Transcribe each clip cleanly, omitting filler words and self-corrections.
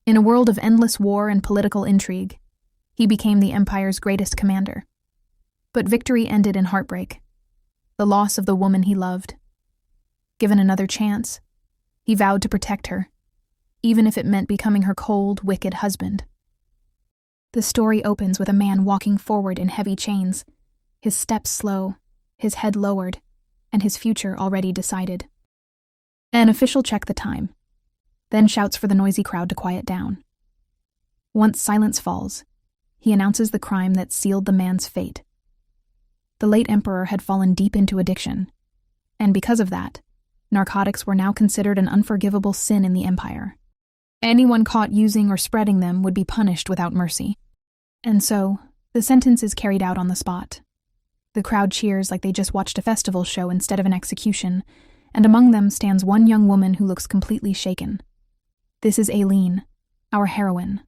In a world of endless war and political intrigue, he became the empire's greatest commander. But victory ended in heartbreak, the loss of the woman he loved. Given another chance, he vowed to protect her, even if it meant becoming her cold, wicked husband. The story opens with a man walking forward in heavy chains, his steps slow, his head lowered, and his future already decided. An official checked the time, then shouts for the noisy crowd to quiet down. Once silence falls, he announces the crime that sealed the man's fate. The late emperor had fallen deep into addiction, and because of that, narcotics were now considered an unforgivable sin in the empire. Anyone caught using or spreading them would be punished without mercy. And so, the sentence is carried out on the spot. The crowd cheers like they just watched a festival show instead of an execution, and among them stands one young woman who looks completely shaken. This is Aileen, our heroine.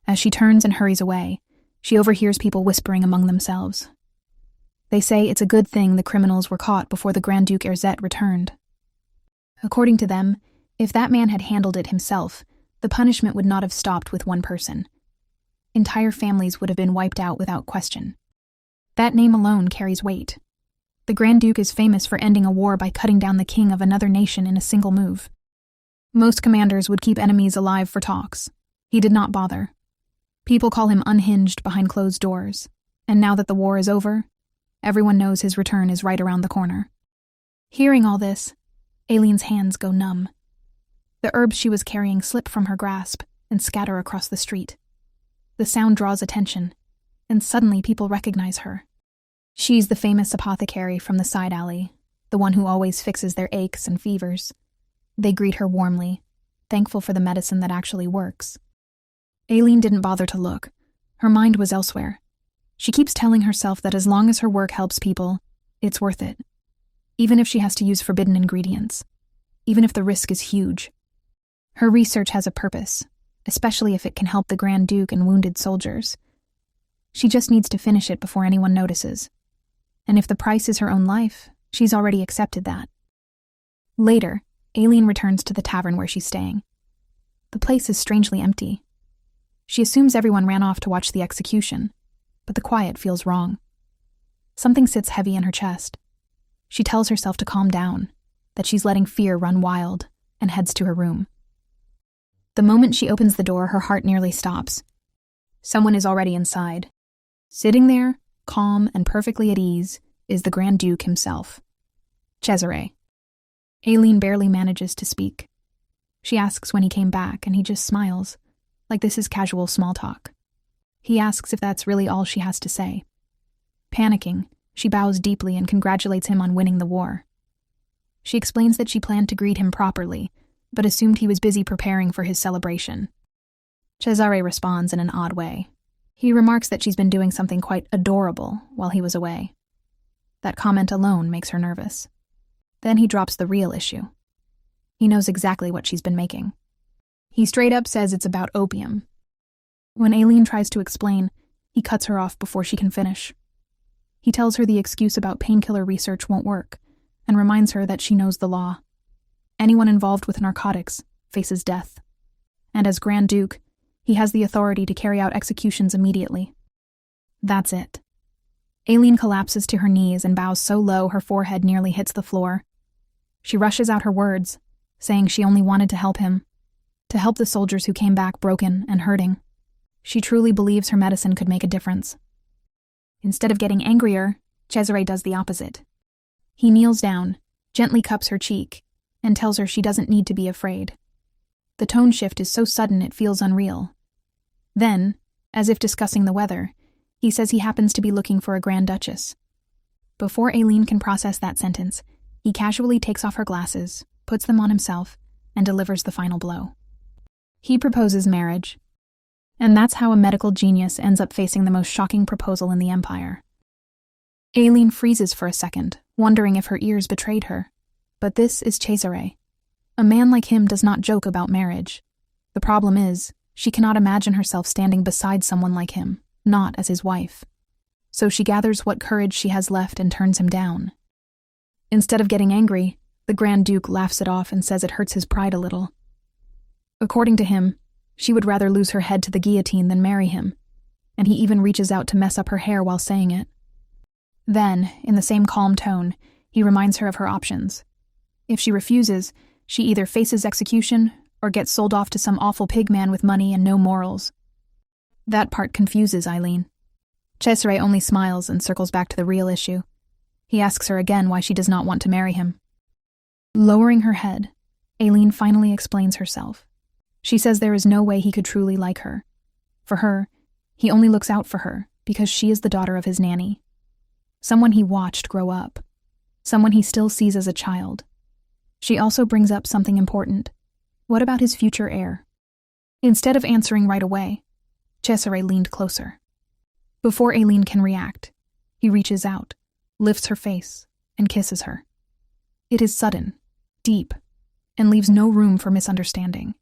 As she turns and hurries away, she overhears people whispering among themselves. They say it's a good thing the criminals were caught before the Grand Duke Erzet returned. According to them, if that man had handled it himself, the punishment would not have stopped with one person. Entire families would have been wiped out without question. That name alone carries weight. The Grand Duke is famous for ending a war by cutting down the king of another nation in a single move. Most commanders would keep enemies alive for talks. He did not bother. People call him unhinged behind closed doors, and now that the war is over, everyone knows his return is right around the corner. Hearing all this, Aileen's hands go numb. The herbs she was carrying slip from her grasp and scatter across the street. The sound draws attention, and suddenly people recognize her. She's the famous apothecary from the side alley, the one who always fixes their aches and fevers. They greet her warmly, thankful for the medicine that actually works. Aileen didn't bother to look. Her mind was elsewhere. She keeps telling herself that as long as her work helps people, it's worth it. Even if she has to use forbidden ingredients. Even if the risk is huge. Her research has a purpose, especially if it can help the Grand Duke and wounded soldiers. She just needs to finish it before anyone notices. And if the price is her own life, she's already accepted that. Later, Aileen returns to the tavern where she's staying. The place is strangely empty. She assumes everyone ran off to watch the execution, but the quiet feels wrong. Something sits heavy in her chest. She tells herself to calm down, that she's letting fear run wild, and heads to her room. The moment she opens the door, her heart nearly stops. Someone is already inside. Sitting there, calm and perfectly at ease, is the Grand Duke himself, Cesare. Aileen barely manages to speak. She asks when he came back, and he just smiles, like this is casual small talk. He asks if that's really all she has to say. Panicking, she bows deeply and congratulates him on winning the war. She explains that she planned to greet him properly, but assumed he was busy preparing for his celebration. Cesare responds in an odd way. He remarks that she's been doing something quite adorable while he was away. That comment alone makes her nervous. Then he drops the real issue. He knows exactly what she's been making. He straight up says it's about opium. When Aileen tries to explain, he cuts her off before she can finish. He tells her the excuse about painkiller research won't work, and reminds her that she knows the law. Anyone involved with narcotics faces death. And as Grand Duke, he has the authority to carry out executions immediately. That's it. Aileen collapses to her knees and bows so low her forehead nearly hits the floor. She rushes out her words, saying she only wanted to help him, to help the soldiers who came back broken and hurting. She truly believes her medicine could make a difference. Instead of getting angrier, Cesare does the opposite. He kneels down, gently cups her cheek, and tells her she doesn't need to be afraid. The tone shift is so sudden it feels unreal. Then, as if discussing the weather, he says he happens to be looking for a Grand Duchess. Before Aileen can process that sentence, he casually takes off her glasses, puts them on himself, and delivers the final blow. He proposes marriage. And that's how a medical genius ends up facing the most shocking proposal in the empire. Aileen freezes for a second, wondering if her ears betrayed her. But this is Cesare. A man like him does not joke about marriage. The problem is, she cannot imagine herself standing beside someone like him, not as his wife. So she gathers what courage she has left and turns him down. Instead of getting angry, the Grand Duke laughs it off and says it hurts his pride a little. According to him, She would rather lose her head to the guillotine than marry him, and he even reaches out to mess up her hair while saying it. Then, in the same calm tone, he reminds her of her options. If she refuses, she either faces execution or gets sold off to some awful pigman with money and no morals. That part confuses Eileen. Cesare only smiles and circles back to the real issue. He asks her again why she does not want to marry him. Lowering her head, Aileen finally explains herself. She says there is no way he could truly like her. For her, he only looks out for her because she is the daughter of his nanny. Someone he watched grow up. Someone he still sees as a child. She also brings up something important. What about his future heir? Instead of answering right away, Cesare leaned closer. Before Aileen can react, he reaches out, lifts her face, and kisses her. It is sudden, deep, and leaves no room for misunderstanding.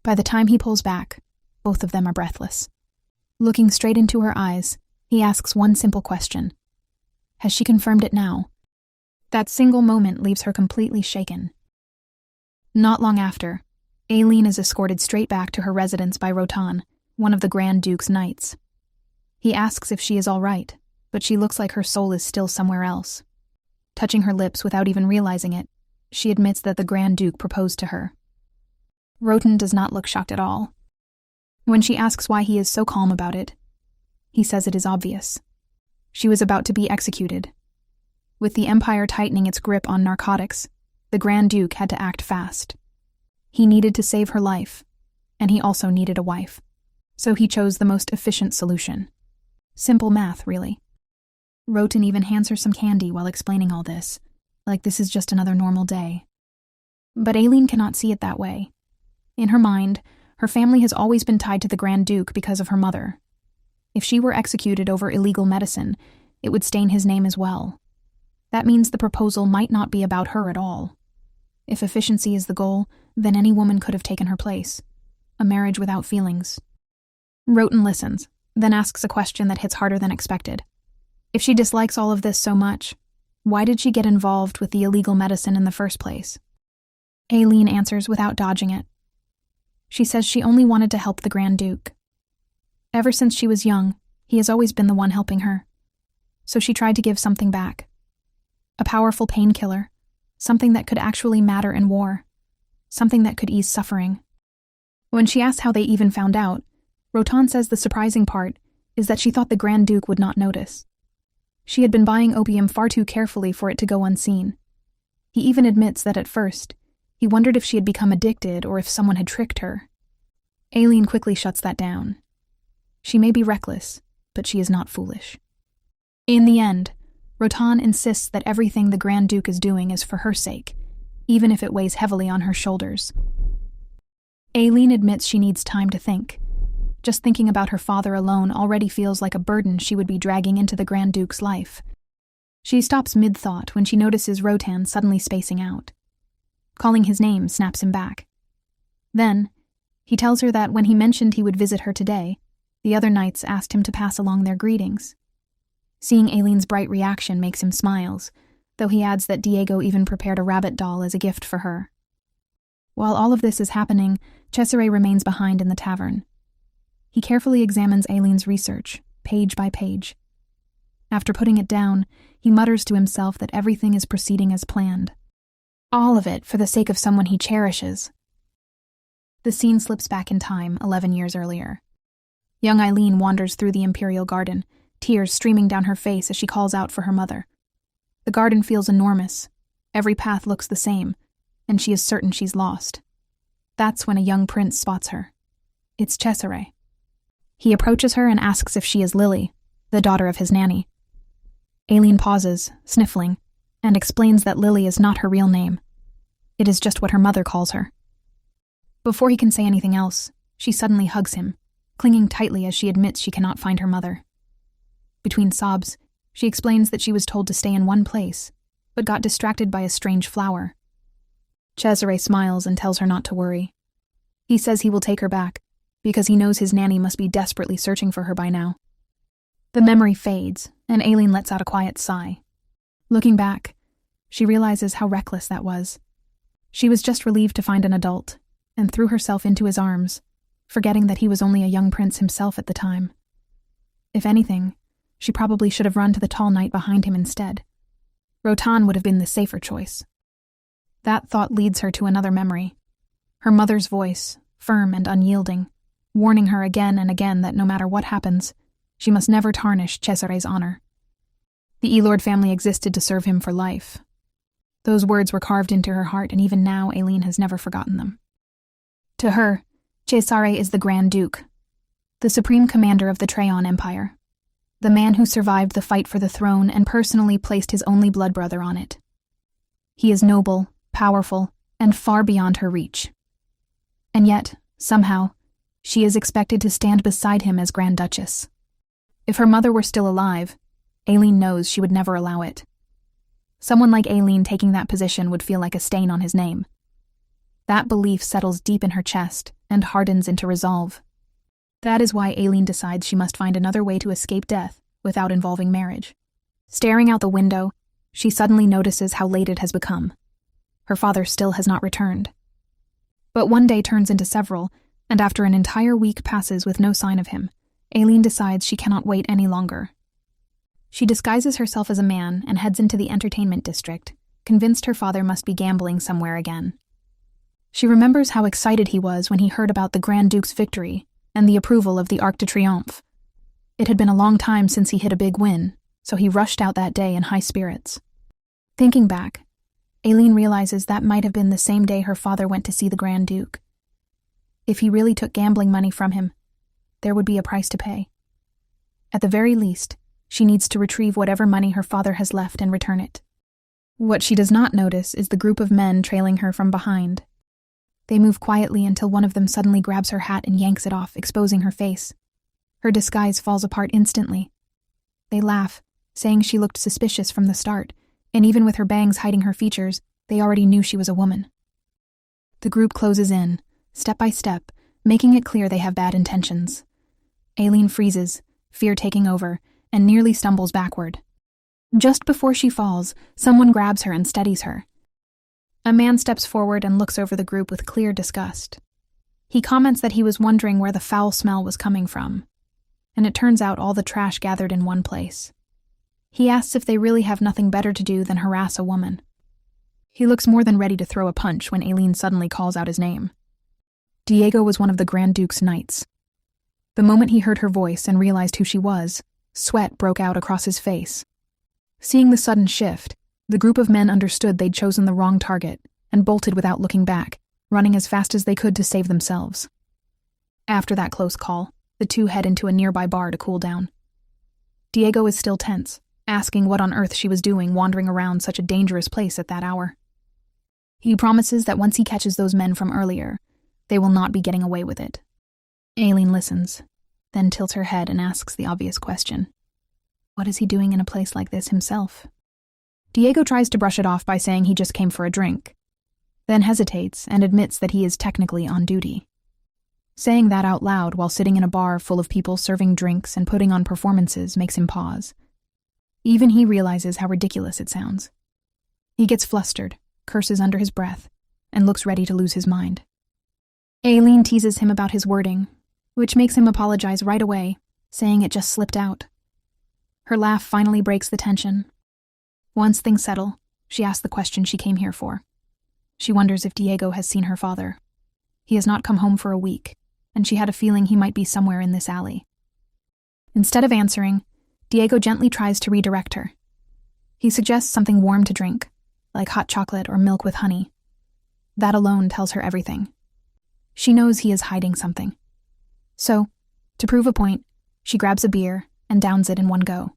By the time he pulls back, both of them are breathless. Looking straight into her eyes, he asks one simple question. Has she confirmed it now? That single moment leaves her completely shaken. Not long after, Aileen is escorted straight back to her residence by Rotan, one of the Grand Duke's knights. He asks if she is all right, but she looks like her soul is still somewhere else. Touching her lips without even realizing it, she admits that the Grand Duke proposed to her. Rotan does not look shocked at all. When she asks why he is so calm about it, he says it is obvious. She was about to be executed. With the Empire tightening its grip on narcotics, the Grand Duke had to act fast. He needed to save her life, and he also needed a wife. So he chose the most efficient solution. Simple math, really. Rotan even hands her some candy while explaining all this, like this is just another normal day. But Aileen cannot see it that way. In her mind, her family has always been tied to the Grand Duke because of her mother. If she were executed over illegal medicine, it would stain his name as well. That means the proposal might not be about her at all. If efficiency is the goal, then any woman could have taken her place. A marriage without feelings. Rotan listens, then asks a question that hits harder than expected. If she dislikes all of this so much, why did she get involved with the illegal medicine in the first place? Aileen answers without dodging it. She says she only wanted to help the Grand Duke. Ever since she was young, he has always been the one helping her. So she tried to give something back. A powerful painkiller, something that could actually matter in war, something that could ease suffering. When she asks how they even found out, Rotan says the surprising part is that she thought the Grand Duke would not notice. She had been buying opium far too carefully for it to go unseen. He even admits that at first, he wondered if she had become addicted or if someone had tricked her. Aileen quickly shuts that down. She may be reckless, but she is not foolish. In the end, Rotan insists that everything the Grand Duke is doing is for her sake, even if it weighs heavily on her shoulders. Aileen admits she needs time to think. Just thinking about her father alone already feels like a burden she would be dragging into the Grand Duke's life. She stops mid-thought when she notices Rotan suddenly spacing out. Calling his name snaps him back. Then, he tells her that when he mentioned he would visit her today, the other knights asked him to pass along their greetings. Seeing Aileen's bright reaction makes him smiles, though he adds that Diego even prepared a rabbit doll as a gift for her. While all of this is happening, Cesare remains behind in the tavern. He carefully examines Aileen's research, page by page. After putting it down, he mutters to himself that everything is proceeding as planned. All of it for the sake of someone he cherishes. The scene slips back in time, 11 years earlier. Young Aileen wanders through the Imperial Garden, tears streaming down her face as she calls out for her mother. The garden feels enormous. Every path looks the same, and she is certain she's lost. That's when a young prince spots her. It's Cesare. He approaches her and asks if she is Lily, the daughter of his nanny. Aileen pauses, sniffling, and explains that Lily is not her real name. It is just what her mother calls her. Before he can say anything else, she suddenly hugs him, clinging tightly as she admits she cannot find her mother. Between sobs, she explains that she was told to stay in one place, but got distracted by a strange flower. Cesare smiles and tells her not to worry. He says he will take her back, because he knows his nanny must be desperately searching for her by now. The memory fades, and Aileen lets out a quiet sigh. Looking back, she realizes how reckless that was. She was just relieved to find an adult, and threw herself into his arms, forgetting that he was only a young prince himself at the time. If anything, she probably should have run to the tall knight behind him instead. Rotan would have been the safer choice. That thought leads her to another memory. Her mother's voice, firm and unyielding, warning her again and again that no matter what happens, she must never tarnish Cesare's honor. The Elord family existed to serve him for life. Those words were carved into her heart, and even now Aileen has never forgotten them. To her, Cesare is the Grand Duke, the supreme commander of the Treon Empire, the man who survived the fight for the throne and personally placed his only blood brother on it. He is noble, powerful, and far beyond her reach. And yet, somehow, she is expected to stand beside him as Grand Duchess. If her mother were still alive, Aileen knows she would never allow it. Someone like Aileen taking that position would feel like a stain on his name. That belief settles deep in her chest and hardens into resolve. That is why Aileen decides she must find another way to escape death without involving marriage. Staring out the window, she suddenly notices how late it has become. Her father still has not returned. But one day turns into several, and after an entire week passes with no sign of him, Aileen decides she cannot wait any longer. She disguises herself as a man and heads into the entertainment district, convinced her father must be gambling somewhere again. She remembers how excited he was when he heard about the Grand Duke's victory and the approval of the Arc de Triomphe. It had been a long time since he hit a big win, so he rushed out that day in high spirits. Thinking back, Aileen realizes that might have been the same day her father went to see the Grand Duke. If he really took gambling money from him, there would be a price to pay. At the very least, she needs to retrieve whatever money her father has left and return it. What she does not notice is the group of men trailing her from behind. They move quietly until one of them suddenly grabs her hat and yanks it off, exposing her face. Her disguise falls apart instantly. They laugh, saying she looked suspicious from the start, and even with her bangs hiding her features, they already knew she was a woman. The group closes in, step by step, making it clear they have bad intentions. Aileen freezes, fear taking over, and nearly stumbles backward. Just before she falls, someone grabs her and steadies her. A man steps forward and looks over the group with clear disgust. He comments that he was wondering where the foul smell was coming from, and it turns out all the trash gathered in one place. He asks if they really have nothing better to do than harass a woman. He looks more than ready to throw a punch when Aileen suddenly calls out his name. Diego was one of the Grand Duke's knights. The moment he heard her voice and realized who she was, sweat broke out across his face. Seeing the sudden shift, the group of men understood they'd chosen the wrong target and bolted without looking back, running as fast as they could to save themselves. After that close call, the two head into a nearby bar to cool down. Diego is still tense, asking what on earth she was doing wandering around such a dangerous place at that hour. He promises that once he catches those men from earlier, they will not be getting away with it. Aileen listens, then tilts her head and asks the obvious question. What is he doing in a place like this himself? Diego tries to brush it off by saying he just came for a drink, then hesitates and admits that he is technically on duty. Saying that out loud while sitting in a bar full of people serving drinks and putting on performances makes him pause. Even he realizes how ridiculous it sounds. He gets flustered, curses under his breath, and looks ready to lose his mind. Aileen teases him about his wording, which makes him apologize right away, saying it just slipped out. Her laugh finally breaks the tension. Once things settle, she asks the question she came here for. She wonders if Diego has seen her father. He has not come home for a week, and she had a feeling he might be somewhere in this alley. Instead of answering, Diego gently tries to redirect her. He suggests something warm to drink, like hot chocolate or milk with honey. That alone tells her everything. She knows he is hiding something. So, to prove a point, she grabs a beer and downs it in one go.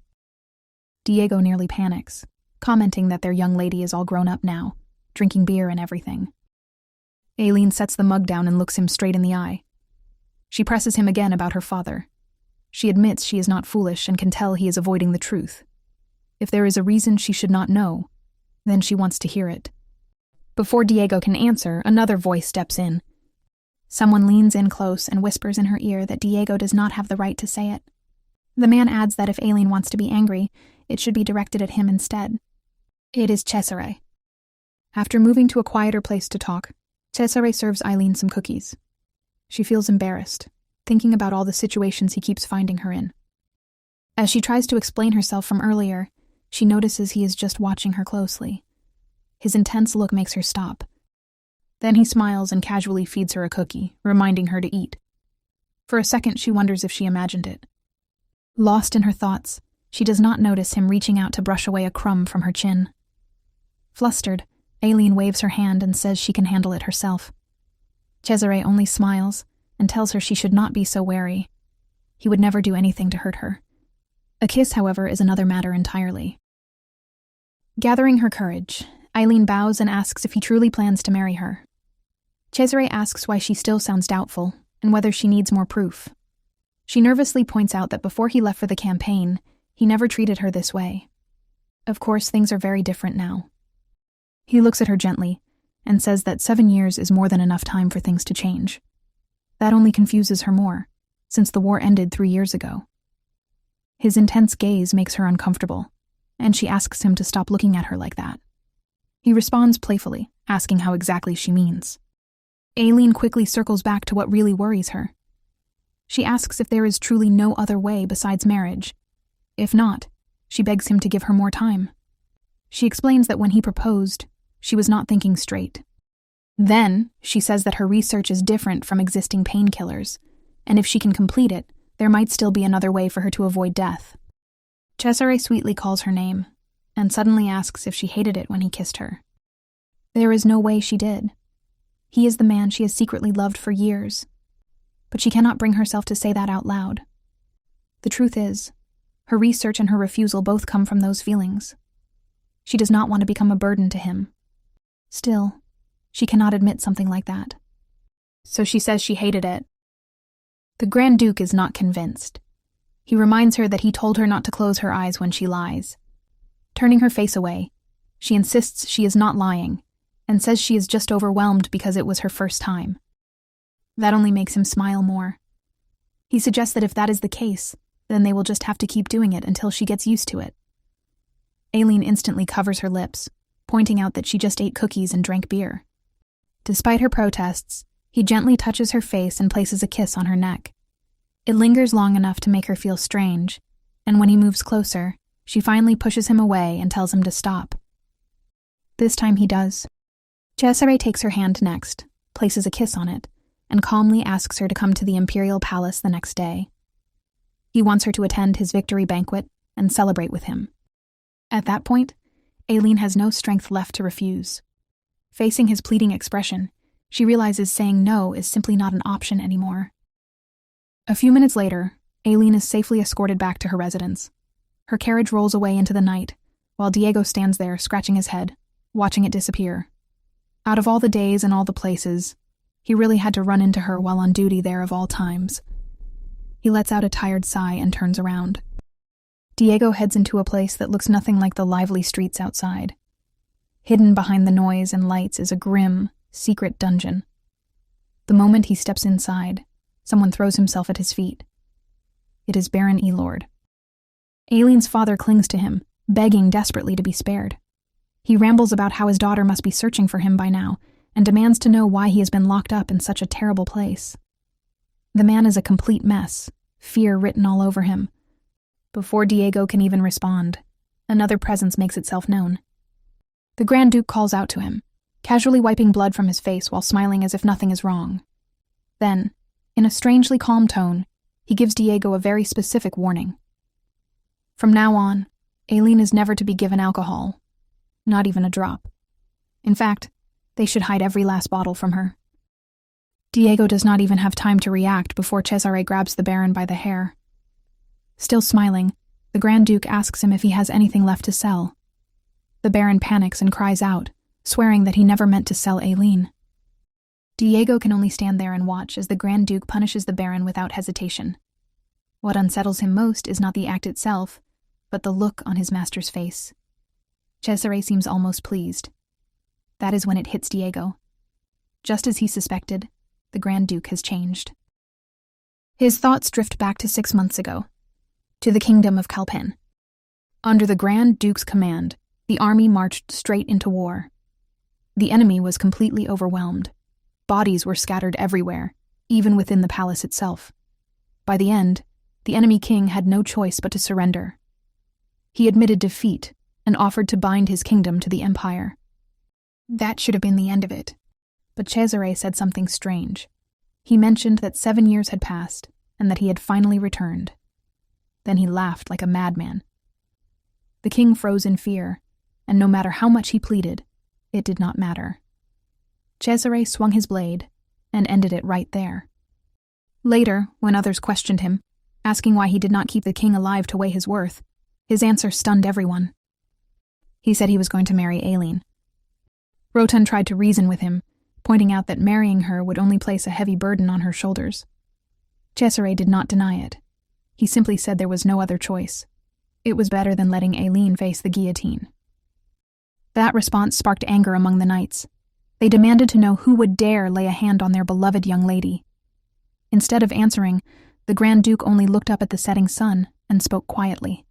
Diego nearly panics, commenting that their young lady is all grown up now, drinking beer and everything. Aileen sets the mug down and looks him straight in the eye. She presses him again about her father. She admits she is not foolish and can tell he is avoiding the truth. If there is a reason she should not know, then she wants to hear it. Before Diego can answer, another voice steps in. Someone leans in close and whispers in her ear that Diego does not have the right to say it. The man adds that if Aileen wants to be angry, it should be directed at him instead. It is Cesare. After moving to a quieter place to talk, Cesare serves Aileen some cookies. She feels embarrassed, thinking about all the situations he keeps finding her in. As she tries to explain herself from earlier, she notices he is just watching her closely. His intense look makes her stop. Then he smiles and casually feeds her a cookie, reminding her to eat. For a second, she wonders if she imagined it. Lost in her thoughts, she does not notice him reaching out to brush away a crumb from her chin. Flustered, Aileen waves her hand and says she can handle it herself. Cesare only smiles and tells her she should not be so wary. He would never do anything to hurt her. A kiss, however, is another matter entirely. Gathering her courage, Aileen bows and asks if he truly plans to marry her. Cesare asks why she still sounds doubtful and whether she needs more proof. She nervously points out that before he left for the campaign, he never treated her this way. Of course, things are very different now. He looks at her gently and says that 7 years is more than enough time for things to change. That only confuses her more, since the war ended 3 years ago. His intense gaze makes her uncomfortable, and she asks him to stop looking at her like that. He responds playfully, asking how exactly she means. Aileen quickly circles back to what really worries her. She asks if there is truly no other way besides marriage. If not, she begs him to give her more time. She explains that when he proposed, she was not thinking straight. Then, she says that her research is different from existing painkillers, and if she can complete it, there might still be another way for her to avoid death. Cesare sweetly calls her name, and suddenly asks if she hated it when he kissed her. There is no way she did. He is the man she has secretly loved for years, but she cannot bring herself to say that out loud. The truth is, her research and her refusal both come from those feelings. She does not want to become a burden to him. Still, she cannot admit something like that. So she says she hated it. The Grand Duke is not convinced. He reminds her that he told her not to close her eyes when she lies. Turning her face away, she insists she is not lying, and says she is just overwhelmed because it was her first time. That only makes him smile more. He suggests that if that is the case, then they will just have to keep doing it until she gets used to it. Aileen instantly covers her lips, pointing out that she just ate cookies and drank beer. Despite her protests, he gently touches her face and places a kiss on her neck. It lingers long enough to make her feel strange, and when he moves closer, she finally pushes him away and tells him to stop. This time he does. Cesare takes her hand next, places a kiss on it, and calmly asks her to come to the Imperial Palace the next day. He wants her to attend his victory banquet and celebrate with him. At that point, Aileen has no strength left to refuse. Facing his pleading expression, she realizes saying no is simply not an option anymore. A few minutes later, Aileen is safely escorted back to her residence. Her carriage rolls away into the night, while Diego stands there scratching his head, watching it disappear. Out of all the days and all the places, he really had to run into her while on duty there of all times. He lets out a tired sigh and turns around. Diego heads into a place that looks nothing like the lively streets outside. Hidden behind the noise and lights is a grim, secret dungeon. The moment he steps inside, someone throws himself at his feet. It is Baron Elord. Aileen's father clings to him, begging desperately to be spared. He rambles about how his daughter must be searching for him by now, and demands to know why he has been locked up in such a terrible place. The man is a complete mess, fear written all over him. Before Diego can even respond, another presence makes itself known. The Grand Duke calls out to him, casually wiping blood from his face while smiling as if nothing is wrong. Then, in a strangely calm tone, he gives Diego a very specific warning. From now on, Aileen is never to be given alcohol, not even a drop. In fact, they should hide every last bottle from her. Diego does not even have time to react before Cesare grabs the Baron by the hair. Still smiling, the Grand Duke asks him if he has anything left to sell. The Baron panics and cries out, swearing that he never meant to sell Aileen. Diego can only stand there and watch as the Grand Duke punishes the Baron without hesitation. What unsettles him most is not the act itself, but the look on his master's face. Cesare seems almost pleased. That is when it hits Diego. Just as he suspected, the Grand Duke has changed. His thoughts drift back to 6 months ago, to the kingdom of Kalpen. Under the Grand Duke's command, the army marched straight into war. The enemy was completely overwhelmed. Bodies were scattered everywhere, even within the palace itself. By the end, the enemy king had no choice but to surrender. He admitted defeat and offered to bind his kingdom to the empire. That should have been the end of it. But Cesare said something strange. He mentioned that 7 years had passed and that he had finally returned. Then he laughed like a madman. The king froze in fear, and no matter how much he pleaded, it did not matter. Cesare swung his blade and ended it right there. Later, when others questioned him, asking why he did not keep the king alive to weigh his worth, his answer stunned everyone. He said he was going to marry Aileen. Rotan tried to reason with him, pointing out that marrying her would only place a heavy burden on her shoulders. Cesare did not deny it. He simply said there was no other choice. It was better than letting Aileen face the guillotine. That response sparked anger among the knights. They demanded to know who would dare lay a hand on their beloved young lady. Instead of answering, the Grand Duke only looked up at the setting sun and spoke quietly.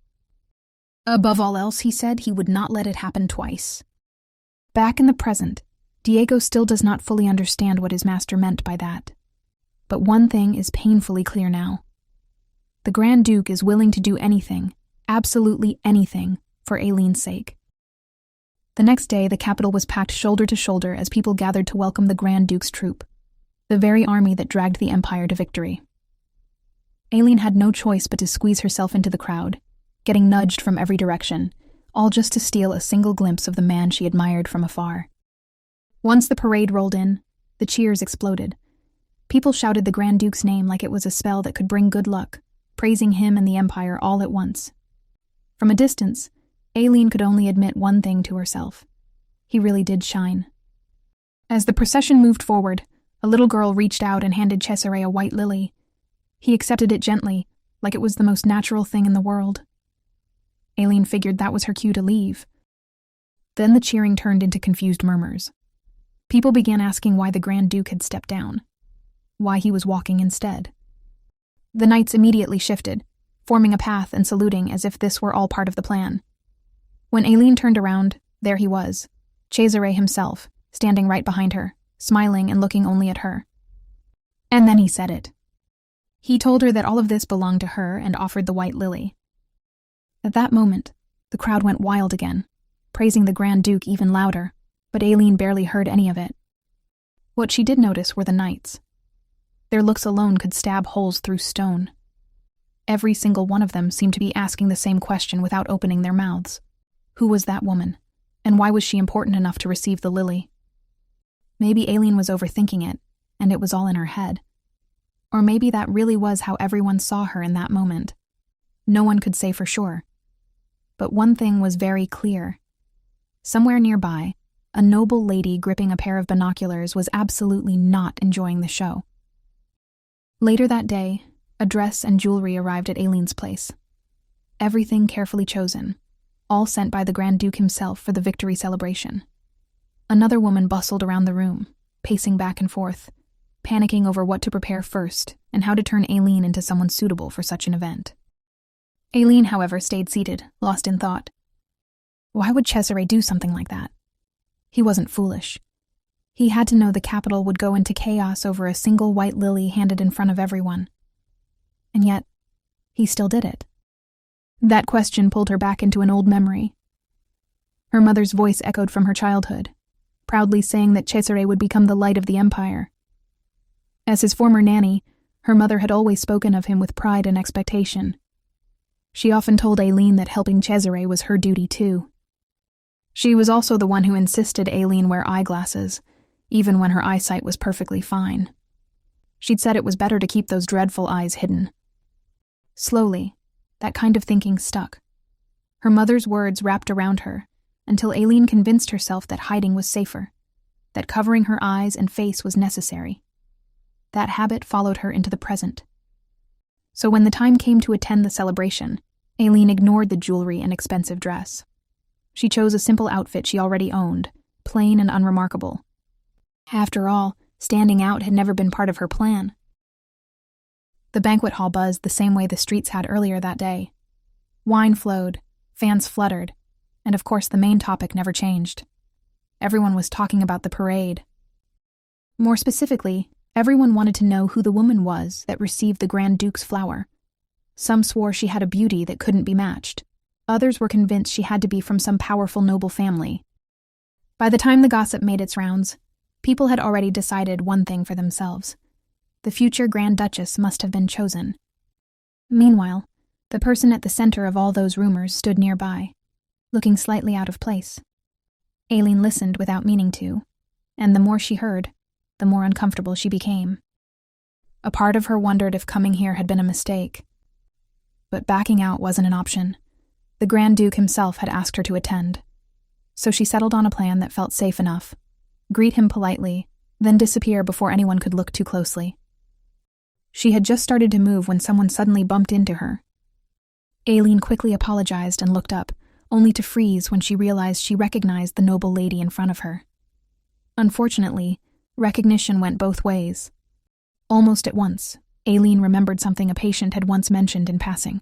Above all else, he said, he would not let it happen twice. Back in the present, Diego still does not fully understand what his master meant by that. But one thing is painfully clear now. The Grand Duke is willing to do anything, absolutely anything, for Aileen's sake. The next day, the capital was packed shoulder to shoulder as people gathered to welcome the Grand Duke's troop, the very army that dragged the empire to victory. Aileen had no choice but to squeeze herself into the crowd, getting nudged from every direction, all just to steal a single glimpse of the man she admired from afar. Once the parade rolled in, the cheers exploded. People shouted the Grand Duke's name like it was a spell that could bring good luck, praising him and the empire all at once. From a distance, Aileen could only admit one thing to herself. He really did shine. As the procession moved forward, a little girl reached out and handed Cesare a white lily. He accepted it gently, like it was the most natural thing in the world. Aileen figured that was her cue to leave. Then the cheering turned into confused murmurs. People began asking why the Grand Duke had stepped down, why he was walking instead. The knights immediately shifted, forming a path and saluting as if this were all part of the plan. When Aileen turned around, there he was, Cesare himself, standing right behind her, smiling and looking only at her. And then he said it. He told her that all of this belonged to her and offered the white lily. At that moment, the crowd went wild again, praising the Grand Duke even louder, but Aileen barely heard any of it. What she did notice were the knights. Their looks alone could stab holes through stone. Every single one of them seemed to be asking the same question without opening their mouths. Who was that woman, and why was she important enough to receive the lily? Maybe Aileen was overthinking it, and it was all in her head. Or maybe that really was how everyone saw her in that moment. No one could say for sure. But one thing was very clear. Somewhere nearby, a noble lady gripping a pair of binoculars was absolutely not enjoying the show. Later that day, a dress and jewelry arrived at Aileen's place. Everything carefully chosen, all sent by the Grand Duke himself for the victory celebration. Another woman bustled around the room, pacing back and forth, panicking over what to prepare first and how to turn Aileen into someone suitable for such an event. Aileen, however, stayed seated, lost in thought. Why would Cesare do something like that? He wasn't foolish. He had to know the capital would go into chaos over a single white lily handed in front of everyone. And yet, he still did it. That question pulled her back into an old memory. Her mother's voice echoed from her childhood, proudly saying that Cesare would become the light of the empire. As his former nanny, her mother had always spoken of him with pride and expectation. She often told Aileen that helping Cesare was her duty too. She was also the one who insisted Aileen wear eyeglasses, even when her eyesight was perfectly fine. She'd said it was better to keep those dreadful eyes hidden. Slowly, that kind of thinking stuck. Her mother's words wrapped around her until Aileen convinced herself that hiding was safer, that covering her eyes and face was necessary. That habit followed her into the present. So when the time came to attend the celebration, Aileen ignored the jewelry and expensive dress. She chose a simple outfit she already owned, plain and unremarkable. After all, standing out had never been part of her plan. The banquet hall buzzed the same way the streets had earlier that day. Wine flowed, fans fluttered, and of course the main topic never changed. Everyone was talking about the parade. More specifically, Everyone wanted to know who the woman was that received the Grand Duke's flower. Some swore she had a beauty that couldn't be matched. Others were convinced she had to be from some powerful noble family. By the time the gossip made its rounds, people had already decided one thing for themselves. The future Grand Duchess must have been chosen. Meanwhile, the person at the center of all those rumors stood nearby, looking slightly out of place. Aileen listened without meaning to, and the more she heard, the more uncomfortable she became. A part of her wondered if coming here had been a mistake. But backing out wasn't an option. The Grand Duke himself had asked her to attend. So she settled on a plan that felt safe enough. Greet him politely, then disappear before anyone could look too closely. She had just started to move when someone suddenly bumped into her. Aileen quickly apologized and looked up, only to freeze when she realized she recognized the noble lady in front of her. Unfortunately, recognition went both ways. Almost at once, Aileen remembered something a patient had once mentioned in passing.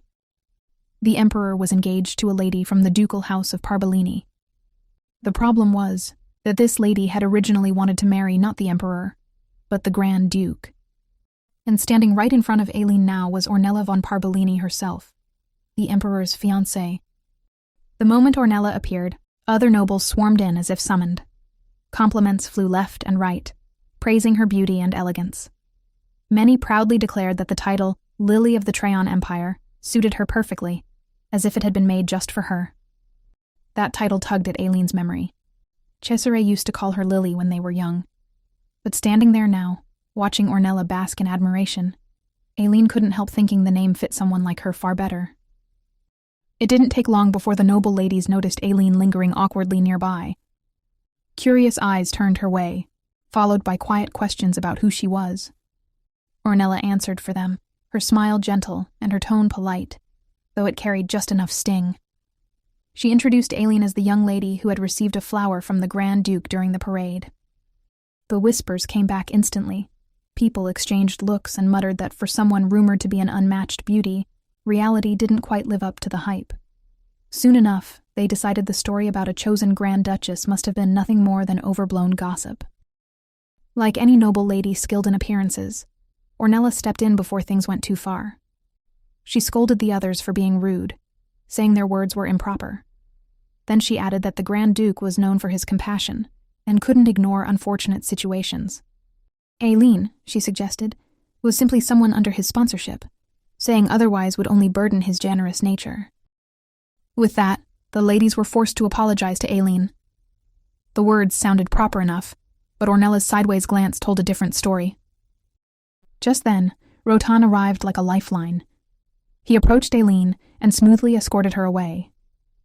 The Emperor was engaged to a lady from the ducal house of Parbolini. The problem was that this lady had originally wanted to marry not the Emperor, but the Grand Duke. And standing right in front of Aileen now was Ornella von Parbolini herself, the Emperor's fiancée. The moment Ornella appeared, other nobles swarmed in as if summoned. Compliments flew left and right, praising her beauty and elegance. Many proudly declared that the title, Lily of the Trayan Empire, suited her perfectly, as if it had been made just for her. That title tugged at Aileen's memory. Cesare used to call her Lily when they were young. But standing there now, watching Ornella bask in admiration, Aileen couldn't help thinking the name fit someone like her far better. It didn't take long before the noble ladies noticed Aileen lingering awkwardly nearby. Curious eyes turned her way, followed by quiet questions about who she was. Ornella answered for them, her smile gentle and her tone polite, though it carried just enough sting. She introduced Aileen as the young lady who had received a flower from the Grand Duke during the parade. The whispers came back instantly. People exchanged looks and muttered that for someone rumored to be an unmatched beauty, reality didn't quite live up to the hype. Soon enough, they decided the story about a chosen Grand Duchess must have been nothing more than overblown gossip. Like any noble lady skilled in appearances, Ornella stepped in before things went too far. She scolded the others for being rude, saying their words were improper. Then she added that the Grand Duke was known for his compassion and couldn't ignore unfortunate situations. Aileen, she suggested, was simply someone under his sponsorship, saying otherwise would only burden his generous nature. With that, the ladies were forced to apologize to Aileen. The words sounded proper enough, but Ornella's sideways glance told a different story. Just then, Rotan arrived like a lifeline. He approached Aileen and smoothly escorted her away,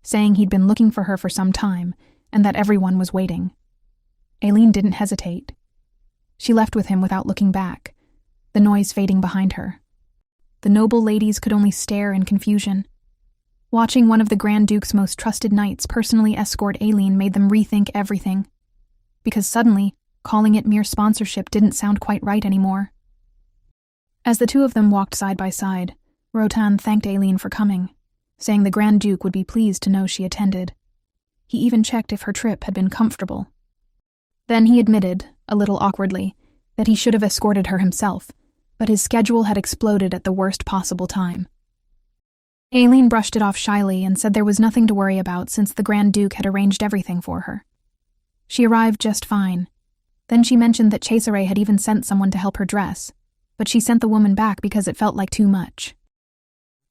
saying he'd been looking for her for some time and that everyone was waiting. Aileen didn't hesitate. She left with him without looking back, the noise fading behind her. The noble ladies could only stare in confusion. Watching one of the Grand Duke's most trusted knights personally escort Aileen made them rethink everything, because suddenly, calling it mere sponsorship didn't sound quite right anymore. As the two of them walked side by side, Rotan thanked Aileen for coming, saying the Grand Duke would be pleased to know she attended. He even checked if her trip had been comfortable. Then he admitted, a little awkwardly, that he should have escorted her himself, but his schedule had exploded at the worst possible time. Aileen brushed it off shyly and said there was nothing to worry about since the Grand Duke had arranged everything for her. She arrived just fine. Then she mentioned that Cesare had even sent someone to help her dress, but she sent the woman back because it felt like too much.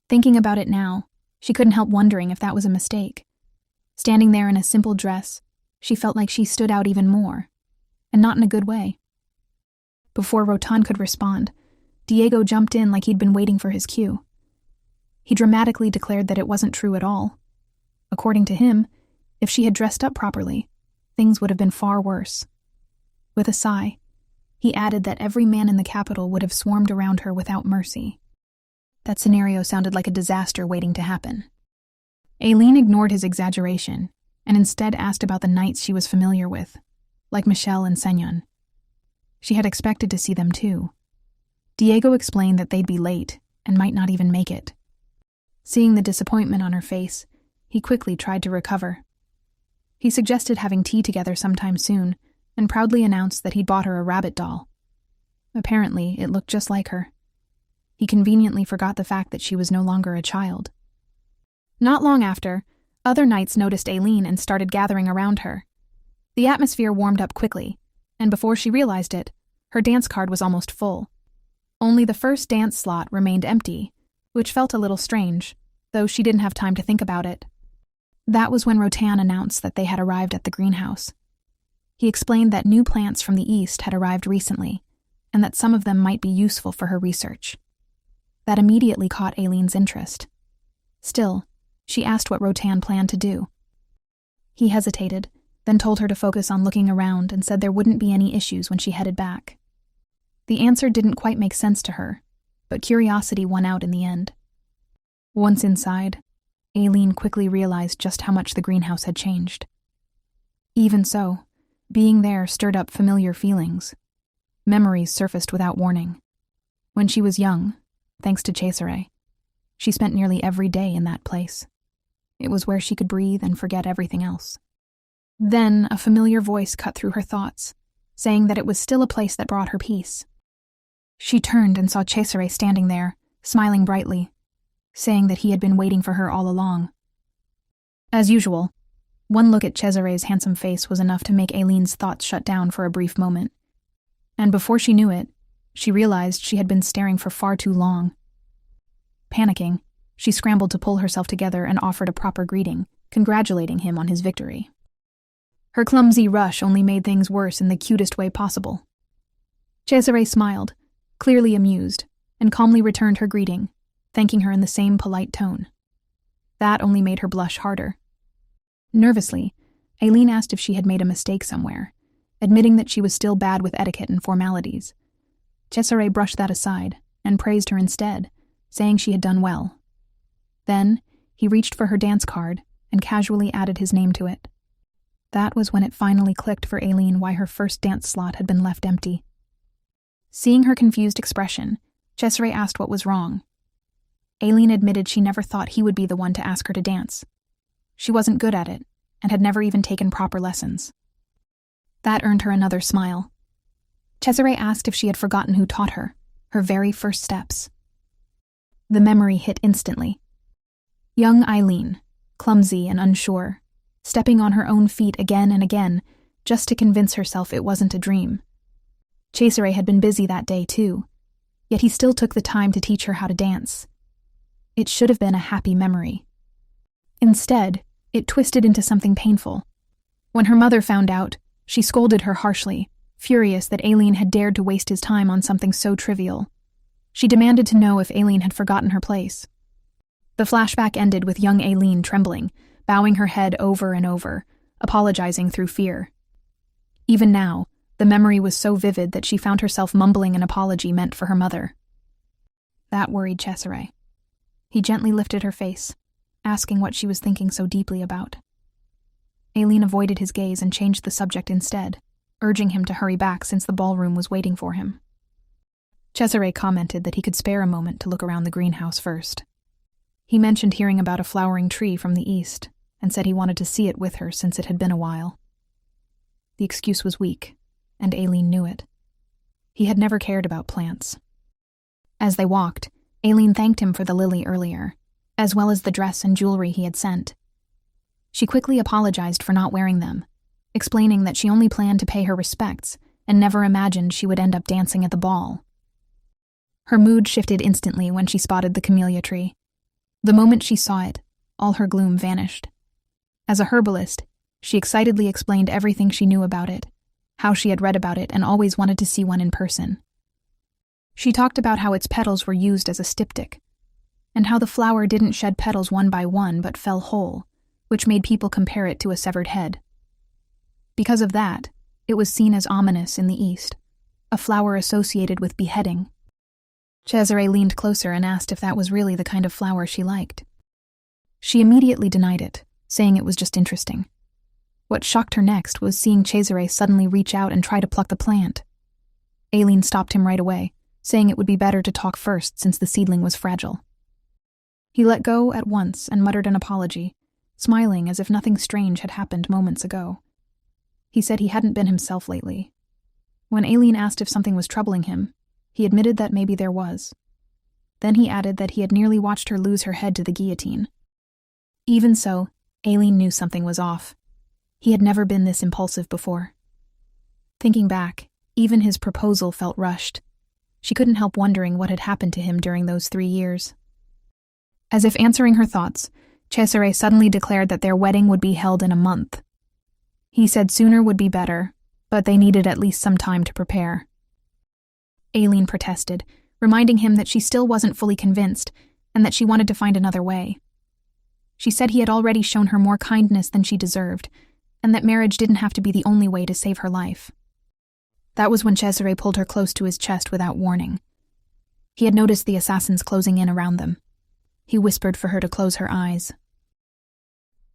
Thinking about it now, she couldn't help wondering if that was a mistake. Standing there in a simple dress, she felt like she stood out even more, and not in a good way. Before Rotan could respond, Diego jumped in like he'd been waiting for his cue. He dramatically declared that it wasn't true at all. According to him, if she had dressed up properly, things would have been far worse. With a sigh, he added that every man in the capital would have swarmed around her without mercy. That scenario sounded like a disaster waiting to happen. Aileen ignored his exaggeration and instead asked about the knights she was familiar with, like Michel and Senyon. She had expected to see them too. Diego explained that they'd be late and might not even make it. Seeing the disappointment on her face, he quickly tried to recover. He suggested having tea together sometime soon and proudly announced that he'd bought her a rabbit doll. Apparently, it looked just like her. He conveniently forgot the fact that she was no longer a child. Not long after, other knights noticed Aileen and started gathering around her. The atmosphere warmed up quickly, and before she realized it, her dance card was almost full. Only the first dance slot remained empty, which felt a little strange, though she didn't have time to think about it. That was when Rotan announced that they had arrived at the greenhouse. He explained that new plants from the east had arrived recently, and that some of them might be useful for her research. That immediately caught Aileen's interest. Still, she asked what Rotan planned to do. He hesitated, then told her to focus on looking around and said there wouldn't be any issues when she headed back. The answer didn't quite make sense to her, but curiosity won out in the end. Once inside, Aileen quickly realized just how much the greenhouse had changed. Even so, being there stirred up familiar feelings. Memories surfaced without warning. When she was young, thanks to Cesare, she spent nearly every day in that place. It was where she could breathe and forget everything else. Then a familiar voice cut through her thoughts, saying that it was still a place that brought her peace. She turned and saw Cesare standing there, smiling brightly, saying that he had been waiting for her all along. As usual, one look at Cesare's handsome face was enough to make Aileen's thoughts shut down for a brief moment. And before she knew it, she realized she had been staring for far too long. Panicking, she scrambled to pull herself together and offered a proper greeting, congratulating him on his victory. Her clumsy rush only made things worse in the cutest way possible. Cesare smiled, clearly amused, and calmly returned her greeting, thanking her in the same polite tone. That only made her blush harder. Nervously, Aileen asked if she had made a mistake somewhere, admitting that she was still bad with etiquette and formalities. Cesare brushed that aside and praised her instead, saying she had done well. Then, he reached for her dance card and casually added his name to it. That was when it finally clicked for Aileen why her first dance slot had been left empty. Seeing her confused expression, Cesare asked what was wrong. Aileen admitted she never thought he would be the one to ask her to dance. She wasn't good at it, and had never even taken proper lessons. That earned her another smile. Cesare asked if she had forgotten who taught her, her very first steps. The memory hit instantly. Young Aileen, clumsy and unsure, stepping on her own feet again and again, just to convince herself it wasn't a dream. Cesare had been busy that day too, yet he still took the time to teach her how to dance. It should have been a happy memory. Instead, it twisted into something painful. When her mother found out, she scolded her harshly, furious that Aileen had dared to waste his time on something so trivial. She demanded to know if Aileen had forgotten her place. The flashback ended with young Aileen trembling, bowing her head over and over, apologizing through fear. Even now, the memory was so vivid that she found herself mumbling an apology meant for her mother. That worried Cesare. He gently lifted her face, asking what she was thinking so deeply about. Aileen avoided his gaze and changed the subject instead, urging him to hurry back since the ballroom was waiting for him. Cesare commented that he could spare a moment to look around the greenhouse first. He mentioned hearing about a flowering tree from the east, and said he wanted to see it with her since it had been a while. The excuse was weak, and Aileen knew it. He had never cared about plants. As they walked, Aileen thanked him for the lily earlier, as well as the dress and jewelry he had sent. She quickly apologized for not wearing them, explaining that she only planned to pay her respects and never imagined she would end up dancing at the ball. Her mood shifted instantly when she spotted the camellia tree. The moment she saw it, all her gloom vanished. As a herbalist, she excitedly explained everything she knew about it, how she had read about it and always wanted to see one in person. She talked about how its petals were used as a styptic, and how the flower didn't shed petals one by one but fell whole, which made people compare it to a severed head. Because of that, it was seen as ominous in the East, a flower associated with beheading. Cesare leaned closer and asked if that was really the kind of flower she liked. She immediately denied it, saying it was just interesting. What shocked her next was seeing Cesare suddenly reach out and try to pluck the plant. Aileen stopped him right away, saying it would be better to talk first since the seedling was fragile. He let go at once and muttered an apology, smiling as if nothing strange had happened moments ago. He said he hadn't been himself lately. When Aileen asked if something was troubling him, He admitted that maybe there was. Then he added that he had nearly watched her lose her head to the guillotine. Even so, Aileen knew something was off. He had never been this impulsive before. Thinking back, even his proposal felt rushed. She couldn't help wondering what had happened to him during those 3 years. As if answering her thoughts, Cesare suddenly declared that their wedding would be held in a month. He said sooner would be better, but they needed at least some time to prepare. Aileen protested, reminding him that she still wasn't fully convinced and that she wanted to find another way. She said he had already shown her more kindness than she deserved, and that marriage didn't have to be the only way to save her life. That was when Cesare pulled her close to his chest without warning. He had noticed the assassins closing in around them. He whispered for her to close her eyes.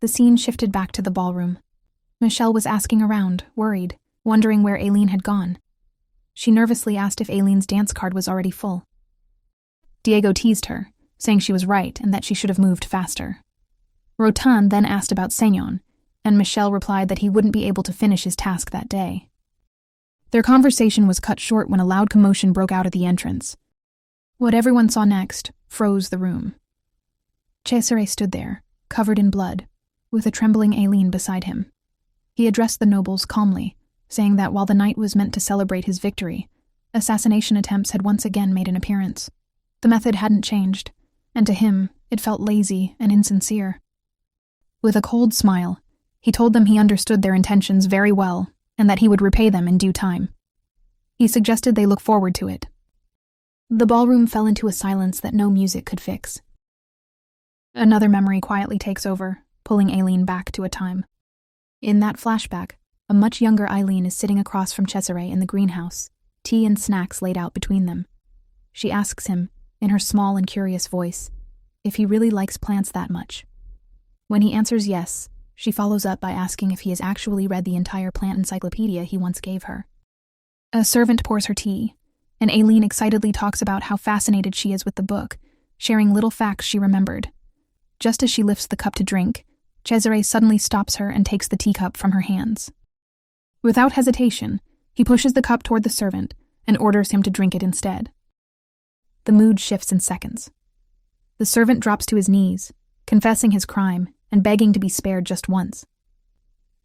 The scene shifted back to the ballroom. Michelle was asking around, worried, wondering where Aileen had gone. She nervously asked if Aileen's dance card was already full. Diego teased her, saying she was right and that she should have moved faster. Rotan then asked about Señon, and Michelle replied that he wouldn't be able to finish his task that day. Their conversation was cut short when a loud commotion broke out at the entrance. What everyone saw next froze the room. Cesare stood there, covered in blood, with a trembling Aileen beside him. He addressed the nobles calmly, saying that while the night was meant to celebrate his victory, assassination attempts had once again made an appearance. The method hadn't changed, and to him, it felt lazy and insincere. With a cold smile, he told them he understood their intentions very well and that he would repay them in due time. He suggested they look forward to it. The ballroom fell into a silence that no music could fix. Another memory quietly takes over, pulling Aileen back to a time. In that flashback, a much younger Aileen is sitting across from Cesare in the greenhouse, tea and snacks laid out between them. She asks him, in her small and curious voice, if he really likes plants that much. When he answers yes, she follows up by asking if he has actually read the entire plant encyclopedia he once gave her. A servant pours her tea, and Aileen excitedly talks about how fascinated she is with the book, sharing little facts she remembered. Just as she lifts the cup to drink, Cesare suddenly stops her and takes the teacup from her hands. Without hesitation, he pushes the cup toward the servant and orders him to drink it instead. The mood shifts in seconds. The servant drops to his knees, confessing his crime and begging to be spared just once.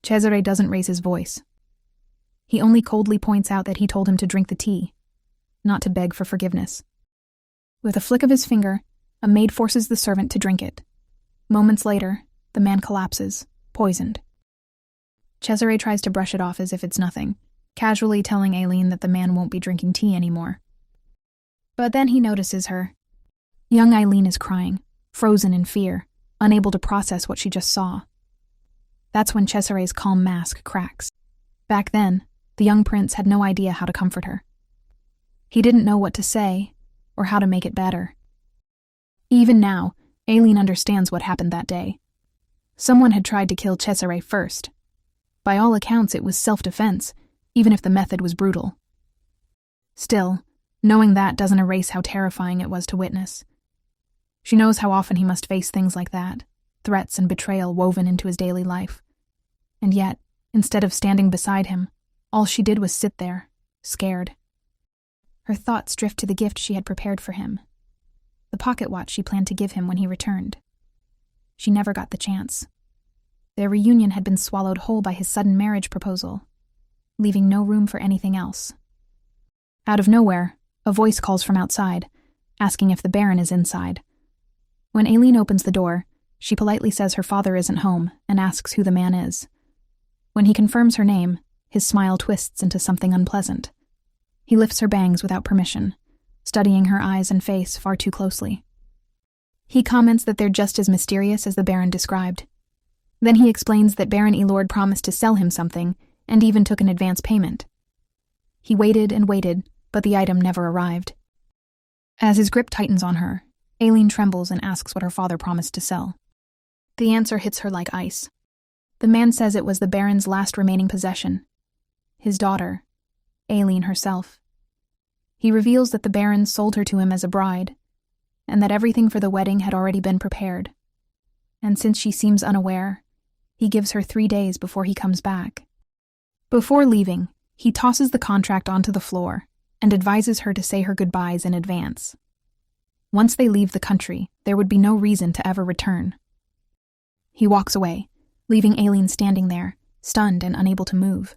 Cesare doesn't raise his voice. He only coldly points out that he told him to drink the tea, not to beg for forgiveness. With a flick of his finger, a maid forces the servant to drink it. Moments later, the man collapses, poisoned. Cesare tries to brush it off as if it's nothing, casually telling Aileen that the man won't be drinking tea anymore. But then he notices her. Young Aileen is crying, frozen in fear, unable to process what she just saw. That's when Cesare's calm mask cracks. Back then, the young prince had no idea how to comfort her. He didn't know what to say, or how to make it better. Even now, Aileen understands what happened that day. Someone had tried to kill Cesare first. By all accounts, it was self-defense, even if the method was brutal. Still, knowing that doesn't erase how terrifying it was to witness. She knows how often he must face things like that, threats and betrayal woven into his daily life. And yet, instead of standing beside him, all she did was sit there, scared. Her thoughts drift to the gift she had prepared for him, the pocket watch she planned to give him when he returned. She never got the chance. Their reunion had been swallowed whole by his sudden marriage proposal, leaving no room for anything else. Out of nowhere, a voice calls from outside, asking if the Baron is inside. When Aileen opens the door, she politely says her father isn't home and asks who the man is. When he confirms her name, his smile twists into something unpleasant. He lifts her bangs without permission, studying her eyes and face far too closely. He comments that they're just as mysterious as the Baron described. Then he explains that Baron Elord promised to sell him something and even took an advance payment. He waited and waited, but the item never arrived. As his grip tightens on her, Aileen trembles and asks what her father promised to sell. The answer hits her like ice. The man says it was the Baron's last remaining possession, his daughter, Aileen herself. He reveals that the Baron sold her to him as a bride, and that everything for the wedding had already been prepared. And since she seems unaware, he gives her 3 days before he comes back. Before leaving, he tosses the contract onto the floor, and advises her to say her goodbyes in advance. Once they leave the country, there would be no reason to ever return. He walks away, leaving Aileen standing there, stunned and unable to move.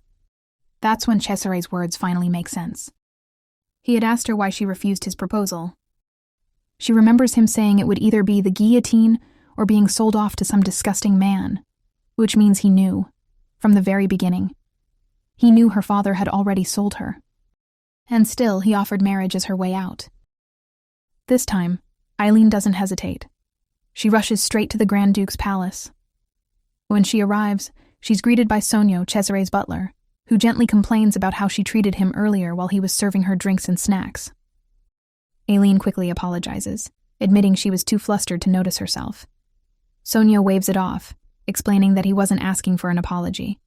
That's when Cesare's words finally make sense. He had asked her why she refused his proposal. She remembers him saying it would either be the guillotine or being sold off to some disgusting man, which means he knew, from the very beginning. He knew her father had already sold her. And still, he offered marriage as her way out. This time, Aileen doesn't hesitate. She rushes straight to the Grand Duke's palace. When she arrives, she's greeted by Sonyo, Cesare's butler, who gently complains about how she treated him earlier while he was serving her drinks and snacks. Aileen quickly apologizes, admitting she was too flustered to notice herself. Sonyo waves it off, explaining that he wasn't asking for an apology.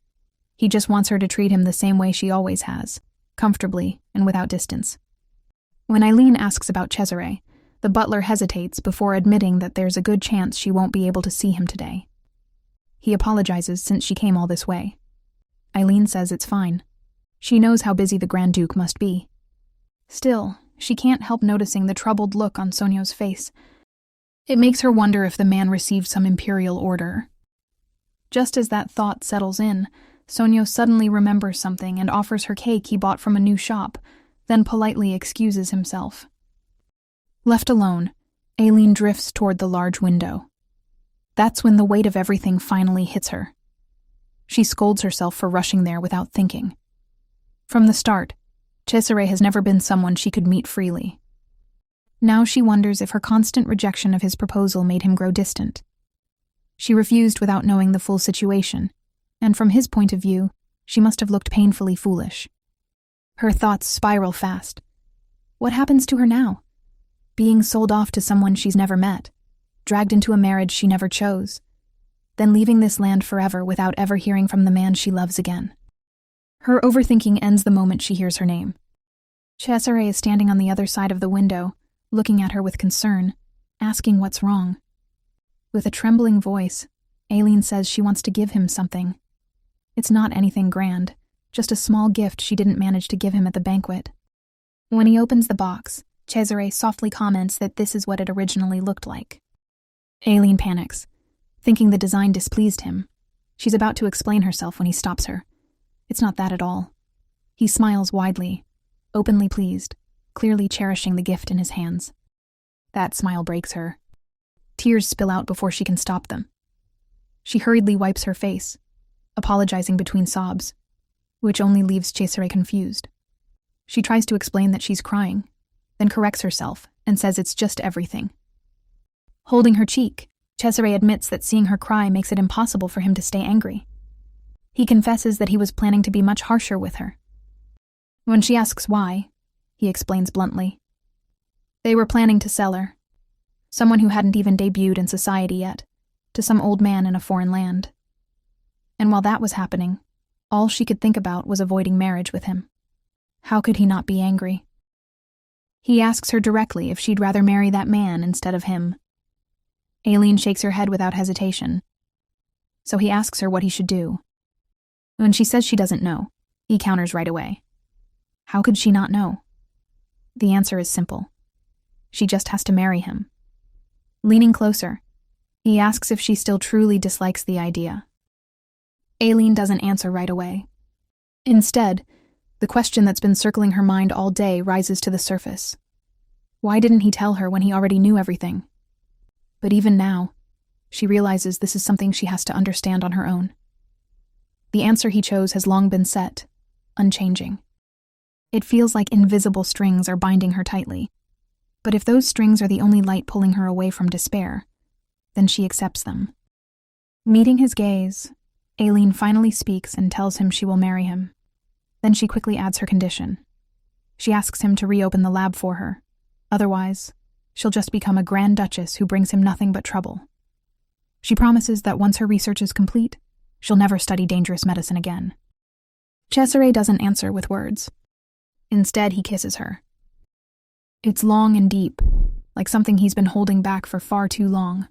He just wants her to treat him the same way she always has, comfortably and without distance. When Aileen asks about Cesare, the butler hesitates before admitting that there's a good chance she won't be able to see him today. He apologizes since she came all this way. Aileen says it's fine. She knows how busy the Grand Duke must be. Still, she can't help noticing the troubled look on Sonyo's face. It makes her wonder if the man received some imperial order. Just as that thought settles in, Sonyo suddenly remembers something and offers her cake he bought from a new shop, then politely excuses himself. Left alone, Aileen drifts toward the large window. That's when the weight of everything finally hits her. She scolds herself for rushing there without thinking. From the start, Cesare has never been someone she could meet freely. Now she wonders if her constant rejection of his proposal made him grow distant. She refused without knowing the full situation, and from his point of view, she must have looked painfully foolish. Her thoughts spiral fast. What happens to her now? Being sold off to someone she's never met, dragged into a marriage she never chose, then leaving this land forever without ever hearing from the man she loves again. Her overthinking ends the moment she hears her name. Cesare is standing on the other side of the window, looking at her with concern, asking what's wrong. With a trembling voice, Aileen says she wants to give him something. It's not anything grand, just a small gift she didn't manage to give him at the banquet. When he opens the box, Cesare softly comments that this is what it originally looked like. Aileen panics, thinking the design displeased him. She's about to explain herself when he stops her. It's not that at all. He smiles widely, openly pleased, clearly cherishing the gift in his hands. That smile breaks her. Tears spill out before she can stop them. She hurriedly wipes her face, apologizing between sobs, which only leaves Cesare confused. She tries to explain that she's crying, then corrects herself and says it's just everything. Holding her cheek, Cesare admits that seeing her cry makes it impossible for him to stay angry. He confesses that he was planning to be much harsher with her. When she asks why, he explains bluntly. They were planning to sell her, someone who hadn't even debuted in society yet, to some old man in a foreign land. And while that was happening, all she could think about was avoiding marriage with him. How could he not be angry? He asks her directly if she'd rather marry that man instead of him. Aileen shakes her head without hesitation. So he asks her what he should do. When she says she doesn't know, he counters right away. How could she not know? The answer is simple. She just has to marry him. Leaning closer, he asks if she still truly dislikes the idea. Aileen doesn't answer right away. Instead, the question that's been circling her mind all day rises to the surface. Why didn't he tell her when he already knew everything? But even now, she realizes this is something she has to understand on her own. The answer he chose has long been set, unchanging. It feels like invisible strings are binding her tightly. But if those strings are the only light pulling her away from despair, then she accepts them. Meeting his gaze, Aileen finally speaks and tells him she will marry him. Then she quickly adds her condition. She asks him to reopen the lab for her. Otherwise, she'll just become a grand duchess who brings him nothing but trouble. She promises that once her research is complete, she'll never study dangerous medicine again. Cesare doesn't answer with words. Instead, he kisses her. It's long and deep, like something he's been holding back for far too long.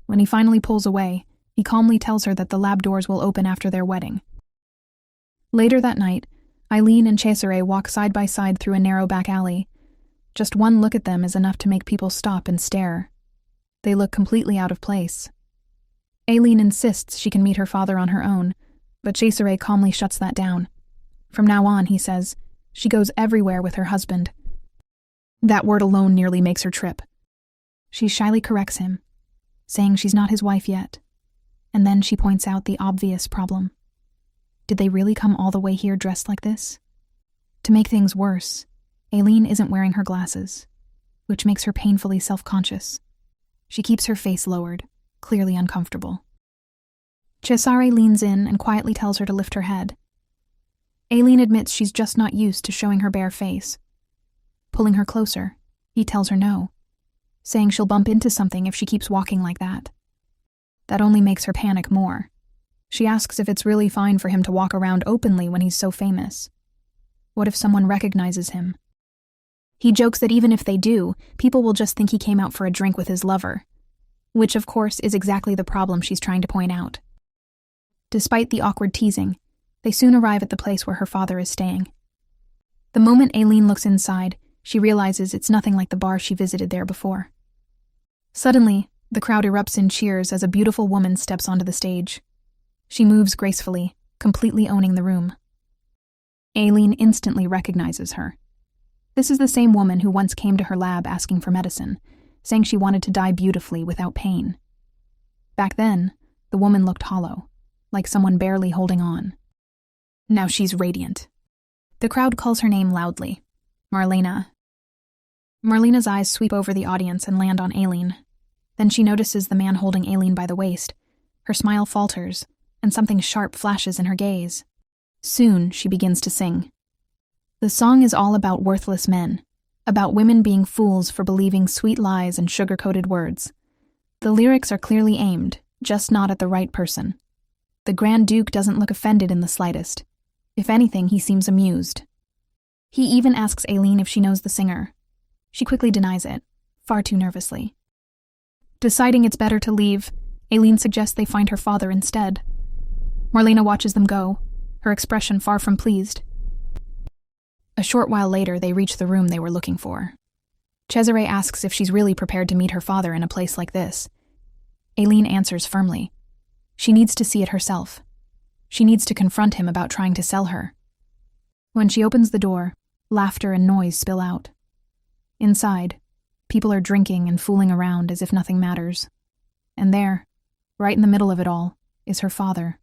When he finally pulls away, he calmly tells her that the lab doors will open after their wedding. Later that night, Eileen and Cesare walk side by side through a narrow back alley. Just one look at them is enough to make people stop and stare. They look completely out of place. Eileen insists she can meet her father on her own, but Cesare calmly shuts that down. From now on, he says, she goes everywhere with her husband. That word alone nearly makes her trip. She shyly corrects him, saying she's not his wife yet, and then she points out the obvious problem. Did they really come all the way here dressed like this? To make things worse, Eileen isn't wearing her glasses, which makes her painfully self-conscious. She keeps her face lowered, clearly uncomfortable. Cesare leans in and quietly tells her to lift her head. Eileen admits she's just not used to showing her bare face. Pulling her closer, he tells her no, saying she'll bump into something if she keeps walking like that. That only makes her panic more. She asks if it's really fine for him to walk around openly when he's so famous. What if someone recognizes him? He jokes that even if they do, people will just think he came out for a drink with his lover, which of course is exactly the problem she's trying to point out. Despite the awkward teasing, they soon arrive at the place where her father is staying. The moment Eileen looks inside, she realizes it's nothing like the bar she visited there before. Suddenly, the crowd erupts in cheers as a beautiful woman steps onto the stage. She moves gracefully, completely owning the room. Eileen instantly recognizes her. This is the same woman who once came to her lab asking for medicine, saying she wanted to die beautifully without pain. Back then, the woman looked hollow, like someone barely holding on. Now she's radiant. The crowd calls her name loudly. Marlena. Marlena's eyes sweep over the audience and land on Eileen. Then she notices the man holding Eileen by the waist. Her smile falters, and something sharp flashes in her gaze. Soon, she begins to sing. The song is all about worthless men, about women being fools for believing sweet lies and sugar-coated words. The lyrics are clearly aimed, just not at the right person. The Grand Duke doesn't look offended in the slightest. If anything, he seems amused. He even asks Eileen if she knows the singer. She quickly denies it, far too nervously. Deciding it's better to leave, Eileen suggests they find her father instead. Marlena watches them go, her expression far from pleased. A short while later, they reach the room they were looking for. Cesare asks if she's really prepared to meet her father in a place like this. Eileen answers firmly. She needs to see it herself. She needs to confront him about trying to sell her. When she opens the door, laughter and noise spill out. Inside, people are drinking and fooling around as if nothing matters. And there, right in the middle of it all, is her father.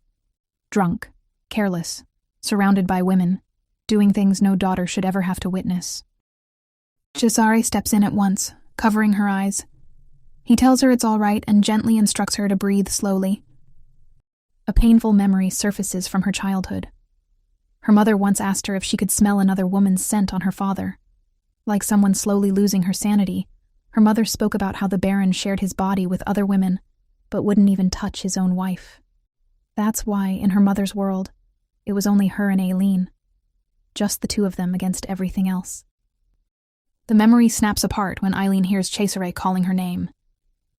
Drunk, careless, surrounded by women, doing things no daughter should ever have to witness. Cesare steps in at once, covering her eyes. He tells her it's all right and gently instructs her to breathe slowly. A painful memory surfaces from her childhood. Her mother once asked her if she could smell another woman's scent on her father. Like someone slowly losing her sanity, her mother spoke about how the Baron shared his body with other women, but wouldn't even touch his own wife. That's why, in her mother's world, it was only her and Eileen. Just the two of them against everything else. The memory snaps apart when Eileen hears Cesare calling her name.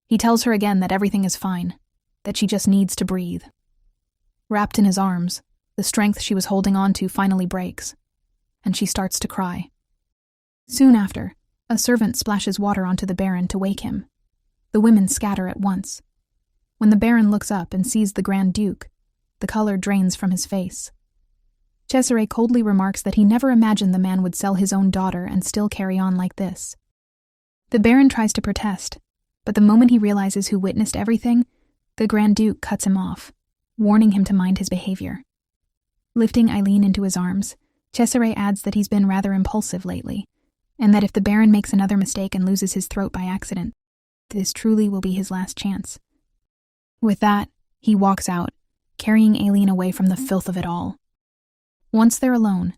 He tells her again that everything is fine, that she just needs to breathe. Wrapped in his arms, the strength she was holding on to finally breaks, and she starts to cry. Soon after, a servant splashes water onto the Baron to wake him. The women scatter at once. When the Baron looks up and sees the Grand Duke, the color drains from his face. Cesare coldly remarks that he never imagined the man would sell his own daughter and still carry on like this. The Baron tries to protest, but the moment he realizes who witnessed everything, the Grand Duke cuts him off, warning him to mind his behavior. Lifting Eileen into his arms, Cesare adds that he's been rather impulsive lately, and that if the Baron makes another mistake and loses his throat by accident, this truly will be his last chance. With that, he walks out, carrying Eileen away from the filth of it all. Once they're alone,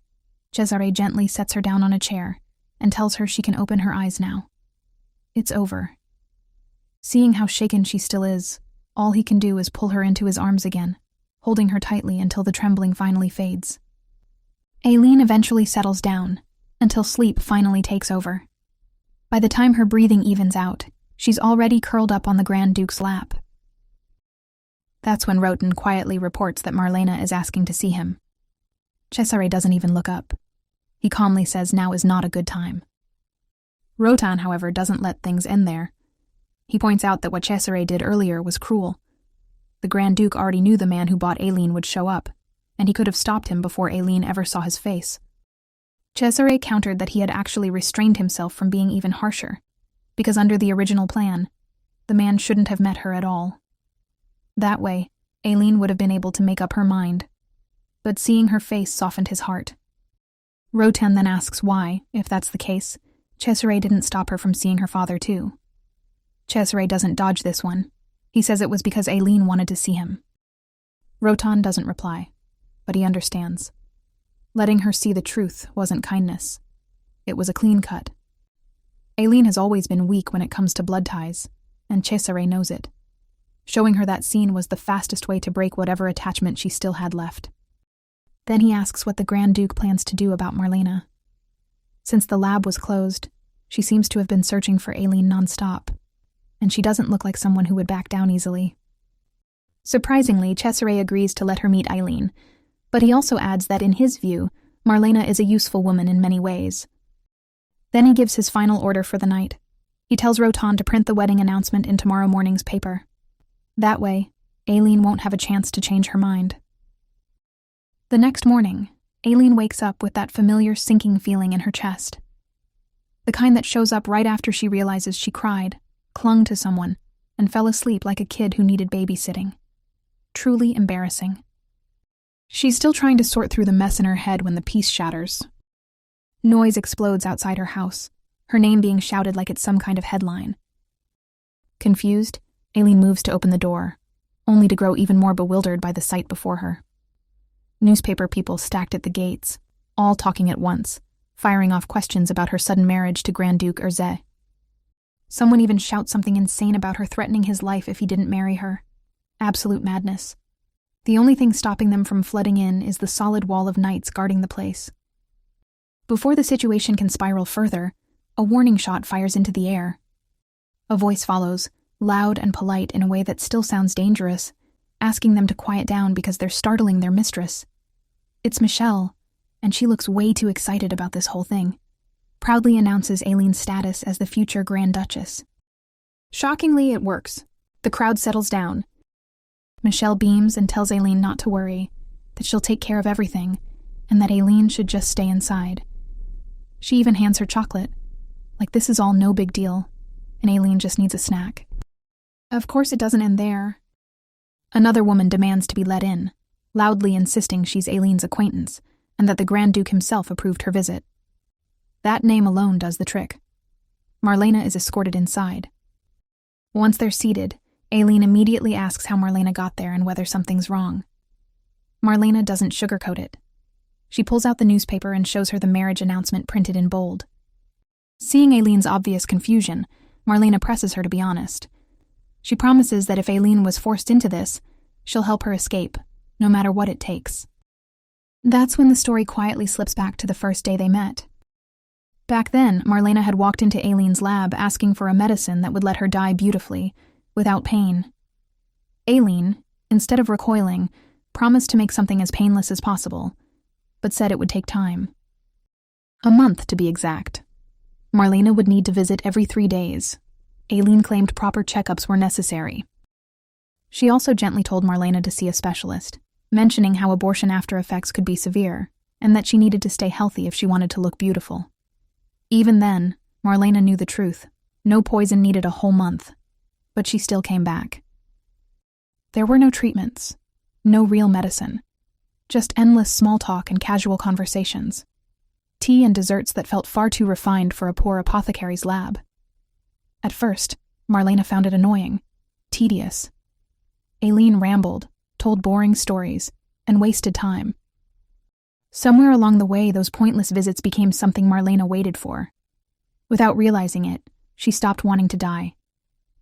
Cesare gently sets her down on a chair and tells her she can open her eyes now. It's over. Seeing how shaken she still is, all he can do is pull her into his arms again, holding her tightly until the trembling finally fades. Eileen eventually settles down, until sleep finally takes over. By the time her breathing evens out, she's already curled up on the Grand Duke's lap. That's when Roten quietly reports that Marlena is asking to see him. Cesare doesn't even look up. He calmly says now is not a good time. Rotan, however, doesn't let things end there. He points out that what Cesare did earlier was cruel. The Grand Duke already knew the man who bought Aileen would show up, and he could have stopped him before Aileen ever saw his face. Cesare countered that he had actually restrained himself from being even harsher, because under the original plan, the man shouldn't have met her at all. That way, Aileen would have been able to make up her mind, but seeing her face softened his heart. Rotan then asks why, if that's the case, Cesare didn't stop her from seeing her father too. Cesare doesn't dodge this one. He says it was because Aileen wanted to see him. Rotan doesn't reply, but he understands. Letting her see the truth wasn't kindness. It was a clean cut. Aileen has always been weak when it comes to blood ties, and Cesare knows it. Showing her that scene was the fastest way to break whatever attachment she still had left. Then he asks what the Grand Duke plans to do about Marlena. Since the lab was closed, she seems to have been searching for Aileen nonstop, and she doesn't look like someone who would back down easily. Surprisingly, Cesare agrees to let her meet Aileen, but he also adds that in his view, Marlena is a useful woman in many ways. Then he gives his final order for the night. He tells Rotan to print the wedding announcement in tomorrow morning's paper. That way, Aileen won't have a chance to change her mind. The next morning, Aileen wakes up with that familiar sinking feeling in her chest. The kind that shows up right after she realizes she cried, clung to someone, and fell asleep like a kid who needed babysitting. Truly embarrassing. She's still trying to sort through the mess in her head when the peace shatters. Noise explodes outside her house, her name being shouted like it's some kind of headline. Confused, Aileen moves to open the door, only to grow even more bewildered by the sight before her. Newspaper people stacked at the gates, all talking at once, firing off questions about her sudden marriage to Grand Duke Urze. Someone even shouts something insane about her threatening his life if he didn't marry her. Absolute madness. The only thing stopping them from flooding in is the solid wall of knights guarding the place. Before the situation can spiral further, a warning shot fires into the air. A voice follows, loud and polite in a way that still sounds dangerous, asking them to quiet down because they're startling their mistress. It's Michelle, and she looks way too excited about this whole thing. Proudly announces Aileen's status as the future Grand Duchess. Shockingly, it works. The crowd settles down. Michelle beams and tells Aileen not to worry, that she'll take care of everything, and that Aileen should just stay inside. She even hands her chocolate, like this is all no big deal, and Aileen just needs a snack. Of course it doesn't end there. Another woman demands to be let in, loudly insisting she's Aileen's acquaintance, and that the Grand Duke himself approved her visit. That name alone does the trick. Marlena is escorted inside. Once they're seated, Aileen immediately asks how Marlena got there and whether something's wrong. Marlena doesn't sugarcoat it. She pulls out the newspaper and shows her the marriage announcement printed in bold. Seeing Aileen's obvious confusion, Marlena presses her to be honest. She promises that if Aileen was forced into this, she'll help her escape, no matter what it takes. That's when the story quietly slips back to the first day they met. Back then, Marlena had walked into Aileen's lab asking for a medicine that would let her die beautifully, without pain. Aileen, instead of recoiling, promised to make something as painless as possible, but said it would take time. A month, to be exact. Marlena would need to visit every 3 days. Aileen claimed proper checkups were necessary. She also gently told Marlena to see a specialist, mentioning how abortion after effects could be severe, and that she needed to stay healthy if she wanted to look beautiful. Even then, Marlena knew the truth. No poison needed a whole month. But she still came back. There were no treatments, no real medicine, just endless small talk and casual conversations. Tea and desserts that felt far too refined for a poor apothecary's lab. At first, Marlena found it annoying, tedious. Aileen rambled, told boring stories, and wasted time. Somewhere along the way, those pointless visits became something Marlena waited for. Without realizing it, she stopped wanting to die.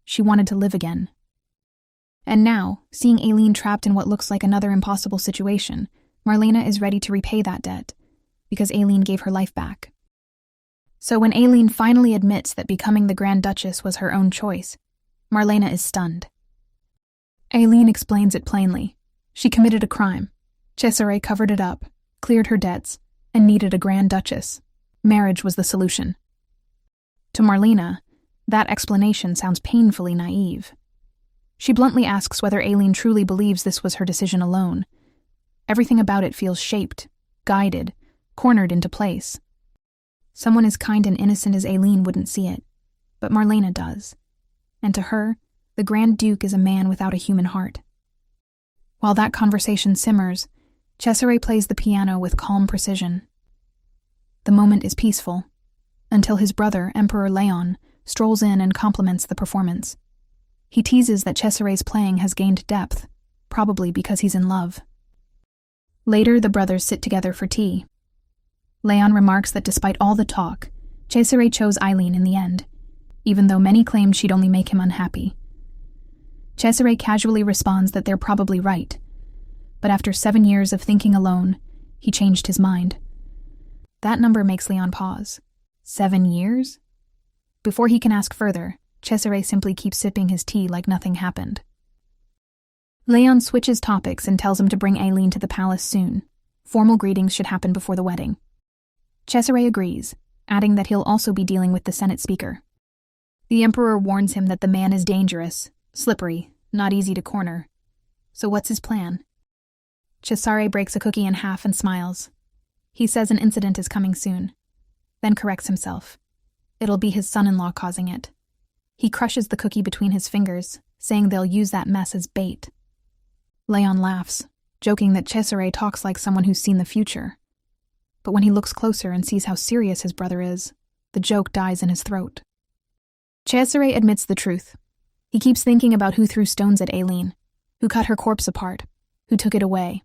She wanted to live again. And now, seeing Aileen trapped in what looks like another impossible situation, Marlena is ready to repay that debt, because Aileen gave her life back. So when Aileen finally admits that becoming the Grand Duchess was her own choice, Marlena is stunned. Aileen explains it plainly. She committed a crime. Cesare covered it up, cleared her debts, and needed a grand duchess. Marriage was the solution. To Marlena, that explanation sounds painfully naive. She bluntly asks whether Aileen truly believes this was her decision alone. Everything about it feels shaped, guided, cornered into place. Someone as kind and innocent as Aileen wouldn't see it, but Marlena does. And to her, the Grand Duke is a man without a human heart. While that conversation simmers, Cesare plays the piano with calm precision. The moment is peaceful, until his brother, Emperor Leon, strolls in and compliments the performance. He teases that Cesare's playing has gained depth, probably because he's in love. Later, the brothers sit together for tea. Leon remarks that despite all the talk, Cesare chose Aileen in the end, even though many claimed she'd only make him unhappy. Cesare casually responds that they're probably right, but after 7 years of thinking alone, he changed his mind. That number makes Leon pause. 7 years? Before he can ask further, Cesare simply keeps sipping his tea like nothing happened. Leon switches topics and tells him to bring Aileen to the palace soon. Formal greetings should happen before the wedding. Cesare agrees, adding that he'll also be dealing with the Senate Speaker. The Emperor warns him that the man is dangerous, slippery, not easy to corner. So what's his plan? Cesare breaks a cookie in half and smiles. He says an incident is coming soon, then corrects himself. It'll be his son-in-law causing it. He crushes the cookie between his fingers, saying they'll use that mess as bait. Leon laughs, joking that Cesare talks like someone who's seen the future. But when he looks closer and sees how serious his brother is, the joke dies in his throat. Cesare admits the truth. He keeps thinking about who threw stones at Aileen, who cut her corpse apart, who took it away.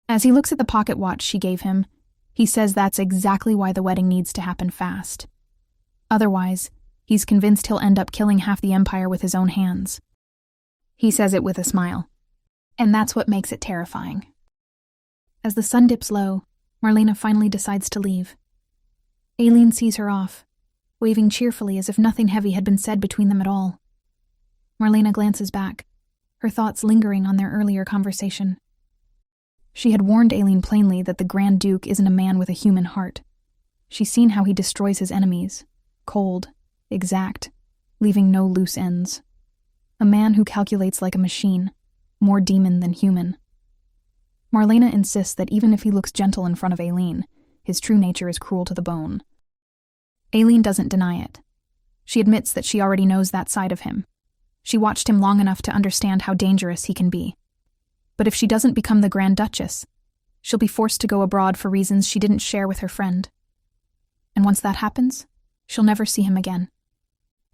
As he looks at the pocket watch she gave him, he says that's exactly why the wedding needs to happen fast. Otherwise, he's convinced he'll end up killing half the empire with his own hands. He says it with a smile. And that's what makes it terrifying. As the sun dips low, Marlena finally decides to leave. Aileen sees her off, waving cheerfully as if nothing heavy had been said between them at all. Marlena glances back, her thoughts lingering on their earlier conversation. She had warned Aileen plainly that the Grand Duke isn't a man with a human heart. She's seen how he destroys his enemies, cold, exact, leaving no loose ends. A man who calculates like a machine, more demon than human. Marlena insists that even if he looks gentle in front of Aileen, his true nature is cruel to the bone. Aileen doesn't deny it. She admits that she already knows that side of him. She watched him long enough to understand how dangerous he can be. But if she doesn't become the Grand Duchess, she'll be forced to go abroad for reasons she didn't share with her friend. And once that happens, she'll never see him again.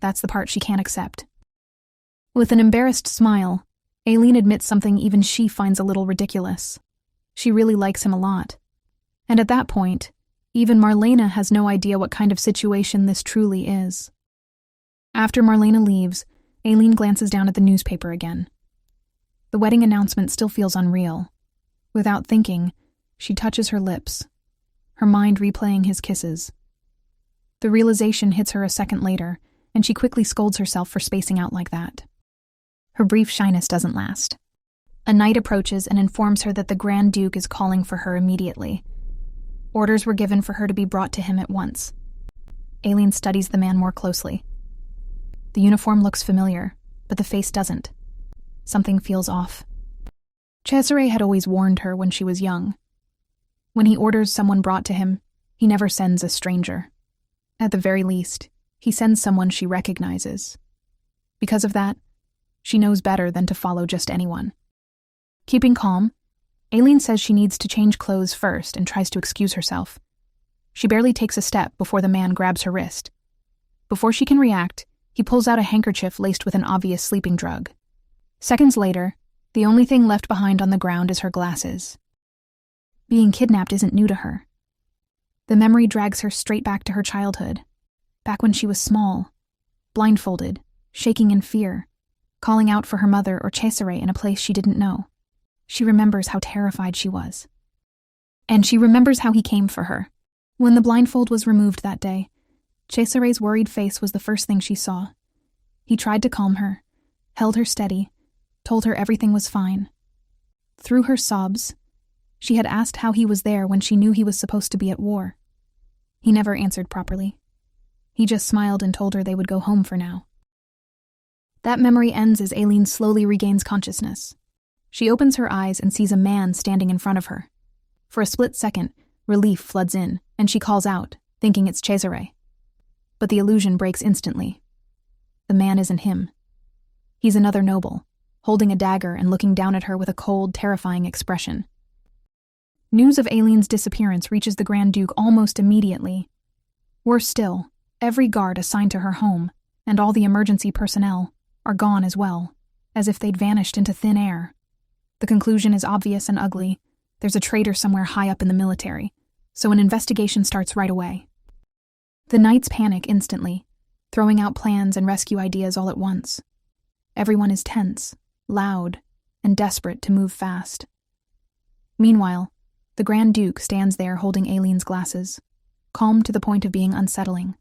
That's the part she can't accept. With an embarrassed smile, Aileen admits something even she finds a little ridiculous. She really likes him a lot. And at that point, even Marlena has no idea what kind of situation this truly is. After Marlena leaves, Aileen glances down at the newspaper again. The wedding announcement still feels unreal. Without thinking, she touches her lips, her mind replaying his kisses. The realization hits her a second later, and she quickly scolds herself for spacing out like that. Her brief shyness doesn't last. A knight approaches and informs her that the Grand Duke is calling for her immediately. Orders were given for her to be brought to him at once. Aileen studies the man more closely. The uniform looks familiar, but the face doesn't. Something feels off. Cesare had always warned her when she was young. When he orders someone brought to him, he never sends a stranger. At the very least, he sends someone she recognizes. Because of that, she knows better than to follow just anyone. Keeping calm, Aileen says she needs to change clothes first and tries to excuse herself. She barely takes a step before the man grabs her wrist. Before she can react, he pulls out a handkerchief laced with an obvious sleeping drug. Seconds later, the only thing left behind on the ground is her glasses. Being kidnapped isn't new to her. The memory drags her straight back to her childhood, back when she was small, blindfolded, shaking in fear, calling out for her mother or Cesare in a place she didn't know. She remembers how terrified she was. And she remembers how he came for her. When the blindfold was removed that day, Cesare's worried face was the first thing she saw. He tried to calm her, held her steady, told her everything was fine. Through her sobs, She had asked how he was there when she knew he was supposed to be at war. He never answered properly. He just smiled and told her they would go home for now. That memory ends as Aileen slowly regains consciousness. She opens her eyes and sees a man standing in front of her. For a split second, relief floods in, and she calls out, thinking it's Cesare. But the illusion breaks instantly. The man isn't him. He's another noble, holding a dagger and looking down at her with a cold, terrifying expression. News of Aileen's disappearance reaches the Grand Duke almost immediately. Worse still, every guard assigned to her home, and all the emergency personnel, are gone as well, as if they'd vanished into thin air. The conclusion is obvious and ugly. There's a traitor somewhere high up in the military, so an investigation starts right away. The knights panic instantly, throwing out plans and rescue ideas all at once. Everyone is tense, loud, and desperate to move fast. Meanwhile, the Grand Duke stands there holding Aileen's glasses, calm to the point of being unsettling.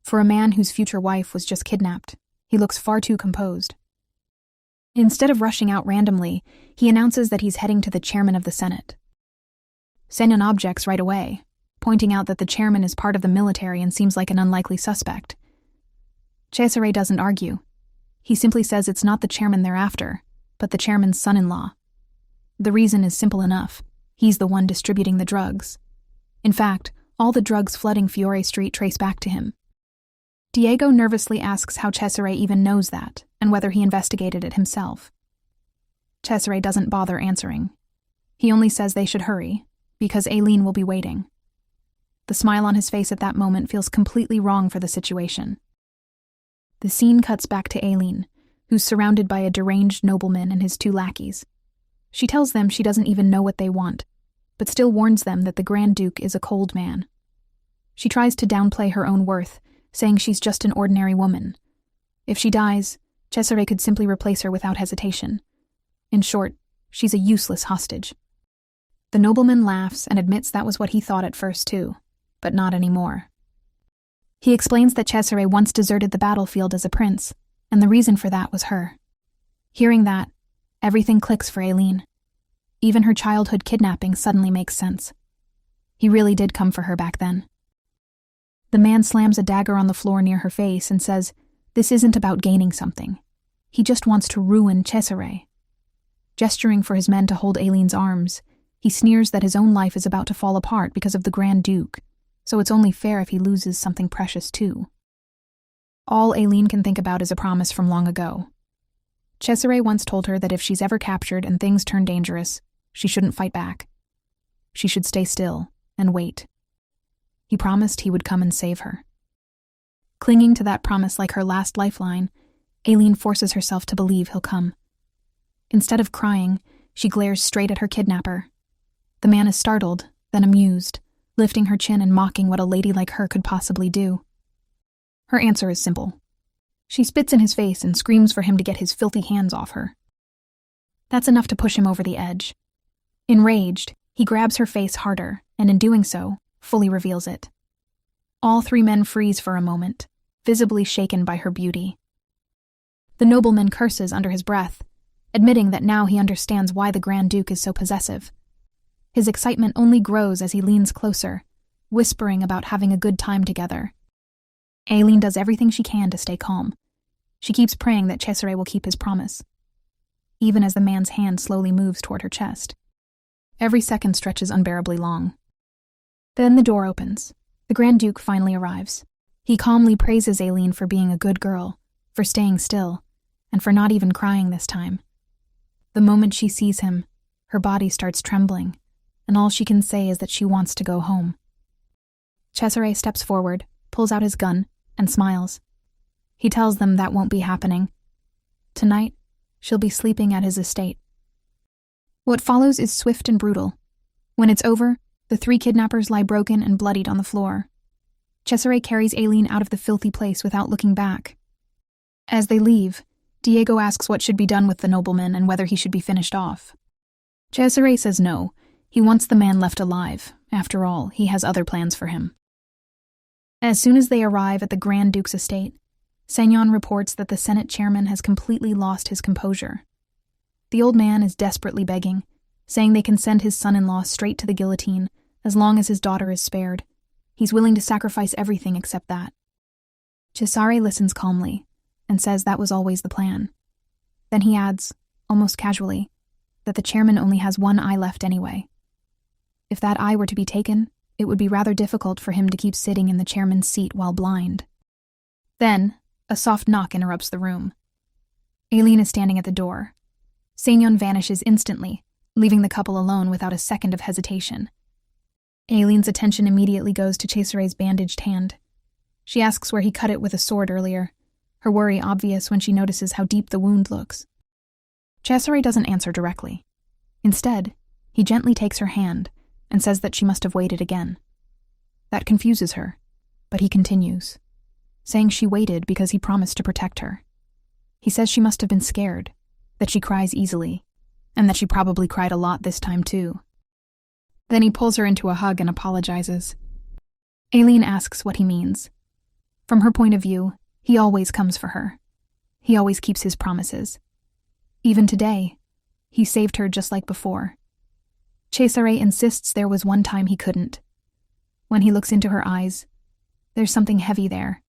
For a man whose future wife was just kidnapped, he looks far too composed. Instead of rushing out randomly, he announces that he's heading to the chairman of the Senate. Senyon objects right away, pointing out that the chairman is part of the military and seems like an unlikely suspect. Cesare doesn't argue. He simply says it's not the chairman they're after, but the chairman's son-in-law. The reason is simple enough. He's the one distributing the drugs. In fact, all the drugs flooding Fiore Street trace back to him. Diego nervously asks how Cesare even knows that, and whether he investigated it himself. Cesare doesn't bother answering. He only says they should hurry, because Aileen will be waiting. The smile on his face at that moment feels completely wrong for the situation. The scene cuts back to Aileen, who's surrounded by a deranged nobleman and his 2 lackeys. She tells them she doesn't even know what they want, but still warns them that the Grand Duke is a cold man. She tries to downplay her own worth, saying she's just an ordinary woman. If she dies, Cesare could simply replace her without hesitation. In short, she's a useless hostage. The nobleman laughs and admits that was what he thought at first too, but not anymore. He explains that Cesare once deserted the battlefield as a prince, and the reason for that was her. Hearing that, everything clicks for Aileen. Even her childhood kidnapping suddenly makes sense. He really did come for her back then. The man slams a dagger on the floor near her face and says, this isn't about gaining something. He just wants to ruin Cesare. Gesturing for his men to hold Aileen's arms, he sneers that his own life is about to fall apart because of the Grand Duke, so it's only fair if he loses something precious too. All Aileen can think about is a promise from long ago. Cesare once told her that if she's ever captured and things turn dangerous, she shouldn't fight back. She should stay still and wait. He promised he would come and save her. Clinging to that promise like her last lifeline, Aileen forces herself to believe he'll come. Instead of crying, she glares straight at her kidnapper. The man is startled, then amused, lifting her chin and mocking what a lady like her could possibly do. Her answer is simple. She spits in his face and screams for him to get his filthy hands off her. That's enough to push him over the edge. Enraged, he grabs her face harder, and in doing so, fully reveals it. All 3 men freeze for a moment, visibly shaken by her beauty. The nobleman curses under his breath, admitting that now he understands why the Grand Duke is so possessive. His excitement only grows as he leans closer, whispering about having a good time together. Aileen does everything she can to stay calm. She keeps praying that Cesare will keep his promise, even as the man's hand slowly moves toward her chest. Every second stretches unbearably long. Then the door opens. The Grand Duke finally arrives. He calmly praises Aileen for being a good girl, for staying still, and for not even crying this time. The moment she sees him, her body starts trembling, and all she can say is that she wants to go home. Cesare steps forward, pulls out his gun, and smiles. He tells them that won't be happening. Tonight, she'll be sleeping at his estate. What follows is swift and brutal. When it's over, the 3 kidnappers lie broken and bloodied on the floor. Cesare carries Aileen out of the filthy place without looking back. As they leave, Diego asks what should be done with the nobleman and whether he should be finished off. Cesare says no. He wants the man left alive. After all, he has other plans for him. As soon as they arrive at the Grand Duke's estate, Senyon reports that the Senate chairman has completely lost his composure. The old man is desperately begging, saying they can send his son-in-law straight to the guillotine as long as his daughter is spared. He's willing to sacrifice everything except that. Cesare listens calmly and says that was always the plan. Then he adds, almost casually, that the chairman only has one eye left anyway. If that eye were to be taken, it would be rather difficult for him to keep sitting in the chairman's seat while blind. Then, a soft knock interrupts the room. Aileen is standing at the door. Seignon vanishes instantly, leaving the couple alone without a second of hesitation. Aileen's attention immediately goes to Cesare's bandaged hand. She asks where he cut it with a sword earlier, her worry obvious when she notices how deep the wound looks. Cesare doesn't answer directly. Instead, he gently takes her hand and says that she must have waited again. That confuses her, but he continues, saying she waited because he promised to protect her. He says she must have been scared, that she cries easily, and that she probably cried a lot this time too. Then he pulls her into a hug and apologizes. Aileen asks what he means. From her point of view, he always comes for her. He always keeps his promises. Even today, he saved her just like before. Cesare insists there was one time he couldn't. When he looks into her eyes, there's something heavy there,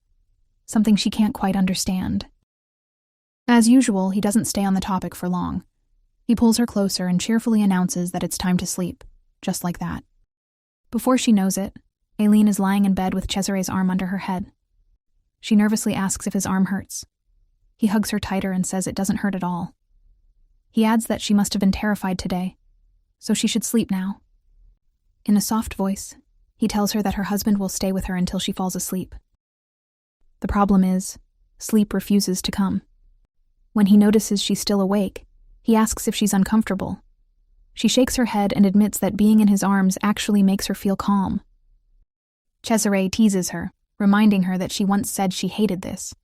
something she can't quite understand. As usual, he doesn't stay on the topic for long. He pulls her closer and cheerfully announces that it's time to sleep, just like that. Before she knows it, Aileen is lying in bed with Cesare's arm under her head. She nervously asks if his arm hurts. He hugs her tighter and says it doesn't hurt at all. He adds that she must have been terrified today, so she should sleep now. In a soft voice, he tells her that her husband will stay with her until she falls asleep. The problem is, sleep refuses to come. When he notices she's still awake, he asks if she's uncomfortable. She shakes her head and admits that being in his arms actually makes her feel calm. Cesare teases her, reminding her that she once said she hated this.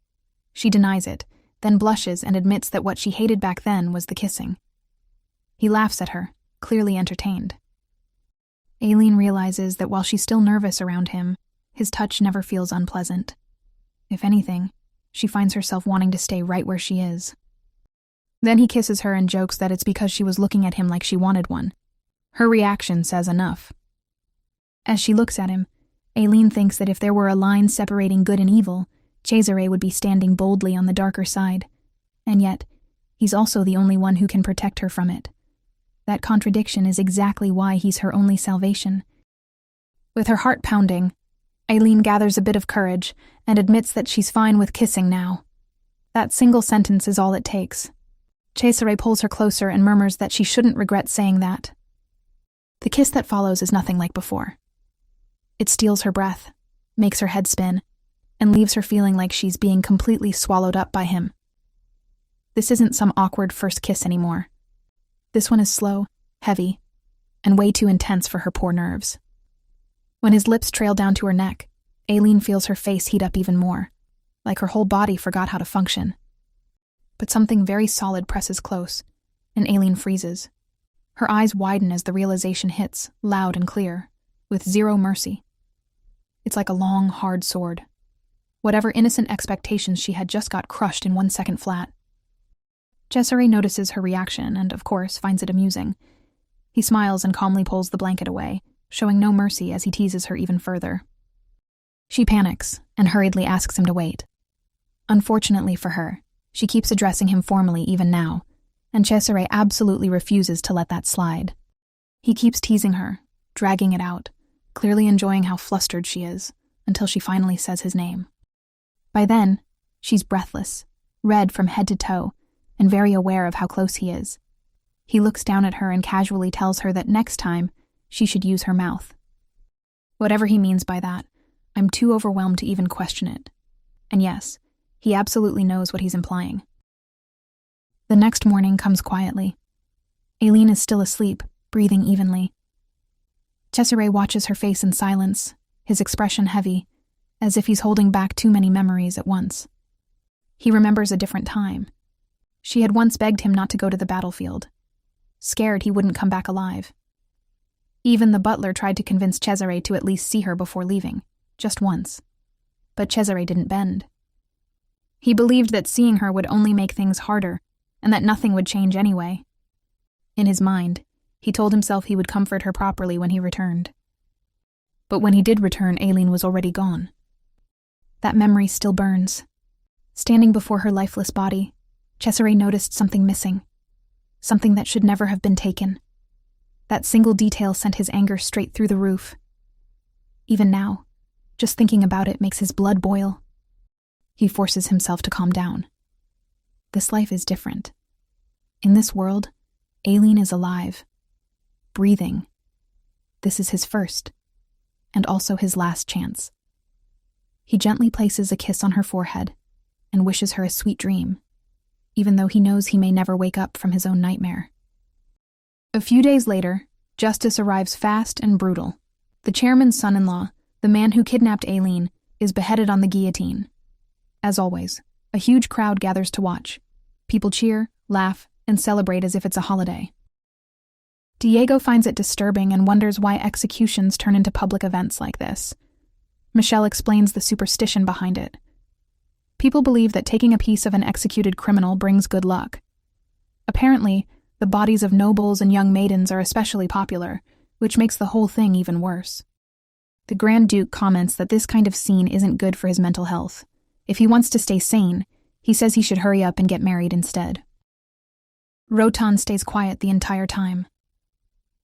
She denies it, then blushes and admits that what she hated back then was the kissing. He laughs at her, clearly entertained. Aileen realizes that while she's still nervous around him, his touch never feels unpleasant. If anything, she finds herself wanting to stay right where she is. Then he kisses her and jokes that it's because she was looking at him like she wanted one. Her reaction says enough. As she looks at him, Aileen thinks that if there were a line separating good and evil, Cesare would be standing boldly on the darker side. And yet, he's also the only one who can protect her from it. That contradiction is exactly why he's her only salvation. With her heart pounding, Aileen gathers a bit of courage and admits that she's fine with kissing now. That single sentence is all it takes. Cesare pulls her closer and murmurs that she shouldn't regret saying that. The kiss that follows is nothing like before. It steals her breath, makes her head spin, and leaves her feeling like she's being completely swallowed up by him. This isn't some awkward first kiss anymore. This one is slow, heavy, and way too intense for her poor nerves. When his lips trail down to her neck, Aileen feels her face heat up even more, like her whole body forgot how to function. But something very solid presses close, and Aileen freezes. Her eyes widen as the realization hits, loud and clear, with zero mercy. It's like a long, hard sword. Whatever innocent expectations she had just got crushed in 1 second flat. Cesare notices her reaction and, of course, finds it amusing. He smiles and calmly pulls the blanket away, showing no mercy as he teases her even further. She panics and hurriedly asks him to wait. Unfortunately for her, she keeps addressing him formally even now, and Cesare absolutely refuses to let that slide. He keeps teasing her, dragging it out, clearly enjoying how flustered she is, until she finally says his name. By then, she's breathless, red from head to toe, and very aware of how close he is. He looks down at her and casually tells her that next time, she should use her mouth. Whatever he means by that, I'm too overwhelmed to even question it. And yes, he absolutely knows what he's implying. The next morning comes quietly. Aileen is still asleep, breathing evenly. Cesare watches her face in silence, his expression heavy, as if he's holding back too many memories at once. He remembers a different time. She had once begged him not to go to the battlefield, scared he wouldn't come back alive. Even the butler tried to convince Cesare to at least see her before leaving, just once. But Cesare didn't bend. He believed that seeing her would only make things harder, and that nothing would change anyway. In his mind, He told himself he would comfort her properly when he returned. But when he did return, Aileen was already gone. That memory still burns. Standing before her lifeless body, Cesare noticed something missing. Something that should never have been taken. That single detail sent his anger straight through the roof. Even now, just thinking about it makes his blood boil. He forces himself to calm down. This life is different. In this world, Aileen is alive, breathing. This is his first, and also his last chance. He gently places a kiss on her forehead and wishes her a sweet dream, even though he knows he may never wake up from his own nightmare. A few days later, justice arrives fast and brutal. The chairman's son-in-law, the man who kidnapped Aileen, is beheaded on the guillotine. As always, a huge crowd gathers to watch. People cheer, laugh, and celebrate as if it's a holiday. Diego finds it disturbing and wonders why executions turn into public events like this. Michelle explains the superstition behind it. People believe that taking a piece of an executed criminal brings good luck. Apparently, the bodies of nobles and young maidens are especially popular, which makes the whole thing even worse. The Grand Duke comments that this kind of scene isn't good for his mental health. If he wants to stay sane, he says he should hurry up and get married instead. Rotan stays quiet the entire time.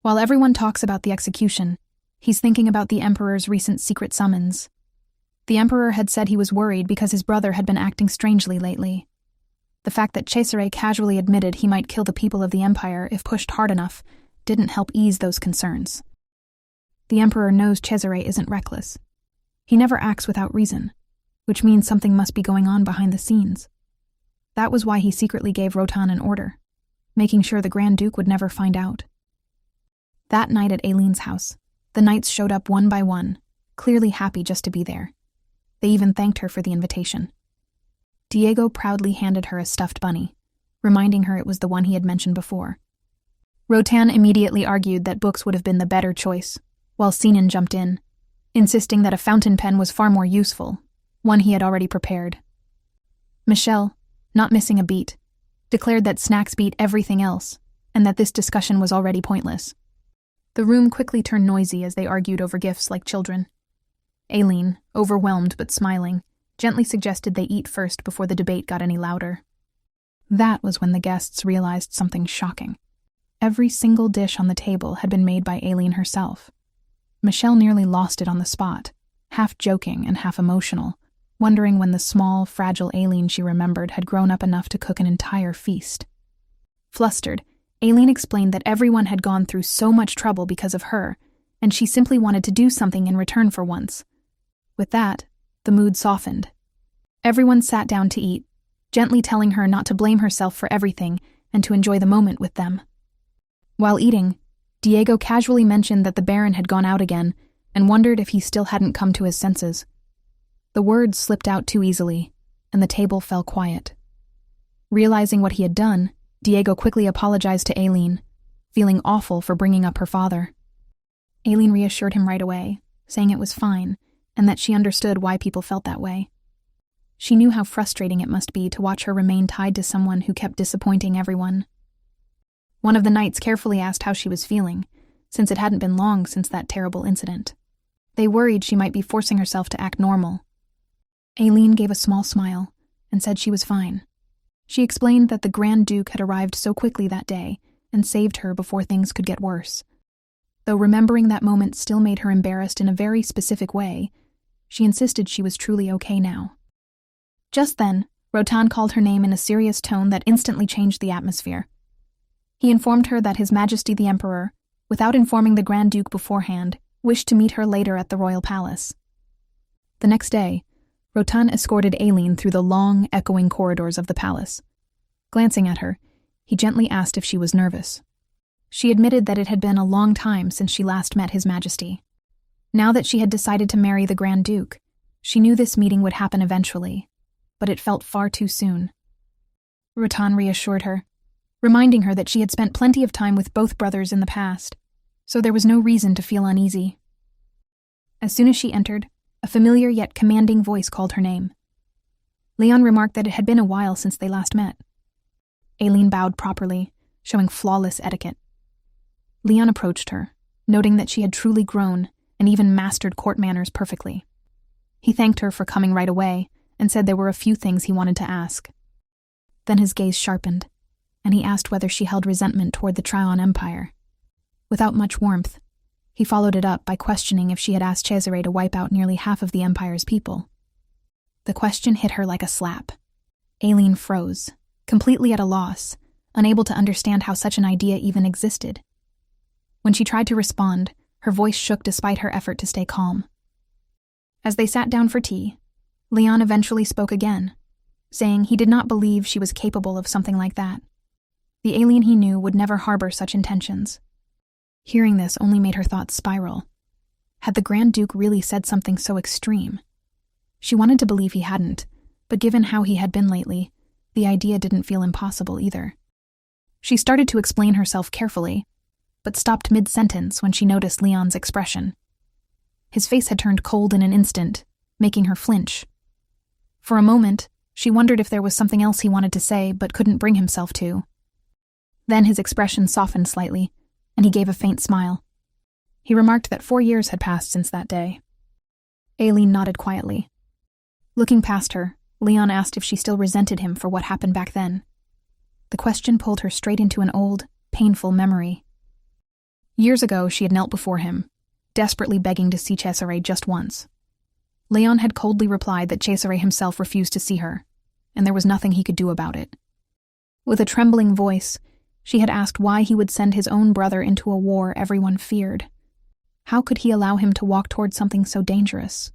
While everyone talks about the execution, he's thinking about the Emperor's recent secret summons. The Emperor had said he was worried because his brother had been acting strangely lately. The fact that Cesare casually admitted he might kill the people of the Empire if pushed hard enough didn't help ease those concerns. The Emperor knows Cesare isn't reckless. He never acts without reason, which means something must be going on behind the scenes. That was why he secretly gave Rotan an order, making sure the Grand Duke would never find out. That night at Aileen's house, the knights showed up one by one, clearly happy just to be there. They even thanked her for the invitation. Diego proudly handed her a stuffed bunny, reminding her it was the one he had mentioned before. Rotan immediately argued that books would have been the better choice, while Sinan jumped in, insisting that a fountain pen was far more useful, one he had already prepared. Michelle, not missing a beat, declared that snacks beat everything else, and that this discussion was already pointless. The room quickly turned noisy as they argued over gifts like children. Aileen, overwhelmed but smiling, gently suggested they eat first before the debate got any louder. That was when the guests realized something shocking. Every single dish on the table had been made by Aileen herself. Michelle nearly lost it on the spot, half joking and half emotional, wondering when the small, fragile Aileen she remembered had grown up enough to cook an entire feast. Flustered, Aileen explained that everyone had gone through so much trouble because of her, and she simply wanted to do something in return for once. With that, the mood softened. Everyone sat down to eat, gently telling her not to blame herself for everything and to enjoy the moment with them. While eating, Diego casually mentioned that the Baron had gone out again and wondered if he still hadn't come to his senses. The words slipped out too easily, and the table fell quiet. Realizing what he had done, Diego quickly apologized to Aileen, feeling awful for bringing up her father. Aileen reassured him right away, saying it was fine, and that she understood why people felt that way. She knew how frustrating it must be to watch her remain tied to someone who kept disappointing everyone. One of the knights carefully asked how she was feeling, since it hadn't been long since that terrible incident. They worried she might be forcing herself to act normal. Aileen gave a small smile and said she was fine. She explained that the Grand Duke had arrived so quickly that day and saved her before things could get worse. Though remembering that moment still made her embarrassed in a very specific way, she insisted she was truly okay now. Just then, Rotan called her name in a serious tone that instantly changed the atmosphere. He informed her that His Majesty the Emperor, without informing the Grand Duke beforehand, wished to meet her later at the royal palace. The next day, Rotan escorted Aileen through the long, echoing corridors of the palace. Glancing at her, he gently asked if she was nervous. She admitted that it had been a long time since she last met His Majesty. Now that she had decided to marry the Grand Duke, she knew this meeting would happen eventually, but it felt far too soon. Rotan reassured her, reminding her that she had spent plenty of time with both brothers in the past, so there was no reason to feel uneasy. As soon as she entered, a familiar yet commanding voice called her name. Leon remarked that it had been a while since they last met. Aileen bowed properly, showing flawless etiquette. Leon approached her, noting that she had truly grown and even mastered court manners perfectly. He thanked her for coming right away and said there were a few things he wanted to ask. Then his gaze sharpened, and he asked whether she held resentment toward the Tryon Empire. Without much warmth, he followed it up by questioning if she had asked Cesare to wipe out nearly half of the Empire's people. The question hit her like a slap. Aileen froze, completely at a loss, unable to understand how such an idea even existed. When she tried to respond, her voice shook despite her effort to stay calm. As they sat down for tea, Leon eventually spoke again, saying he did not believe she was capable of something like that. The Aileen he knew would never harbor such intentions. Hearing this only made her thoughts spiral. Had the Grand Duke really said something so extreme? She wanted to believe he hadn't, but given how he had been lately, the idea didn't feel impossible either. She started to explain herself carefully, but stopped mid-sentence when she noticed Leon's expression. His face had turned cold in an instant, making her flinch. For a moment, she wondered if there was something else he wanted to say but couldn't bring himself to. Then his expression softened slightly, and he gave a faint smile. He remarked that 4 years had passed since that day. Aileen nodded quietly. Looking past her, Leon asked if she still resented him for what happened back then. The question pulled her straight into an old, painful memory. Years ago, she had knelt before him, desperately begging to see Cesare just once. Leon had coldly replied that Cesare himself refused to see her, and there was nothing he could do about it. With a trembling voice, she had asked why he would send his own brother into a war everyone feared. How could he allow him to walk toward something so dangerous?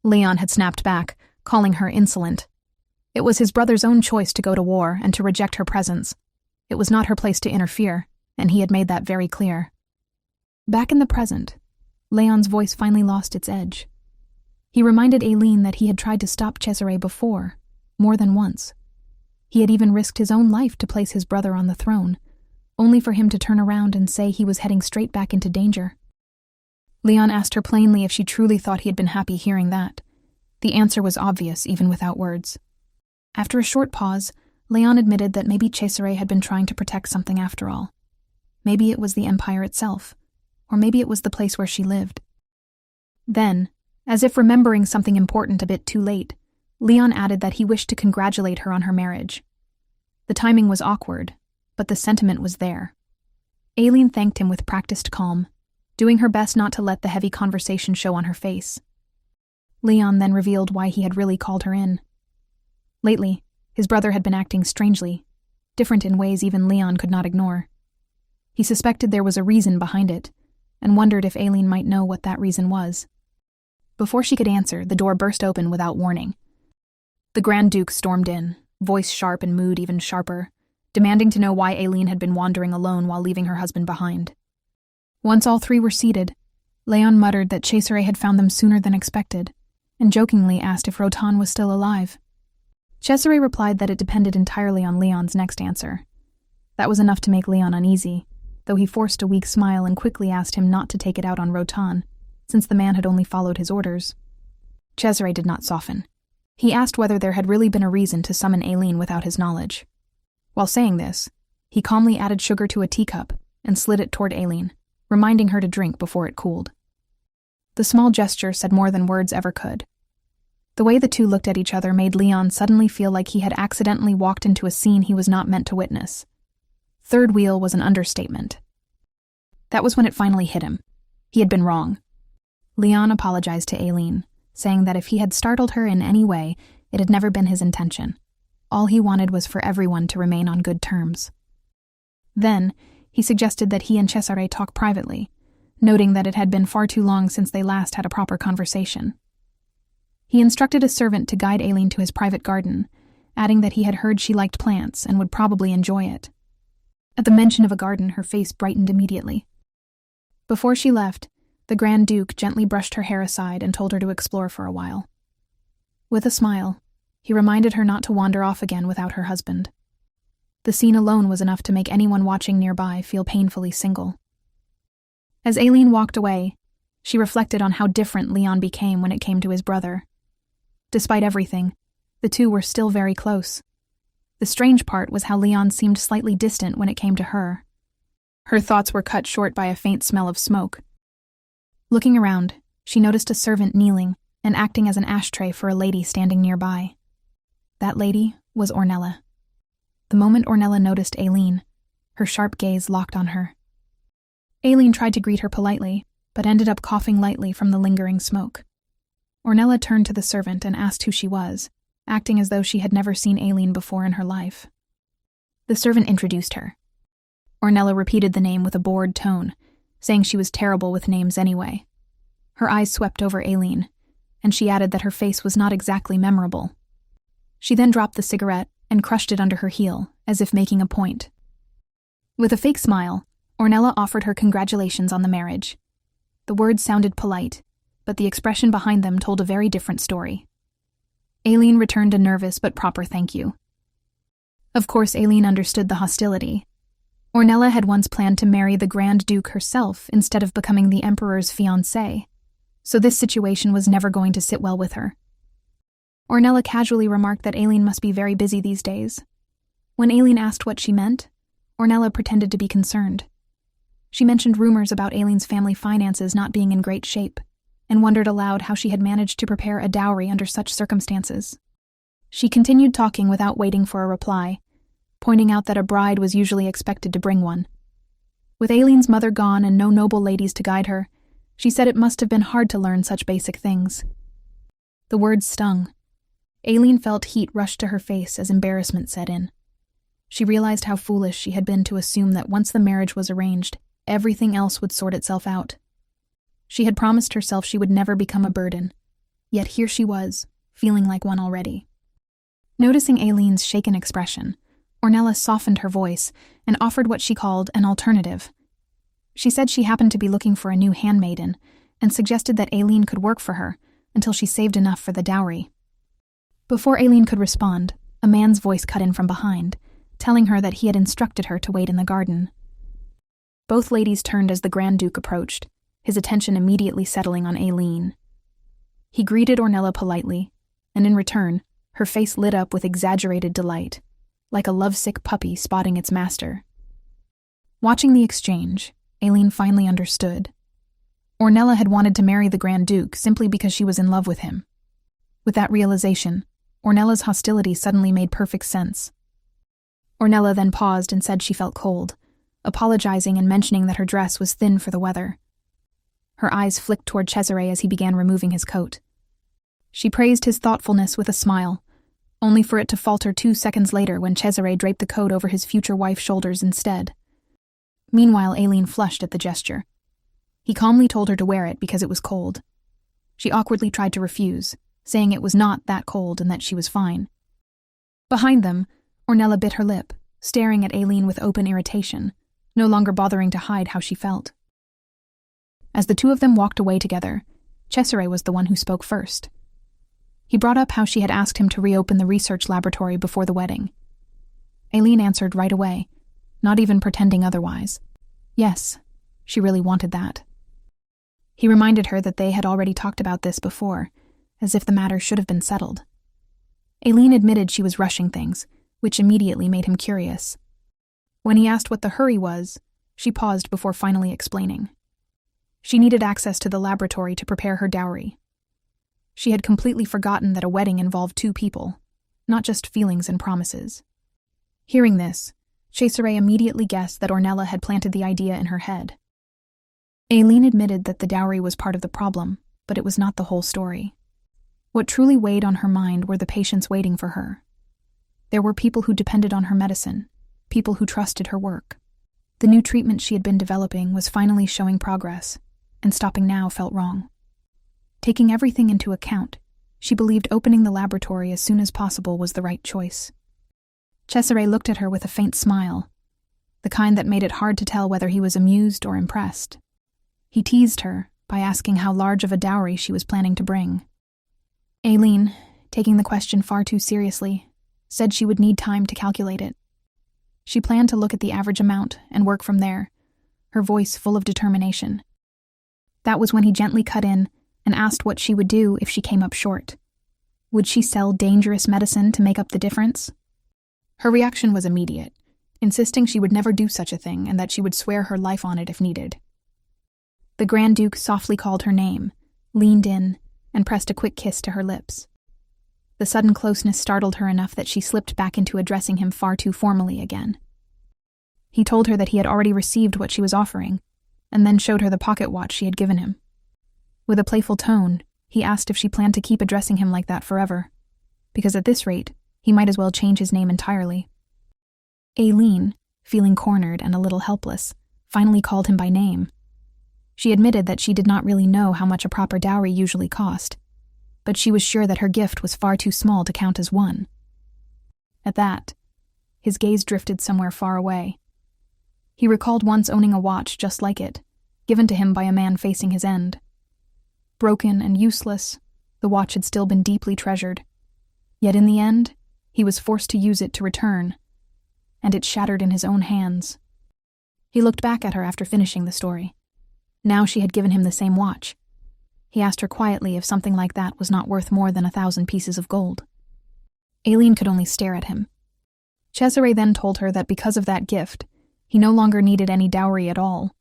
Leon had snapped back, calling her insolent. It was his brother's own choice to go to war and to reject her presence. It was not her place to interfere, and he had made that very clear. Back in the present, Leon's voice finally lost its edge. He reminded Aileen that he had tried to stop Cesare before, more than once. He had even risked his own life to place his brother on the throne, only for him to turn around and say he was heading straight back into danger. Leon asked her plainly if she truly thought he had been happy hearing that. The answer was obvious, even without words. After a short pause, Leon admitted that maybe Cesare had been trying to protect something after all. Maybe it was the Empire itself, or maybe it was the place where she lived. Then, as if remembering something important a bit too late, Leon added that he wished to congratulate her on her marriage. The timing was awkward, but the sentiment was there. Aileen thanked him with practiced calm, doing her best not to let the heavy conversation show on her face. Leon then revealed why he had really called her in. Lately, his brother had been acting strangely, different in ways even Leon could not ignore. He suspected there was a reason behind it, and wondered if Aileen might know what that reason was. Before she could answer, the door burst open without warning. The Grand Duke stormed in, voice sharp and mood even sharper, demanding to know why Aileen had been wandering alone while leaving her husband behind. Once all three were seated, Leon muttered that Cesare had found them sooner than expected, and jokingly asked if Rotan was still alive. Cesare replied that it depended entirely on Leon's next answer. That was enough to make Leon uneasy, though he forced a weak smile and quickly asked him not to take it out on Rotan, since the man had only followed his orders. Cesare did not soften. He asked whether there had really been a reason to summon Aileen without his knowledge. While saying this, he calmly added sugar to a teacup and slid it toward Aileen, reminding her to drink before it cooled. The small gesture said more than words ever could. The way the two looked at each other made Leon suddenly feel like he had accidentally walked into a scene he was not meant to witness. Third wheel was an understatement. That was when it finally hit him. He had been wrong. Leon apologized to Aileen, saying that if he had startled her in any way, it had never been his intention. All he wanted was for everyone to remain on good terms. Then, he suggested that he and Cesare talk privately, noting that it had been far too long since they last had a proper conversation. He instructed a servant to guide Aileen to his private garden, adding that he had heard she liked plants and would probably enjoy it. At the mention of a garden, her face brightened immediately. Before she left, the Grand Duke gently brushed her hair aside and told her to explore for a while. With a smile, he reminded her not to wander off again without her husband. The scene alone was enough to make anyone watching nearby feel painfully single. As Aileen walked away, she reflected on how different Leon became when it came to his brother. Despite everything, the two were still very close. The strange part was how Leon seemed slightly distant when it came to her. Her thoughts were cut short by a faint smell of smoke. Looking around, she noticed a servant kneeling and acting as an ashtray for a lady standing nearby. That lady was Ornella. The moment Ornella noticed Aileen, her sharp gaze locked on her. Aileen tried to greet her politely, but ended up coughing lightly from the lingering smoke. Ornella turned to the servant and asked who she was, acting as though she had never seen Aileen before in her life. The servant introduced her. Ornella repeated the name with a bored tone, saying she was terrible with names anyway. Her eyes swept over Aileen, and she added that her face was not exactly memorable. She then dropped the cigarette and crushed it under her heel, as if making a point. With a fake smile, Ornella offered her congratulations on the marriage. The words sounded polite, but the expression behind them told a very different story. Aileen returned a nervous but proper thank you. Of course, Aileen understood the hostility. Ornella had once planned to marry the Grand Duke herself instead of becoming the Emperor's fiancée, so this situation was never going to sit well with her. Ornella casually remarked that Aileen must be very busy these days. When Aileen asked what she meant, Ornella pretended to be concerned. She mentioned rumors about Aileen's family finances not being in great shape, and wondered aloud how she had managed to prepare a dowry under such circumstances. She continued talking without waiting for a reply, pointing out that a bride was usually expected to bring one. With Aileen's mother gone and no noble ladies to guide her, she said it must have been hard to learn such basic things. The words stung. Aileen felt heat rush to her face as embarrassment set in. She realized how foolish she had been to assume that once the marriage was arranged, everything else would sort itself out. She had promised herself she would never become a burden, yet here she was, feeling like one already. Noticing Aileen's shaken expression, Ornella softened her voice and offered what she called an alternative. She said she happened to be looking for a new handmaiden and suggested that Aileen could work for her until she saved enough for the dowry. Before Aileen could respond, a man's voice cut in from behind, telling her that he had instructed her to wait in the garden. Both ladies turned as the Grand Duke approached, his attention immediately settling on Aileen. He greeted Ornella politely, and in return, her face lit up with exaggerated delight, like a lovesick puppy spotting its master. Watching the exchange, Aileen finally understood. Ornella had wanted to marry the Grand Duke simply because she was in love with him. With that realization, Ornella's hostility suddenly made perfect sense. Ornella then paused and said she felt cold, apologizing and mentioning that her dress was thin for the weather. Her eyes flicked toward Cesare as he began removing his coat. She praised his thoughtfulness with a smile, only for it to falter 2 seconds later when Cesare draped the coat over his future wife's shoulders instead. Meanwhile, Aileen flushed at the gesture. He calmly told her to wear it because it was cold. She awkwardly tried to refuse, saying it was not that cold and that she was fine. Behind them, Ornella bit her lip, staring at Aileen with open irritation, no longer bothering to hide how she felt. As the two of them walked away together, Cesare was the one who spoke first. He brought up how she had asked him to reopen the research laboratory before the wedding. Aileen answered right away, not even pretending otherwise. Yes, she really wanted that. He reminded her that they had already talked about this before, as if the matter should have been settled. Aileen admitted she was rushing things, which immediately made him curious. When he asked what the hurry was, she paused before finally explaining. She needed access to the laboratory to prepare her dowry. She had completely forgotten that a wedding involved 2 people, not just feelings and promises. Hearing this, Cesare immediately guessed that Ornella had planted the idea in her head. Aileen admitted that the dowry was part of the problem, but it was not the whole story. What truly weighed on her mind were the patients waiting for her. There were people who depended on her medicine, people who trusted her work. The new treatment she had been developing was finally showing progress, and stopping now felt wrong. Taking everything into account, she believed opening the laboratory as soon as possible was the right choice. Cesare looked at her with a faint smile, the kind that made it hard to tell whether he was amused or impressed. He teased her by asking how large of a dowry she was planning to bring. Aileen, taking the question far too seriously, said she would need time to calculate it. She planned to look at the average amount and work from there, her voice full of determination. That was when he gently cut in and asked what she would do if she came up short. Would she sell dangerous medicine to make up the difference? Her reaction was immediate, insisting she would never do such a thing and that she would swear her life on it if needed. The Grand Duke softly called her name, leaned in, and pressed a quick kiss to her lips. The sudden closeness startled her enough that she slipped back into addressing him far too formally again. He told her that he had already received what she was offering, and then showed her the pocket watch she had given him. With a playful tone, he asked if she planned to keep addressing him like that forever, because at this rate, he might as well change his name entirely. Aileen, feeling cornered and a little helpless, finally called him by name. She admitted that she did not really know how much a proper dowry usually cost, but she was sure that her gift was far too small to count as one. At that, his gaze drifted somewhere far away. He recalled once owning a watch just like it, given to him by a man facing his end. Broken and useless, the watch had still been deeply treasured. Yet in the end, he was forced to use it to return, and it shattered in his own hands. He looked back at her after finishing the story. Now she had given him the same watch. He asked her quietly if something like that was not worth more than 1,000 pieces of gold. Aileen could only stare at him. Cesare then told her that because of that gift, he no longer needed any dowry at all.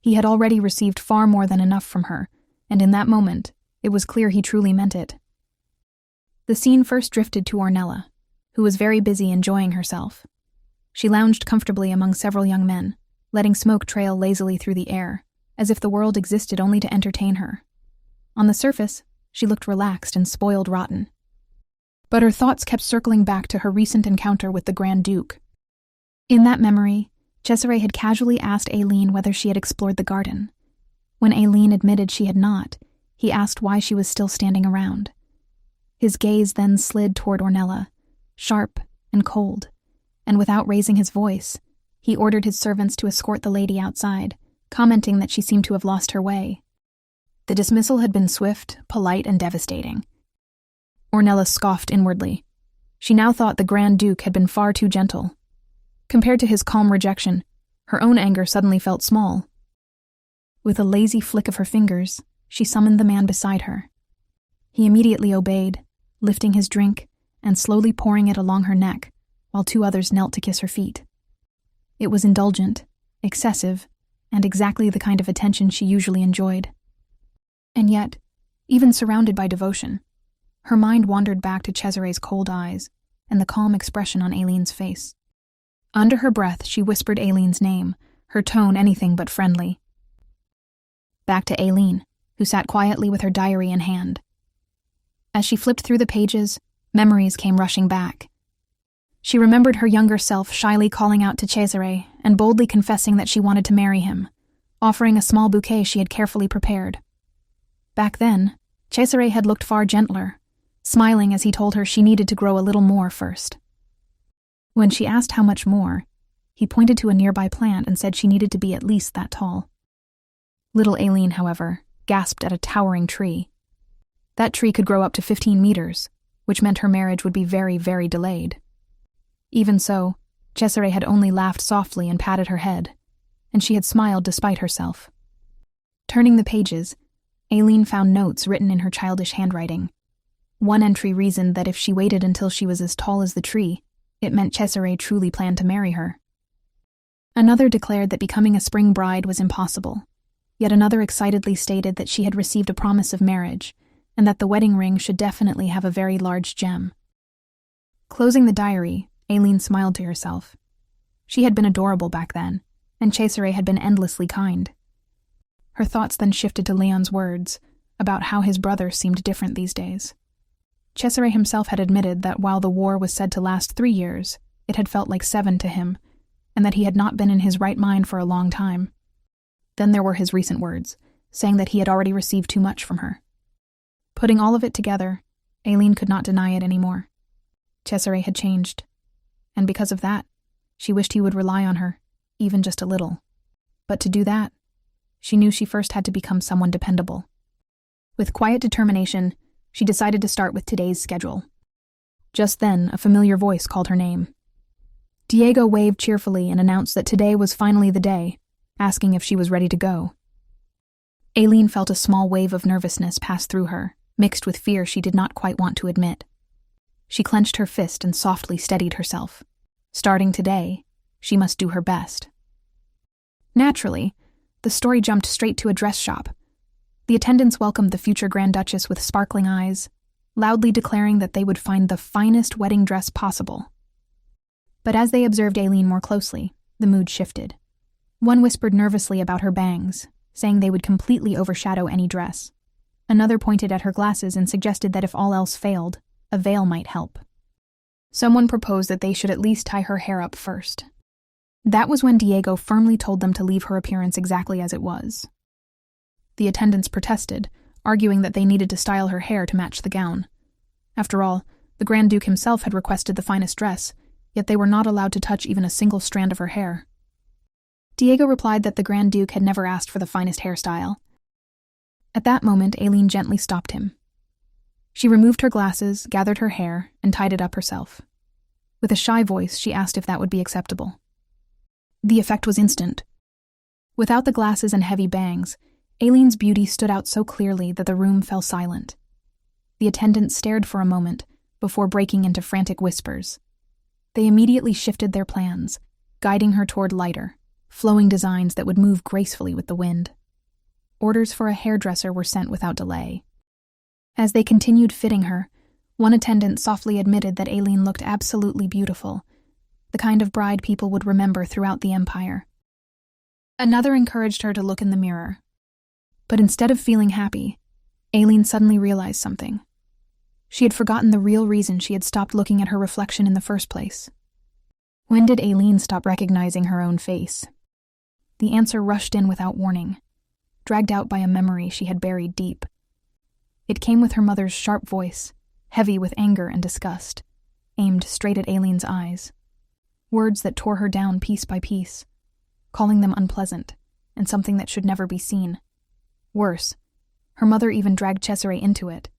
He had already received far more than enough from her, and in that moment, it was clear he truly meant it. The scene first drifted to Ornella, who was very busy enjoying herself. She lounged comfortably among several young men, letting smoke trail lazily through the air, as if the world existed only to entertain her. On the surface, she looked relaxed and spoiled rotten. But her thoughts kept circling back to her recent encounter with the Grand Duke. In that memory, Cesare had casually asked Aileen whether she had explored the garden. When Aileen admitted she had not, he asked why she was still standing around. His gaze then slid toward Ornella, sharp and cold, and without raising his voice, he ordered his servants to escort the lady outside, commenting that she seemed to have lost her way. The dismissal had been swift, polite, and devastating. Ornella scoffed inwardly. She now thought the Grand Duke had been far too gentle. Compared to his calm rejection, her own anger suddenly felt small. With a lazy flick of her fingers, she summoned the man beside her. He immediately obeyed, lifting his drink and slowly pouring it along her neck, while two others knelt to kiss her feet. It was indulgent, excessive, and exactly the kind of attention she usually enjoyed. And yet, even surrounded by devotion, her mind wandered back to Cesare's cold eyes and the calm expression on Aileen's face. Under her breath, she whispered Aileen's name, her tone anything but friendly. Back to Aileen, who sat quietly with her diary in hand. As she flipped through the pages, memories came rushing back. She remembered her younger self shyly calling out to Cesare and boldly confessing that she wanted to marry him, offering a small bouquet she had carefully prepared. Back then, Cesare had looked far gentler, smiling as he told her she needed to grow a little more first. When she asked how much more, he pointed to a nearby plant and said she needed to be at least that tall. Little Aileen, however, gasped at a towering tree. That tree could grow up to 15 meters, which meant her marriage would be very, very delayed. Even so, Cesare had only laughed softly and patted her head, and she had smiled despite herself. Turning the pages, Aileen found notes written in her childish handwriting. One entry reasoned that if she waited until she was as tall as the tree, it meant Cesare truly planned to marry her. Another declared that becoming a spring bride was impossible, yet another excitedly stated that she had received a promise of marriage, and that the wedding ring should definitely have a very large gem. Closing the diary, Aileen smiled to herself. She had been adorable back then, and Cesare had been endlessly kind. Her thoughts then shifted to Leon's words about how his brother seemed different these days. Cesare himself had admitted that while the war was said to last 3 years, it had felt like 7 to him, and that he had not been in his right mind for a long time. Then there were his recent words, saying that he had already received too much from her. Putting all of it together, Aileen could not deny it anymore. Cesare had changed, and because of that, she wished he would rely on her, even just a little. But to do that, she knew she first had to become someone dependable. With quiet determination, she decided to start with today's schedule. Just then, a familiar voice called her name. Diego waved cheerfully and announced that today was finally the day, asking if she was ready to go. Aileen felt a small wave of nervousness pass through her, mixed with fear she did not quite want to admit. She clenched her fist and softly steadied herself. Starting today, She must do her best. Naturally, the story jumped straight to a dress shop. The attendants welcomed the future Grand Duchess with sparkling eyes, loudly declaring that they would find the finest wedding dress possible. But as they observed Aileen more closely, the mood shifted. One whispered nervously about her bangs, saying they would completely overshadow any dress. Another pointed at her glasses and suggested that if all else failed, a veil might help. Someone proposed that they should at least tie her hair up first. That was when Diego firmly told them to leave her appearance exactly as it was. The attendants protested, arguing that they needed to style her hair to match the gown. After all, the Grand Duke himself had requested the finest dress, yet they were not allowed to touch even a single strand of her hair. Diego replied that the Grand Duke had never asked for the finest hairstyle. At that moment, Aileen gently stopped him. She removed her glasses, gathered her hair, and tied it up herself. With a shy voice, she asked if that would be acceptable. The effect was instant. Without the glasses and heavy bangs, Aileen's beauty stood out so clearly that the room fell silent. The attendants stared for a moment before breaking into frantic whispers. They immediately shifted their plans, guiding her toward lighter, flowing designs that would move gracefully with the wind. Orders for a hairdresser were sent without delay. As they continued fitting her, one attendant softly admitted that Aileen looked absolutely beautiful, the kind of bride people would remember throughout the empire. Another encouraged her to look in the mirror. But instead of feeling happy, Aileen suddenly realized something. She had forgotten the real reason she had stopped looking at her reflection in the first place. When did Aileen stop recognizing her own face? The answer rushed in without warning, dragged out by a memory she had buried deep. It came with her mother's sharp voice, heavy with anger and disgust, aimed straight at Aileen's eyes. Words that tore her down piece by piece, calling them unpleasant and something that should never be seen. Worse, her mother even dragged Cesare into it,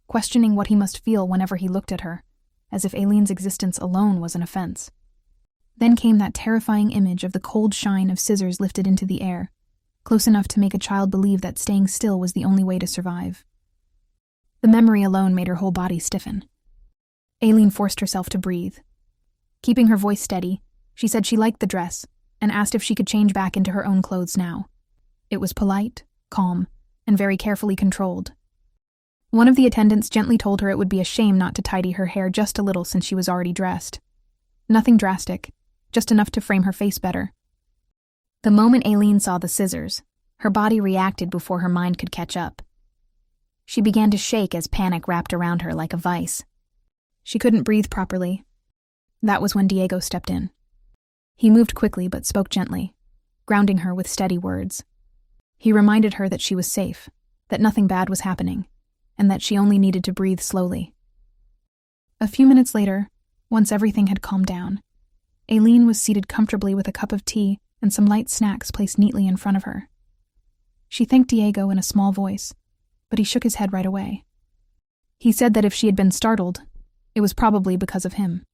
questioning what he must feel whenever he looked at her, as if Aileen's existence alone was an offense. Then came that terrifying image of the cold shine of scissors lifted into the air, close enough to make a child believe that staying still was the only way to survive. The memory alone made her whole body stiffen. Aileen forced herself to breathe. Keeping her voice steady, she said she liked the dress and asked if she could change back into her own clothes now. It was polite, calm, and very carefully controlled. One of the attendants gently told her it would be a shame not to tidy her hair just a little since she was already dressed. Nothing drastic, just enough to frame her face better. The moment Aileen saw the scissors, her body reacted before her mind could catch up. She began to shake as panic wrapped around her like a vice. She couldn't breathe properly. That was when Diego stepped in. He moved quickly but spoke gently, grounding her with steady words. He reminded her that she was safe, that nothing bad was happening, and that she only needed to breathe slowly. A few minutes later, once everything had calmed down, Aileen was seated comfortably with a cup of tea and some light snacks placed neatly in front of her. She thanked Diego in a small voice, but he shook his head right away. He said that if she had been startled, it was probably because of him.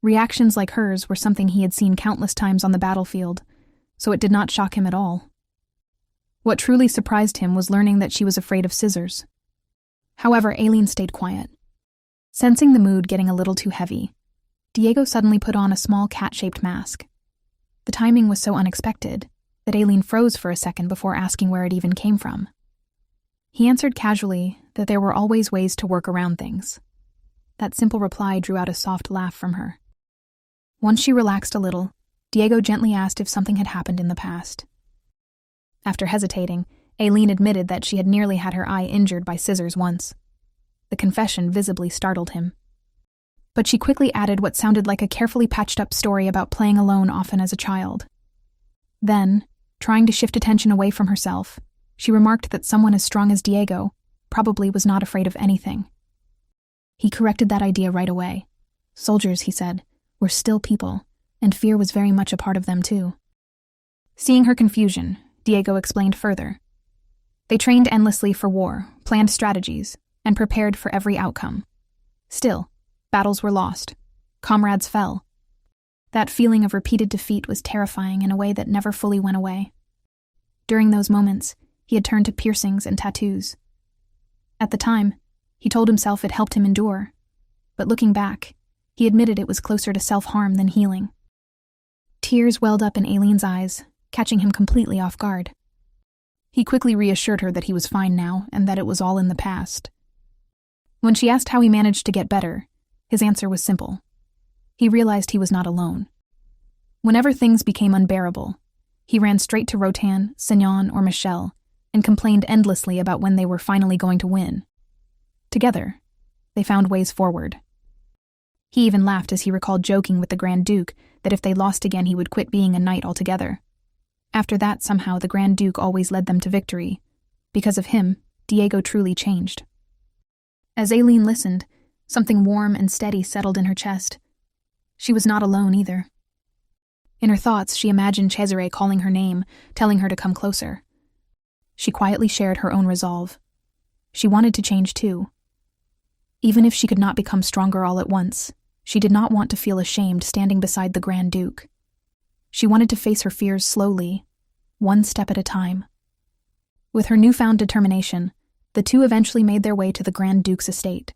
Reactions like hers were something he had seen countless times on the battlefield, so it did not shock him at all. What truly surprised him was learning that she was afraid of scissors. However, Aileen stayed quiet. Sensing the mood getting a little too heavy, Diego suddenly put on a small cat-shaped mask. The timing was so unexpected that Aileen froze for a second before asking where it even came from. He answered casually that there were always ways to work around things. That simple reply drew out a soft laugh from her. Once she relaxed a little, Diego gently asked if something had happened in the past. After hesitating, Aileen admitted that she had nearly had her eye injured by scissors once. The confession visibly startled him. But she quickly added what sounded like a carefully patched-up story about playing alone often as a child. Then, trying to shift attention away from herself, she remarked that someone as strong as Diego probably was not afraid of anything. He corrected that idea right away. Soldiers, he said, were still people, and fear was very much a part of them too. Seeing her confusion, Diego explained further. They trained endlessly for war, planned strategies, and prepared for every outcome. Still, battles were lost. Comrades fell. That feeling of repeated defeat was terrifying in a way that never fully went away. During those moments, he had turned to piercings and tattoos. At the time, he told himself it helped him endure, but looking back, he admitted it was closer to self-harm than healing. Tears welled up in Aileen's eyes, catching him completely off guard. He quickly reassured her that he was fine now and that it was all in the past. When she asked how he managed to get better, his answer was simple. He realized he was not alone. Whenever things became unbearable, he ran straight to Rotan, Signon, or Michelle and complained endlessly about when they were finally going to win. Together, they found ways forward. He even laughed as he recalled joking with the Grand Duke that if they lost again he would quit being a knight altogether. After that, somehow, the Grand Duke always led them to victory. Because of him, Diego truly changed. As Aileen listened, something warm and steady settled in her chest. She was not alone either. In her thoughts, she imagined Cesare calling her name, telling her to come closer. She quietly shared her own resolve. She wanted to change too. Even if she could not become stronger all at once, she did not want to feel ashamed standing beside the Grand Duke. She wanted to face her fears slowly, one step at a time. With her newfound determination, the two eventually made their way to the Grand Duke's estate.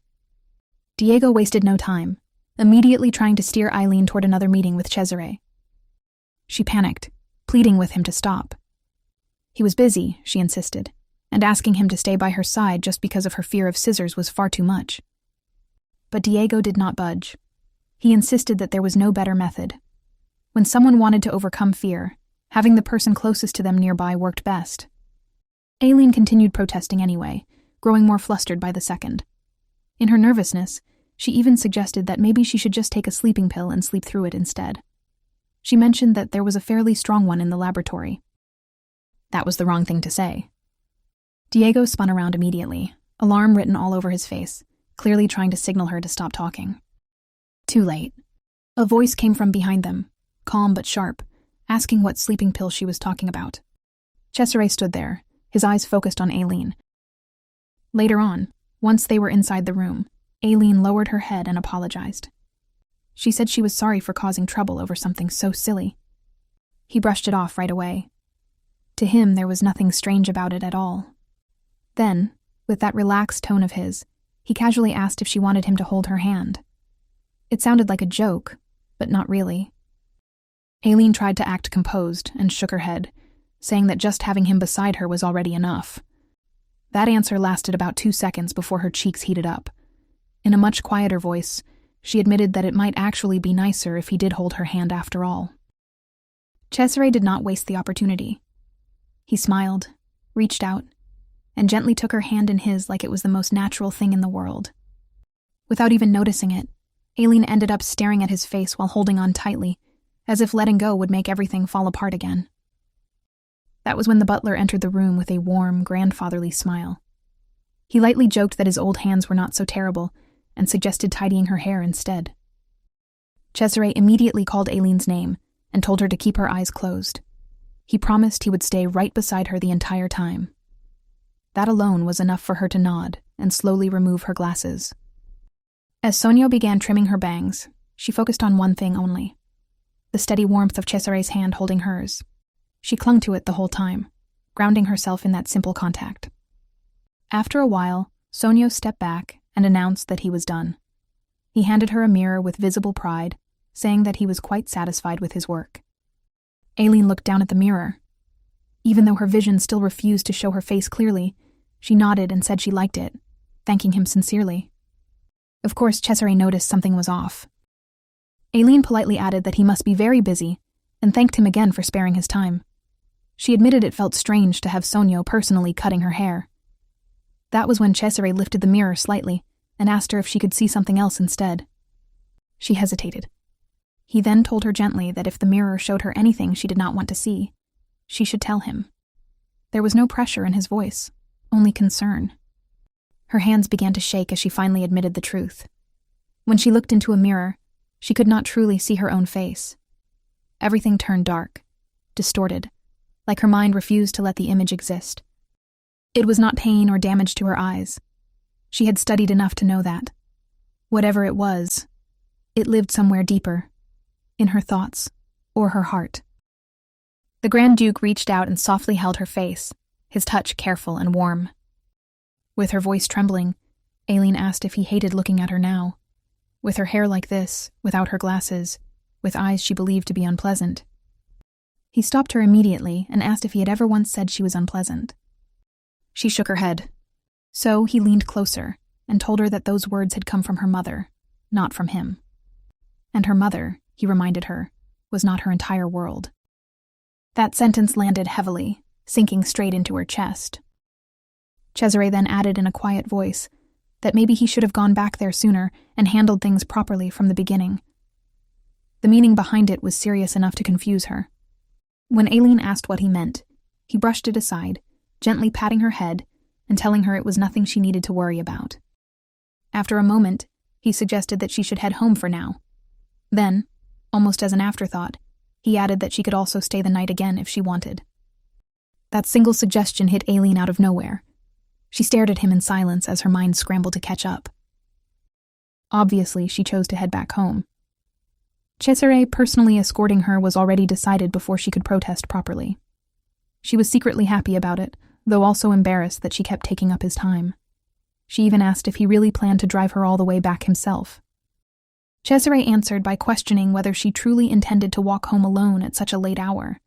Diego wasted no time, immediately trying to steer Aileen toward another meeting with Cesare. She panicked, pleading with him to stop. He was busy, she insisted, and asking him to stay by her side just because of her fear of scissors was far too much. But Diego did not budge. He insisted that there was no better method. When someone wanted to overcome fear, having the person closest to them nearby worked best. Aileen continued protesting anyway, growing more flustered by the second. In her nervousness, she even suggested that maybe she should just take a sleeping pill and sleep through it instead. She mentioned that there was a fairly strong one in the laboratory. That was the wrong thing to say. Diego spun around immediately, alarm written all over his face, clearly trying to signal her to stop talking. Too late. A voice came from behind them, calm but sharp, asking what sleeping pill she was talking about. Cesare stood there, his eyes focused on Aileen. Later on, once they were inside the room, Aileen lowered her head and apologized. She said she was sorry for causing trouble over something so silly. He brushed it off right away. To him, there was nothing strange about it at all. Then, with that relaxed tone of his, he casually asked if she wanted him to hold her hand. It sounded like a joke, but not really. Aileen tried to act composed and shook her head, saying that just having him beside her was already enough. That answer lasted about 2 seconds before her cheeks heated up. In a much quieter voice, she admitted that it might actually be nicer if he did hold her hand after all. Cesare did not waste the opportunity. He smiled, reached out, and gently took her hand in his like it was the most natural thing in the world. Without even noticing it, Aileen ended up staring at his face while holding on tightly, as if letting go would make everything fall apart again. That was when the butler entered the room with a warm, grandfatherly smile. He lightly joked that his old hands were not so terrible, and suggested tidying her hair instead. Cesare immediately called Aileen's name and told her to keep her eyes closed. He promised he would stay right beside her the entire time. That alone was enough for her to nod and slowly remove her glasses. As Sonio began trimming her bangs, she focused on one thing only: the steady warmth of Cesare's hand holding hers. She clung to it the whole time, grounding herself in that simple contact. After a while, Sonio stepped back and announced that he was done. He handed her a mirror with visible pride, saying that he was quite satisfied with his work. Aileen looked down at the mirror. Even though her vision still refused to show her face clearly, she nodded and said she liked it, thanking him sincerely. Of course, Cesare noticed something was off. Aileen politely added that he must be very busy, and thanked him again for sparing his time. She admitted it felt strange to have Sonio personally cutting her hair. That was when Cesare lifted the mirror slightly and asked her if she could see something else instead. She hesitated. He then told her gently that if the mirror showed her anything she did not want to see, she should tell him. There was no pressure in his voice, only concern. Her hands began to shake as she finally admitted the truth. When she looked into a mirror, she could not truly see her own face. Everything turned dark, distorted, like her mind refused to let the image exist. It was not pain or damage to her eyes. She had studied enough to know that. Whatever it was, it lived somewhere deeper, in her thoughts or her heart. The Grand Duke reached out and softly held her face, his touch careful and warm. With her voice trembling, Aileen asked if he hated looking at her now. With her hair like this, without her glasses, with eyes she believed to be unpleasant, He stopped her immediately and asked if he had ever once said she was unpleasant. She shook her head. So he leaned closer and told her that those words had come from her mother, not from him. And her mother, he reminded her, was not her entire world. That sentence landed heavily, sinking straight into her chest. Cesare then added in a quiet voice that maybe he should have gone back there sooner and handled things properly from the beginning. The meaning behind it was serious enough to confuse her. When Aileen asked what he meant, he brushed it aside, gently patting her head and telling her it was nothing she needed to worry about. After a moment, he suggested that she should head home for now. Then, almost as an afterthought, he added that she could also stay the night again if she wanted. That single suggestion hit Aileen out of nowhere. She stared at him in silence as her mind scrambled to catch up. Obviously, she chose to head back home. Cesare personally escorting her was already decided before she could protest properly. She was secretly happy about it, though also embarrassed that she kept taking up his time. She even asked if he really planned to drive her all the way back himself. Cesare answered by questioning whether she truly intended to walk home alone at such a late hour.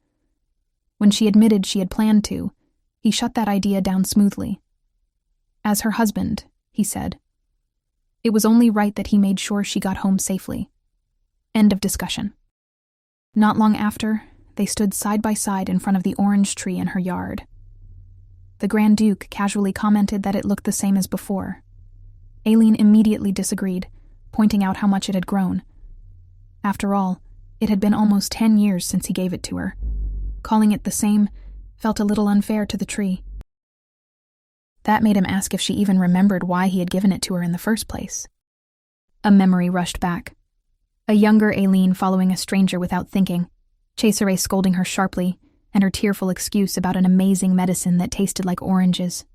When she admitted she had planned to, he shut that idea down smoothly. As her husband, he said, it was only right that he made sure she got home safely. End of discussion. Not long after, they stood side by side in front of the orange tree in her yard. The Grand Duke casually commented that it looked the same as before. Aileen immediately disagreed, pointing out how much it had grown. After all, it had been almost 10 years since he gave it to her. Calling it the same felt a little unfair to the tree. That made him ask if she even remembered why he had given it to her in the first place. A memory rushed back. A younger Aileen following a stranger without thinking, Cesare scolding her sharply, and her tearful excuse about an amazing medicine that tasted like oranges.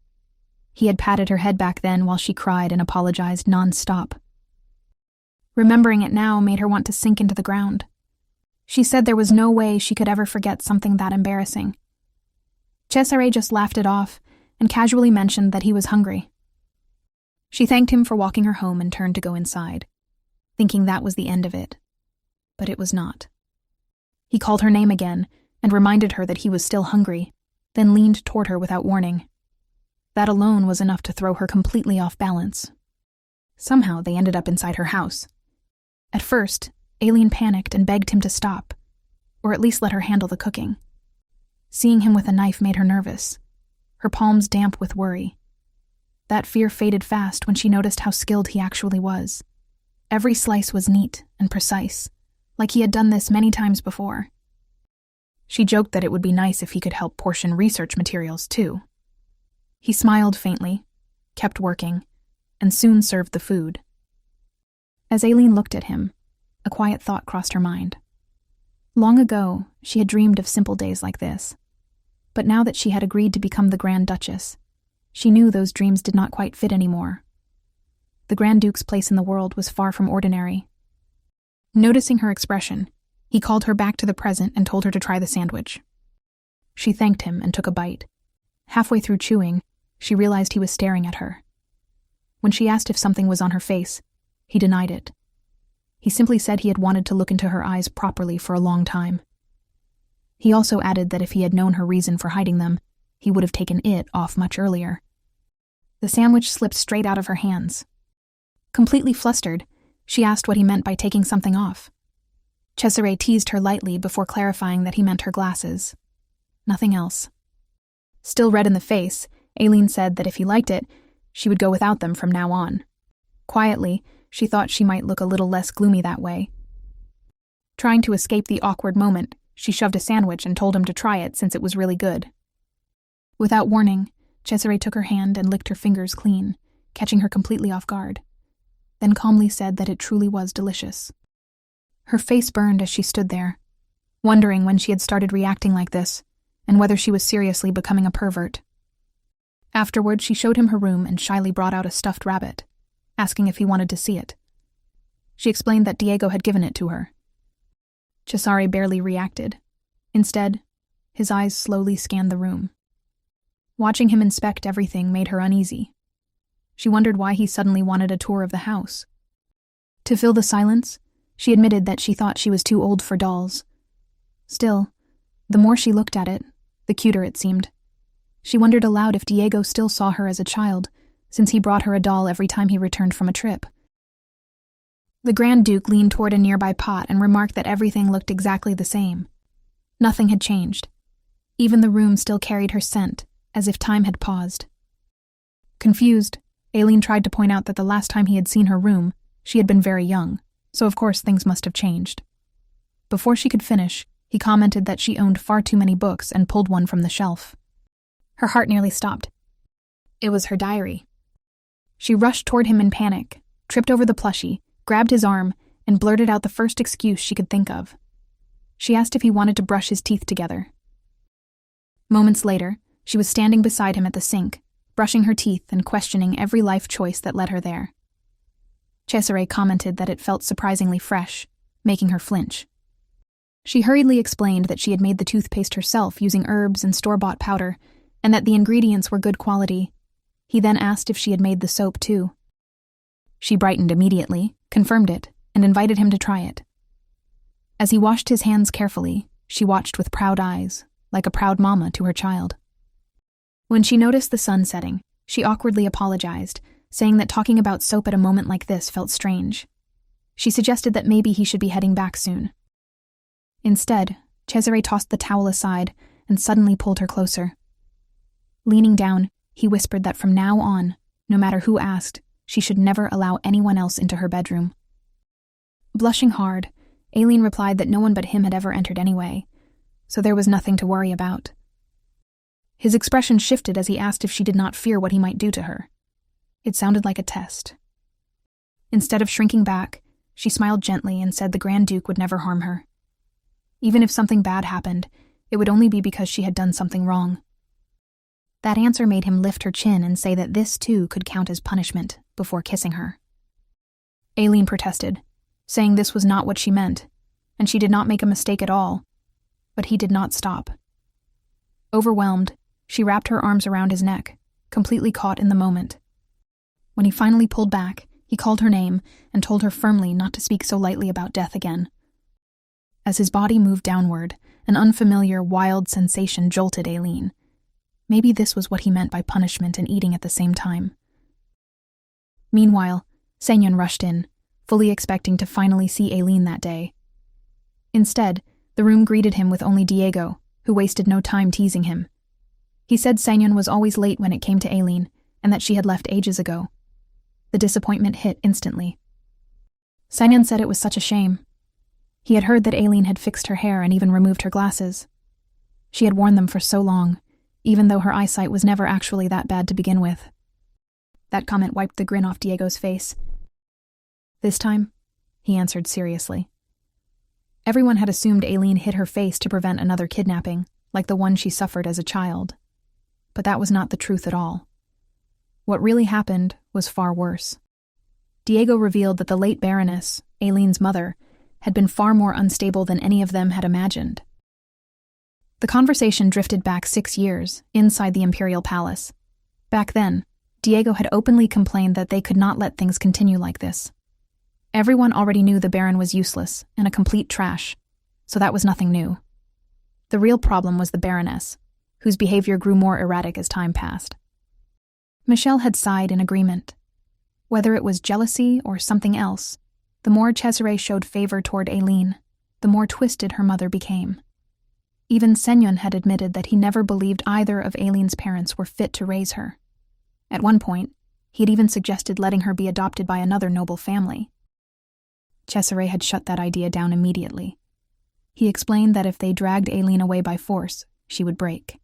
He had patted her head back then while she cried and apologized non-stop. Remembering it now made her want to sink into the ground. She said there was no way she could ever forget something that embarrassing. Cesare just laughed it off and casually mentioned that he was hungry. She thanked him for walking her home and turned to go inside, thinking that was the end of it. But it was not. He called her name again and reminded her that he was still hungry, then leaned toward her without warning. That alone was enough to throw her completely off balance. Somehow they ended up inside her house. At first, Aileen panicked and begged him to stop, or at least let her handle the cooking. Seeing him with a knife made her nervous, her palms damp with worry. That fear faded fast when she noticed how skilled he actually was. Every slice was neat and precise, like he had done this many times before. She joked that it would be nice if he could help portion research materials too. He smiled faintly, kept working, and soon served the food. As Aileen looked at him, a quiet thought crossed her mind. Long ago, she had dreamed of simple days like this. But now that she had agreed to become the Grand Duchess, she knew those dreams did not quite fit anymore. The Grand Duke's place in the world was far from ordinary. Noticing her expression, he called her back to the present and told her to try the sandwich. She thanked him and took a bite. Halfway through chewing, she realized he was staring at her. When she asked if something was on her face, he denied it. He simply said he had wanted to look into her eyes properly for a long time. He also added that if he had known her reason for hiding them, he would have taken it off much earlier. The sandwich slipped straight out of her hands. Completely flustered, she asked what he meant by taking something off. Cesare teased her lightly before clarifying that he meant her glasses. Nothing else. Still red in the face, Aileen said that if he liked it, she would go without them from now on. Quietly, she thought she might look a little less gloomy that way. Trying to escape the awkward moment, she shoved a sandwich and told him to try it since it was really good. Without warning, Cesare took her hand and licked her fingers clean, catching her completely off guard, then calmly said that it truly was delicious. Her face burned as she stood there, wondering when she had started reacting like this, and whether she was seriously becoming a pervert. Afterward, she showed him her room and shyly brought out a stuffed rabbit, asking if he wanted to see it. She explained that Diego had given it to her. Cesare barely reacted. Instead, his eyes slowly scanned the room. Watching him inspect everything made her uneasy. She wondered why he suddenly wanted a tour of the house. To fill the silence, she admitted that she thought she was too old for dolls. Still, The more she looked at it, the cuter it seemed. She wondered aloud if Diego still saw her as a child, since he brought her a doll every time he returned from a trip. The Grand Duke leaned toward a nearby pot and remarked that everything looked exactly the same. Nothing had changed. Even the room still carried her scent, as if time had paused. Confused, Aileen tried to point out that the last time he had seen her room, she had been very young, so of course things must have changed. Before she could finish, he commented that she owned far too many books and pulled one from the shelf. Her heart nearly stopped. It was her diary. She rushed toward him in panic, tripped over the plushie, grabbed his arm, and blurted out the first excuse she could think of. She asked if he wanted to brush his teeth together. Moments later, she was standing beside him at the sink, brushing her teeth and questioning every life choice that led her there. Cesare commented that it felt surprisingly fresh, making her flinch. She hurriedly explained that she had made the toothpaste herself using herbs and store-bought powder, and that the ingredients were good quality. He then asked if she had made the soap too. She brightened immediately, confirmed it, and invited him to try it. As he washed his hands carefully, she watched with proud eyes, like a proud mama to her child. When she noticed the sun setting, she awkwardly apologized, saying that talking about soap at a moment like this felt strange. She suggested that maybe he should be heading back soon. Instead, Cesare tossed the towel aside and suddenly pulled her closer. Leaning down, he whispered that from now on, no matter who asked, she should never allow anyone else into her bedroom. Blushing hard, Aileen replied that no one but him had ever entered anyway, so there was nothing to worry about. His expression shifted as he asked if she did not fear what he might do to her. It sounded like a test. Instead of shrinking back, she smiled gently and said the Grand Duke would never harm her. Even if something bad happened, it would only be because she had done something wrong. That answer made him lift her chin and say that this too could count as punishment before kissing her. Aileen protested, saying this was not what she meant, and she did not make a mistake at all, but he did not stop. Overwhelmed, she wrapped her arms around his neck, completely caught in the moment. When he finally pulled back, he called her name and told her firmly not to speak so lightly about death again. As his body moved downward, an unfamiliar, wild sensation jolted Aileen. Maybe this was what he meant by punishment and eating at the same time. Meanwhile, Senyon rushed in, fully expecting to finally see Aileen that day. Instead, the room greeted him with only Diego, who wasted no time teasing him. He said Senyon was always late when it came to Aileen, and that she had left ages ago. The disappointment hit instantly. Senyon said it was such a shame. He had heard that Aileen had fixed her hair and even removed her glasses. She had worn them for so long, even though her eyesight was never actually that bad to begin with. That comment wiped the grin off Diego's face. This time, he answered seriously. Everyone had assumed Aileen hid her face to prevent another kidnapping, like the one she suffered as a child. But that was not the truth at all. What really happened was far worse. Diego revealed that the late Baroness, Aileen's mother, had been far more unstable than any of them had imagined. The conversation drifted back 6 years, inside the Imperial Palace. Back then, Diego had openly complained that they could not let things continue like this. Everyone already knew the Baron was useless and a complete trash, so that was nothing new. The real problem was the Baroness, whose behavior grew more erratic as time passed. Michelle had sighed in agreement. Whether it was jealousy or something else, the more Cesare showed favor toward Aileen, the more twisted her mother became. Even Senyon had admitted that he never believed either of Aileen's parents were fit to raise her. At one point, he had even suggested letting her be adopted by another noble family. Cesare had shut that idea down immediately. He explained that if they dragged Aileen away by force, she would break.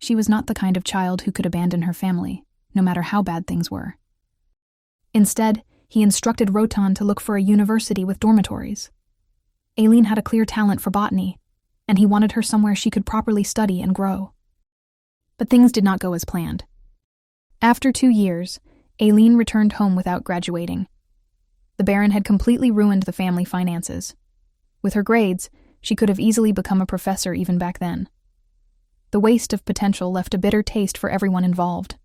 She was not the kind of child who could abandon her family, no matter how bad things were. Instead, he instructed Rotan to look for a university with dormitories. Aileen had a clear talent for botany, and he wanted her somewhere she could properly study and grow. But things did not go as planned. After 2 years, Aileen returned home without graduating. The Baron had completely ruined the family finances. With her grades, she could have easily become a professor even back then. The waste of potential left a bitter taste for everyone involved.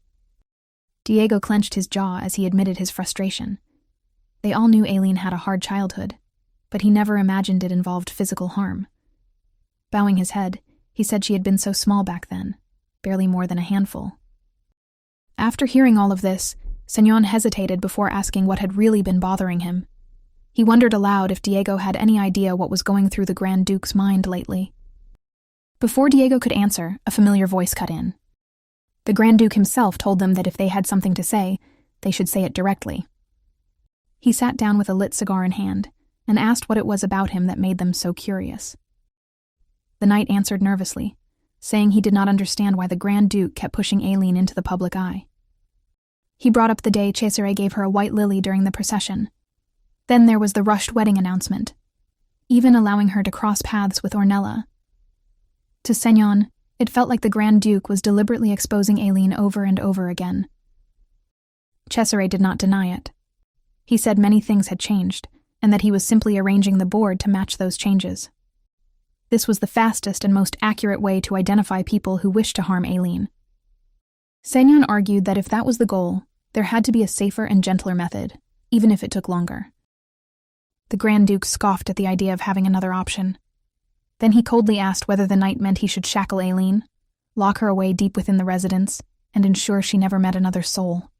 Diego clenched his jaw as he admitted his frustration. They all knew Aileen had a hard childhood, but he never imagined it involved physical harm. Bowing his head, He said she had been so small back then, barely more than a handful. After hearing all of this, Senyon hesitated before asking what had really been bothering him. He wondered aloud if Diego had any idea what was going through the Grand Duke's mind lately. Before Diego could answer, a familiar voice cut in. The Grand Duke himself told them that if they had something to say, they should say it directly. He sat down with a lit cigar in hand and asked what it was about him that made them so curious. The knight answered nervously, saying he did not understand why the Grand Duke kept pushing Aileen into the public eye. He brought up the day Cesare gave her a white lily during the procession. Then there was the rushed wedding announcement, even allowing her to cross paths with Ornella. To Senyon, it felt like the Grand Duke was deliberately exposing Aileen over and over again. Cesare did not deny it. He said many things had changed, and that he was simply arranging the board to match those changes. This was the fastest and most accurate way to identify people who wished to harm Aileen. Senyon argued that if that was the goal, there had to be a safer and gentler method, even if it took longer. The Grand Duke scoffed at the idea of having another option. Then he coldly asked whether the knight meant he should shackle Aileen, lock her away deep within the residence, and ensure she never met another soul.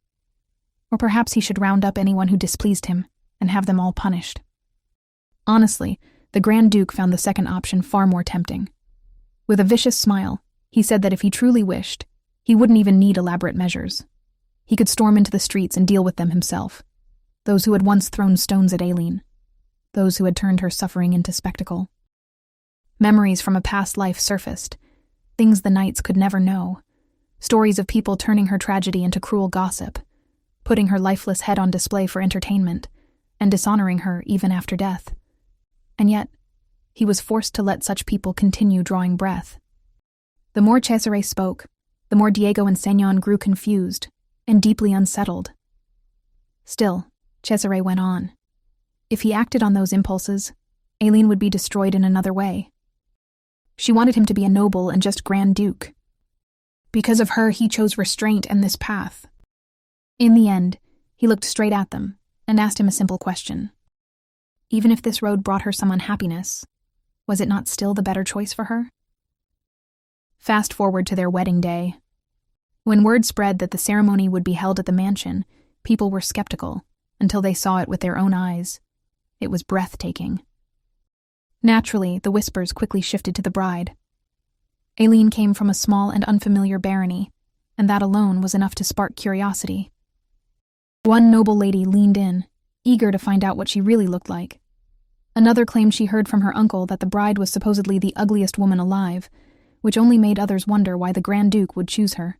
Or perhaps he should round up anyone who displeased him and have them all punished. Honestly, the Grand Duke found the second option far more tempting. With a vicious smile, he said that if he truly wished, he wouldn't even need elaborate measures. He could storm into the streets and deal with them himself, those who had once thrown stones at Aileen, those who had turned her suffering into spectacle. Memories from a past life surfaced, things the knights could never know, stories of people turning her tragedy into cruel gossip, putting her lifeless head on display for entertainment, and dishonoring her even after death. And yet, he was forced to let such people continue drawing breath. The more Cesare spoke, the more Diego and Senyon grew confused and deeply unsettled. Still, Cesare went on. If he acted on those impulses, Aileen would be destroyed in another way. She wanted him to be a noble and just Grand Duke. Because of her, he chose restraint and this path. In the end, he looked straight at them and asked him a simple question. Even if this road brought her some unhappiness, was it not still the better choice for her? Fast forward to their wedding day. When word spread that the ceremony would be held at the mansion, people were skeptical until they saw it with their own eyes. It was breathtaking. Naturally, the whispers quickly shifted to the bride. Aileen came from a small and unfamiliar barony, and that alone was enough to spark curiosity. One noble lady leaned in, eager to find out what she really looked like. Another claimed she heard from her uncle that the bride was supposedly the ugliest woman alive, which only made others wonder why the Grand Duke would choose her.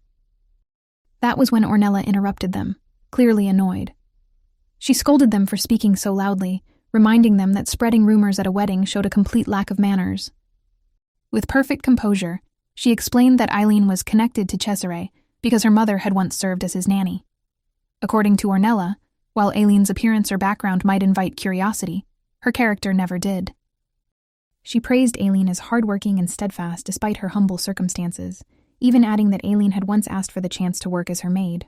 That was when Ornella interrupted them, clearly annoyed. She scolded them for speaking so loudly, reminding them that spreading rumors at a wedding showed a complete lack of manners. With perfect composure, she explained that Aileen was connected to Cesare because her mother had once served as his nanny. According to Ornella, while Aileen's appearance or background might invite curiosity, her character never did. She praised Aileen as hardworking and steadfast despite her humble circumstances, even adding that Aileen had once asked for the chance to work as her maid.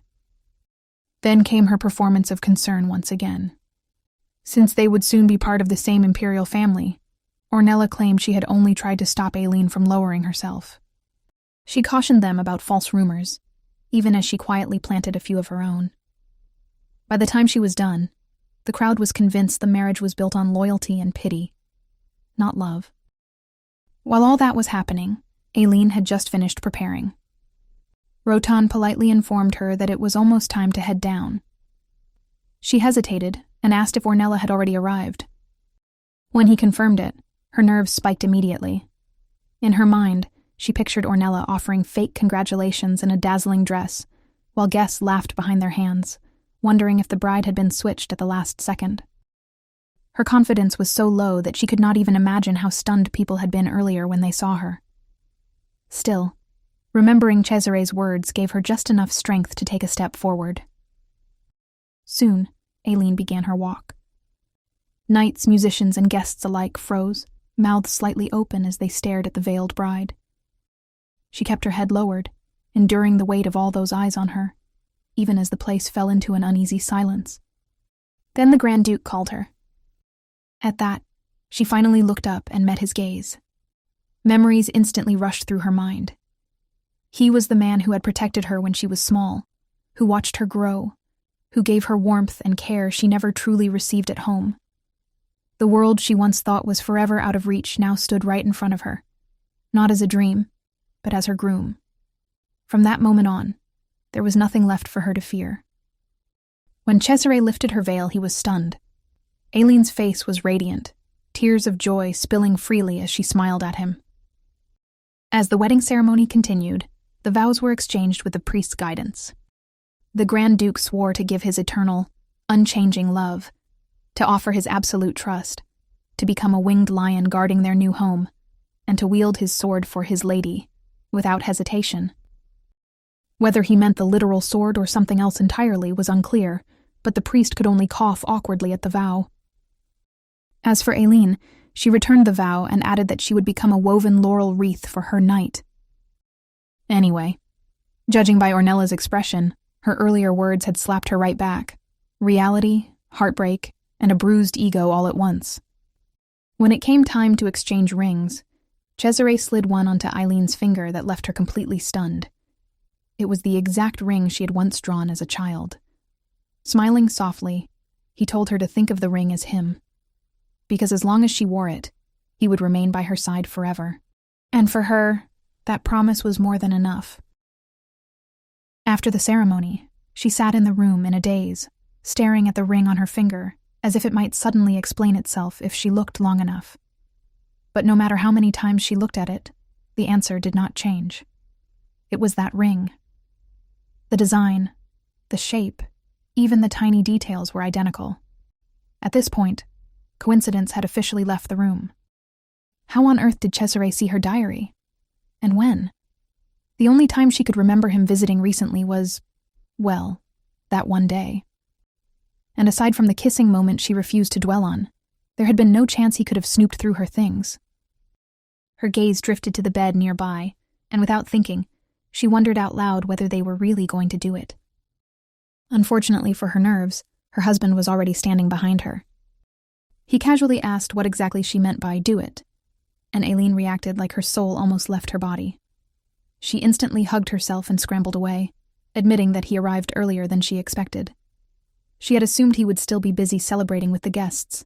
Then came her performance of concern once again. Since they would soon be part of the same imperial family, Ornella claimed she had only tried to stop Aileen from lowering herself. She cautioned them about false rumors, even as she quietly planted a few of her own. By the time she was done, the crowd was convinced the marriage was built on loyalty and pity, not love. While all that was happening, Aileen had just finished preparing. Rotan politely informed her that it was almost time to head down. She hesitated and asked if Ornella had already arrived. When he confirmed it, her nerves spiked immediately. In her mind, she pictured Ornella offering fake congratulations in a dazzling dress, while guests laughed behind their hands, wondering if the bride had been switched at the last second. Her confidence was so low that she could not even imagine how stunned people had been earlier when they saw her. Still, remembering Cesare's words gave her just enough strength to take a step forward. Soon, Aileen began her walk. Knights, musicians, and guests alike froze, mouths slightly open as they stared at the veiled bride. She kept her head lowered, enduring the weight of all those eyes on her, even as the place fell into an uneasy silence. Then the Grand Duke called her. At that, she finally looked up and met his gaze. Memories instantly rushed through her mind. He was the man who had protected her when she was small, who watched her grow, who gave her warmth and care she never truly received at home. The world she once thought was forever out of reach now stood right in front of her, not as a dream, but as her groom. From that moment on, there was nothing left for her to fear. When Cesare lifted her veil, he was stunned. Aileen's face was radiant, tears of joy spilling freely as she smiled at him. As the wedding ceremony continued, the vows were exchanged with the priest's guidance. The Grand Duke swore to give his eternal, unchanging love, to offer his absolute trust, to become a winged lion guarding their new home, and to wield his sword for his lady, without hesitation. Whether he meant the literal sword or something else entirely was unclear, but the priest could only cough awkwardly at the vow. As for Aileen, she returned the vow and added that she would become a woven laurel wreath for her knight. Anyway, judging by Ornella's expression, her earlier words had slapped her right back. Reality, heartbreak, and a bruised ego all at once. When it came time to exchange rings, Cesare slid one onto Aileen's finger that left her completely stunned. It was the exact ring she had once drawn as a child. Smiling softly, he told her to think of the ring as him, because as long as she wore it, he would remain by her side forever. And for her, that promise was more than enough. After the ceremony, she sat in the room in a daze, staring at the ring on her finger, as if it might suddenly explain itself if she looked long enough. But no matter how many times she looked at it, the answer did not change. It was that ring. The design, the shape, even the tiny details were identical. At this point, coincidence had officially left the room. How on earth did Cesare see her diary? And when? The only time she could remember him visiting recently was, well, that one day. And aside from the kissing moment she refused to dwell on, there had been no chance he could have snooped through her things. Her gaze drifted to the bed nearby, and without thinking, she wondered out loud whether they were really going to do it. Unfortunately for her nerves, her husband was already standing behind her. He casually asked what exactly she meant by do it, and Aileen reacted like her soul almost left her body. She instantly hugged herself and scrambled away, admitting that he arrived earlier than she expected. She had assumed he would still be busy celebrating with the guests.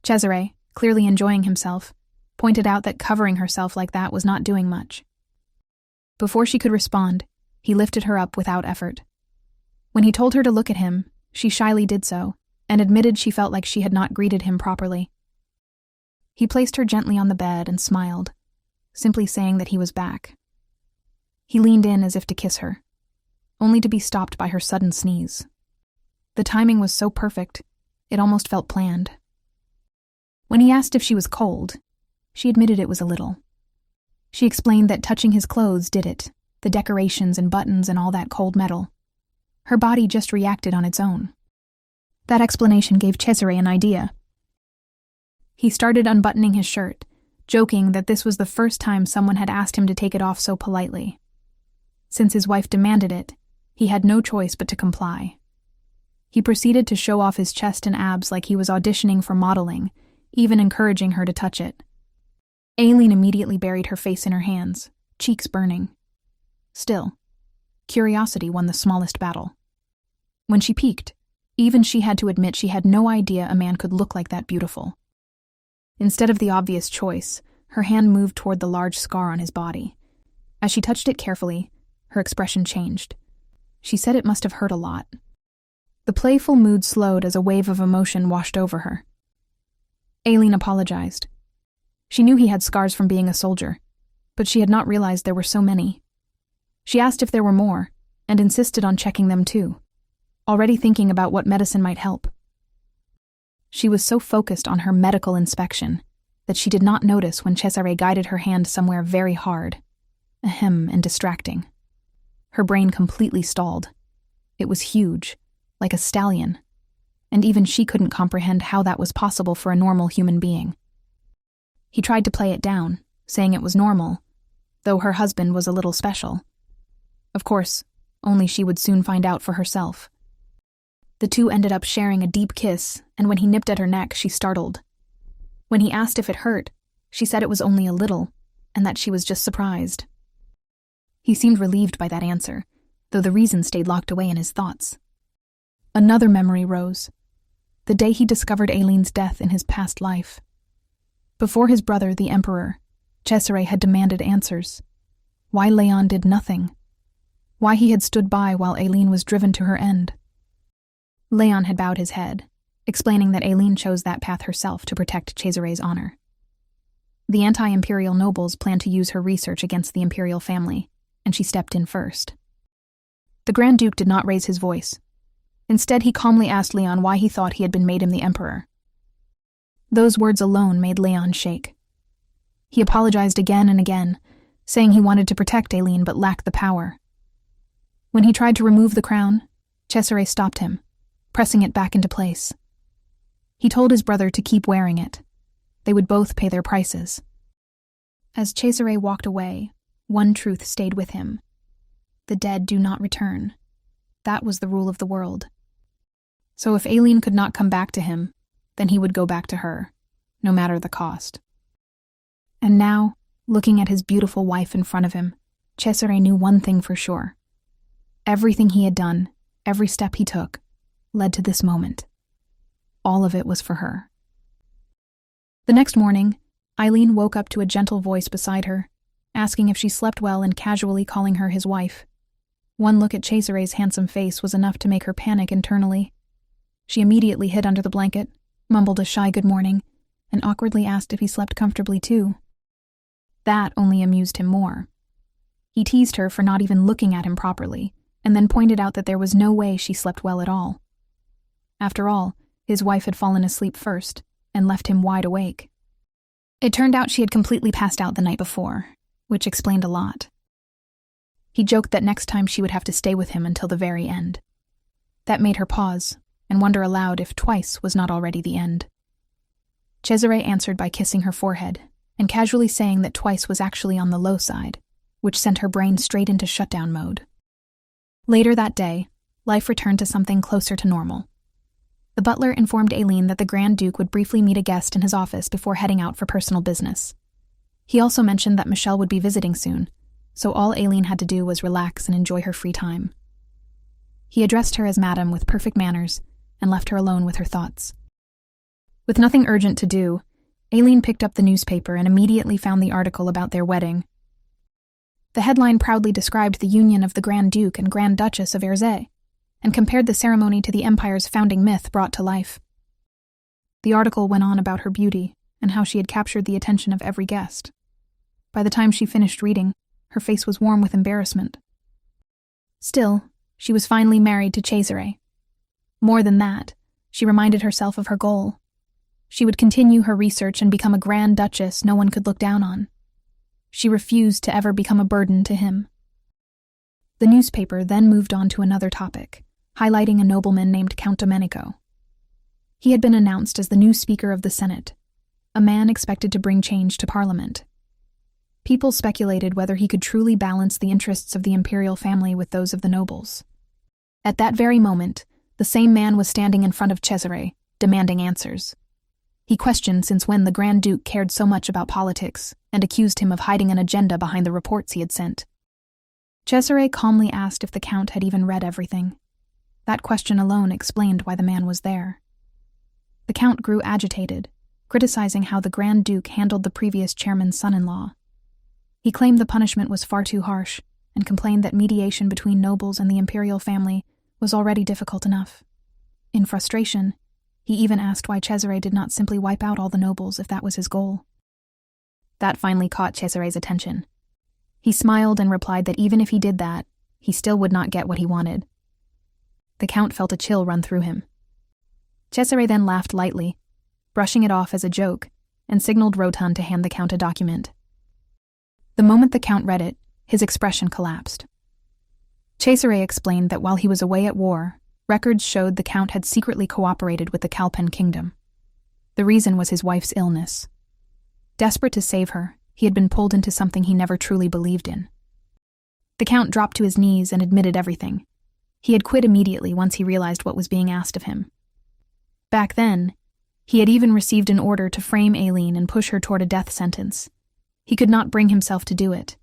Cesare, clearly enjoying himself, pointed out that covering herself like that was not doing much. Before she could respond, he lifted her up without effort. When he told her to look at him, she shyly did so, and admitted she felt like she had not greeted him properly. He placed her gently on the bed and smiled, simply saying that he was back. He leaned in as if to kiss her, only to be stopped by her sudden sneeze. The timing was so perfect, it almost felt planned. When he asked if she was cold, she admitted it was a little. She explained that touching his clothes did it, the decorations and buttons and all that cold metal. Her body just reacted on its own. That explanation gave Cesare an idea. He started unbuttoning his shirt, joking that this was the first time someone had asked him to take it off so politely. Since his wife demanded it, he had no choice but to comply. He proceeded to show off his chest and abs like he was auditioning for modeling, even encouraging her to touch it. Aileen immediately buried her face in her hands, cheeks burning. Still, curiosity won the smallest battle. When she peeked, even she had to admit she had no idea a man could look like that beautiful. Instead of the obvious choice, her hand moved toward the large scar on his body. As she touched it carefully, her expression changed. She said it must have hurt a lot. The playful mood slowed as a wave of emotion washed over her. Aileen apologized. She knew he had scars from being a soldier, but she had not realized there were so many. She asked if there were more, and insisted on checking them too, already thinking about what medicine might help. She was so focused on her medical inspection that she did not notice when Cesare guided her hand somewhere very hard, ahem, and distracting. Her brain completely stalled. It was huge, like a stallion, and even she couldn't comprehend how that was possible for a normal human being. He tried to play it down, saying it was normal, though her husband was a little special. Of course, only she would soon find out for herself. The two ended up sharing a deep kiss, and when he nipped at her neck, she startled. When he asked if it hurt, she said it was only a little, and that she was just surprised. He seemed relieved by that answer, though the reason stayed locked away in his thoughts. Another memory rose. The day he discovered Aileen's death in his past life. Before his brother, the Emperor, Cesare had demanded answers. Why Leon did nothing. Why he had stood by while Aileen was driven to her end. Leon had bowed his head, explaining that Aileen chose that path herself to protect Cesare's honor. The anti-imperial nobles planned to use her research against the imperial family, and she stepped in first. The Grand Duke did not raise his voice. Instead, he calmly asked Leon why he thought he had been made him the emperor. Those words alone made Leon shake. He apologized again and again, saying he wanted to protect Aileen but lacked the power. When he tried to remove the crown, Cesare stopped him, pressing it back into place. He told his brother to keep wearing it. They would both pay their prices. As Cesare walked away, one truth stayed with him. The dead do not return. That was the rule of the world. So if Aileen could not come back to him, then he would go back to her, no matter the cost. And now, looking at his beautiful wife in front of him, Cesare knew one thing for sure. Everything he had done, every step he took, led to this moment. All of it was for her. The next morning, Aileen woke up to a gentle voice beside her, asking if she slept well and casually calling her his wife. One look at Cesare's handsome face was enough to make her panic internally. She immediately hid under the blanket, mumbled a shy good morning, and awkwardly asked if he slept comfortably too. That only amused him more. He teased her for not even looking at him properly, and then pointed out that there was no way she slept well at all. After all, his wife had fallen asleep first, and left him wide awake. It turned out she had completely passed out the night before, which explained a lot. He joked that next time she would have to stay with him until the very end. That made her pause, and wonder aloud if twice was not already the end. Cesare answered by kissing her forehead, and casually saying that twice was actually on the low side, which sent her brain straight into shutdown mode. Later that day, life returned to something closer to normal. The butler informed Aileen that the Grand Duke would briefly meet a guest in his office before heading out for personal business. He also mentioned that Michelle would be visiting soon, so all Aileen had to do was relax and enjoy her free time. He addressed her as Madam with perfect manners and left her alone with her thoughts. With nothing urgent to do, Aileen picked up the newspaper and immediately found the article about their wedding. The headline proudly described the union of the Grand Duke and Grand Duchess of Erzé, and compared the ceremony to the empire's founding myth brought to life. The article went on about her beauty and how she had captured the attention of every guest. By the time she finished reading, her face was warm with embarrassment. Still, she was finally married to Cesare. More than that, she reminded herself of her goal. She would continue her research and become a Grand Duchess no one could look down on. She refused to ever become a burden to him. The newspaper then moved on to another topic, highlighting a nobleman named Count Domenico. He had been announced as the new Speaker of the Senate, a man expected to bring change to Parliament. People speculated whether he could truly balance the interests of the imperial family with those of the nobles. At that very moment, the same man was standing in front of Cesare, demanding answers. He questioned since when the Grand Duke cared so much about politics, and accused him of hiding an agenda behind the reports he had sent. Cesare calmly asked if the Count had even read everything. That question alone explained why the man was there. The Count grew agitated, criticizing how the Grand Duke handled the previous chairman's son-in-law. He claimed the punishment was far too harsh, and complained that mediation between nobles and the imperial family was already difficult enough. In frustration, he even asked why Cesare did not simply wipe out all the nobles if that was his goal. That finally caught Cesare's attention. He smiled and replied that even if he did that, he still would not get what he wanted. The Count felt a chill run through him. Cesare then laughed lightly, brushing it off as a joke, and signaled Rotan to hand the Count a document. The moment the Count read it, his expression collapsed. Cesare explained that while he was away at war, records showed the Count had secretly cooperated with the Kalpen kingdom. The reason was his wife's illness. Desperate to save her, he had been pulled into something he never truly believed in. The Count dropped to his knees and admitted everything. He had quit immediately once he realized what was being asked of him. Back then, he had even received an order to frame Aileen and push her toward a death sentence. He could not bring himself to do it.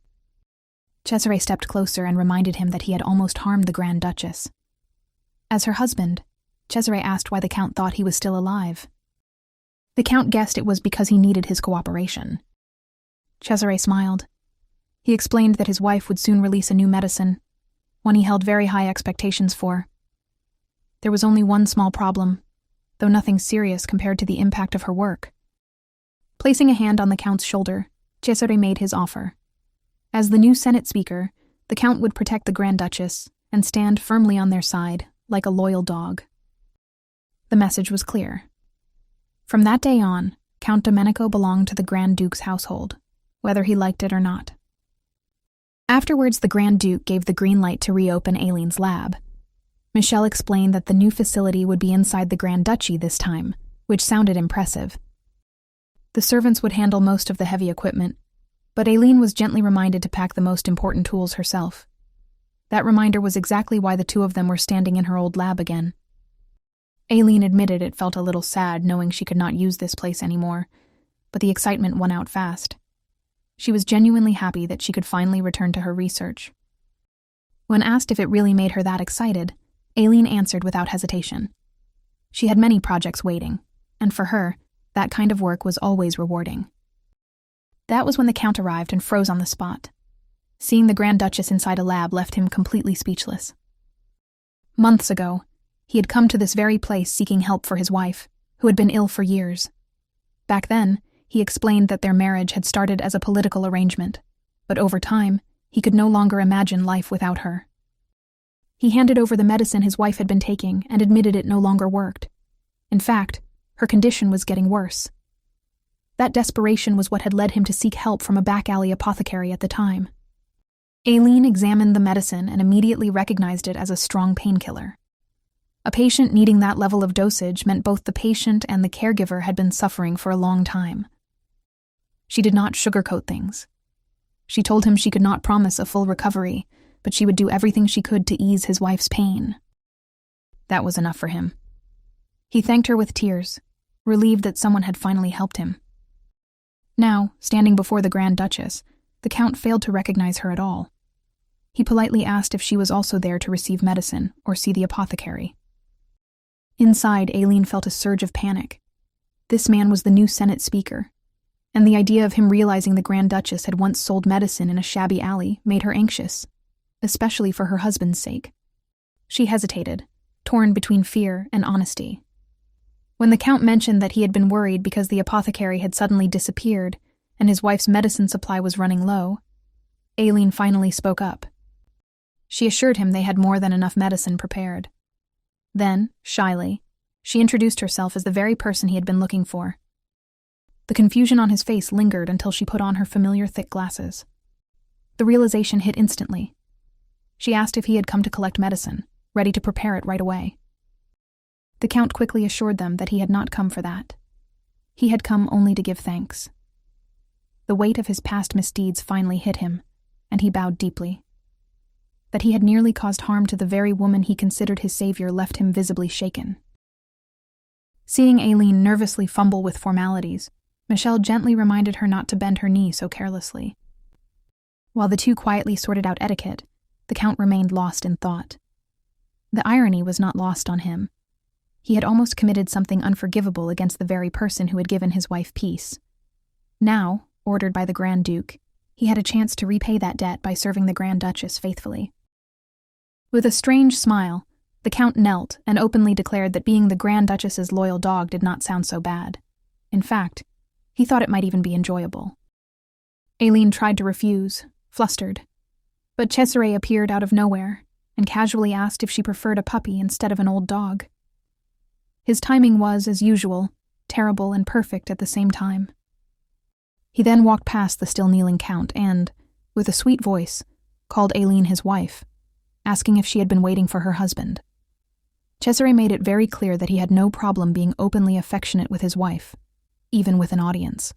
Cesare stepped closer and reminded him that he had almost harmed the Grand Duchess. As her husband, Cesare asked why the Count thought he was still alive. The Count guessed it was because he needed his cooperation. Cesare smiled. He explained that his wife would soon release a new medicine, one he held very high expectations for. There was only one small problem, though nothing serious compared to the impact of her work. Placing a hand on the Count's shoulder, Cesare made his offer. As the new Senate Speaker, the Count would protect the Grand Duchess and stand firmly on their side, like a loyal dog. The message was clear. From that day on, Count Domenico belonged to the Grand Duke's household, whether he liked it or not. Afterwards, the Grand Duke gave the green light to reopen Aileen's lab. Michelle explained that the new facility would be inside the Grand Duchy this time, which sounded impressive. The servants would handle most of the heavy equipment, but Aileen was gently reminded to pack the most important tools herself. That reminder was exactly why the two of them were standing in her old lab again. Aileen admitted it felt a little sad knowing she could not use this place anymore, but the excitement won out fast. She was genuinely happy that she could finally return to her research. When asked if it really made her that excited, Aileen answered without hesitation. She had many projects waiting, and for her, that kind of work was always rewarding. That was when the Count arrived and froze on the spot. Seeing the Grand Duchess inside a lab left him completely speechless. Months ago, he had come to this very place seeking help for his wife, who had been ill for years. Back then, he explained that their marriage had started as a political arrangement, but over time, he could no longer imagine life without her. He handed over the medicine his wife had been taking and admitted it no longer worked. In fact, her condition was getting worse. That desperation was what had led him to seek help from a back-alley apothecary at the time. Aileen examined the medicine and immediately recognized it as a strong painkiller. A patient needing that level of dosage meant both the patient and the caregiver had been suffering for a long time. She did not sugarcoat things. She told him she could not promise a full recovery, but she would do everything she could to ease his wife's pain. That was enough for him. He thanked her with tears, relieved that someone had finally helped him. Now, standing before the Grand Duchess, the Count failed to recognize her at all. He politely asked if she was also there to receive medicine or see the apothecary. Inside, Aileen felt a surge of panic. This man was the new Senate Speaker, and the idea of him realizing the Grand Duchess had once sold medicine in a shabby alley made her anxious, especially for her husband's sake. She hesitated, torn between fear and honesty. When the Count mentioned that he had been worried because the apothecary had suddenly disappeared and his wife's medicine supply was running low, Aileen finally spoke up. She assured him they had more than enough medicine prepared. Then, shyly, she introduced herself as the very person he had been looking for. The confusion on his face lingered until she put on her familiar thick glasses. The realization hit instantly. She asked if he had come to collect medicine, ready to prepare it right away. The Count quickly assured them that he had not come for that. He had come only to give thanks. The weight of his past misdeeds finally hit him, and he bowed deeply. That he had nearly caused harm to the very woman he considered his savior left him visibly shaken. Seeing Aileen nervously fumble with formalities, Michelle gently reminded her not to bend her knee so carelessly. While the two quietly sorted out etiquette, the Count remained lost in thought. The irony was not lost on him. He had almost committed something unforgivable against the very person who had given his wife peace. Now, ordered by the Grand Duke, he had a chance to repay that debt by serving the Grand Duchess faithfully. With a strange smile, the Count knelt and openly declared that being the Grand Duchess's loyal dog did not sound so bad. In fact, he thought it might even be enjoyable. Aileen tried to refuse, flustered, but Cesare appeared out of nowhere and casually asked if she preferred a puppy instead of an old dog. His timing was, as usual, terrible and perfect at the same time. He then walked past the still kneeling Count and, with a sweet voice, called Aileen his wife, asking if she had been waiting for her husband. Cesare made it very clear that he had no problem being openly affectionate with his wife, even with an audience.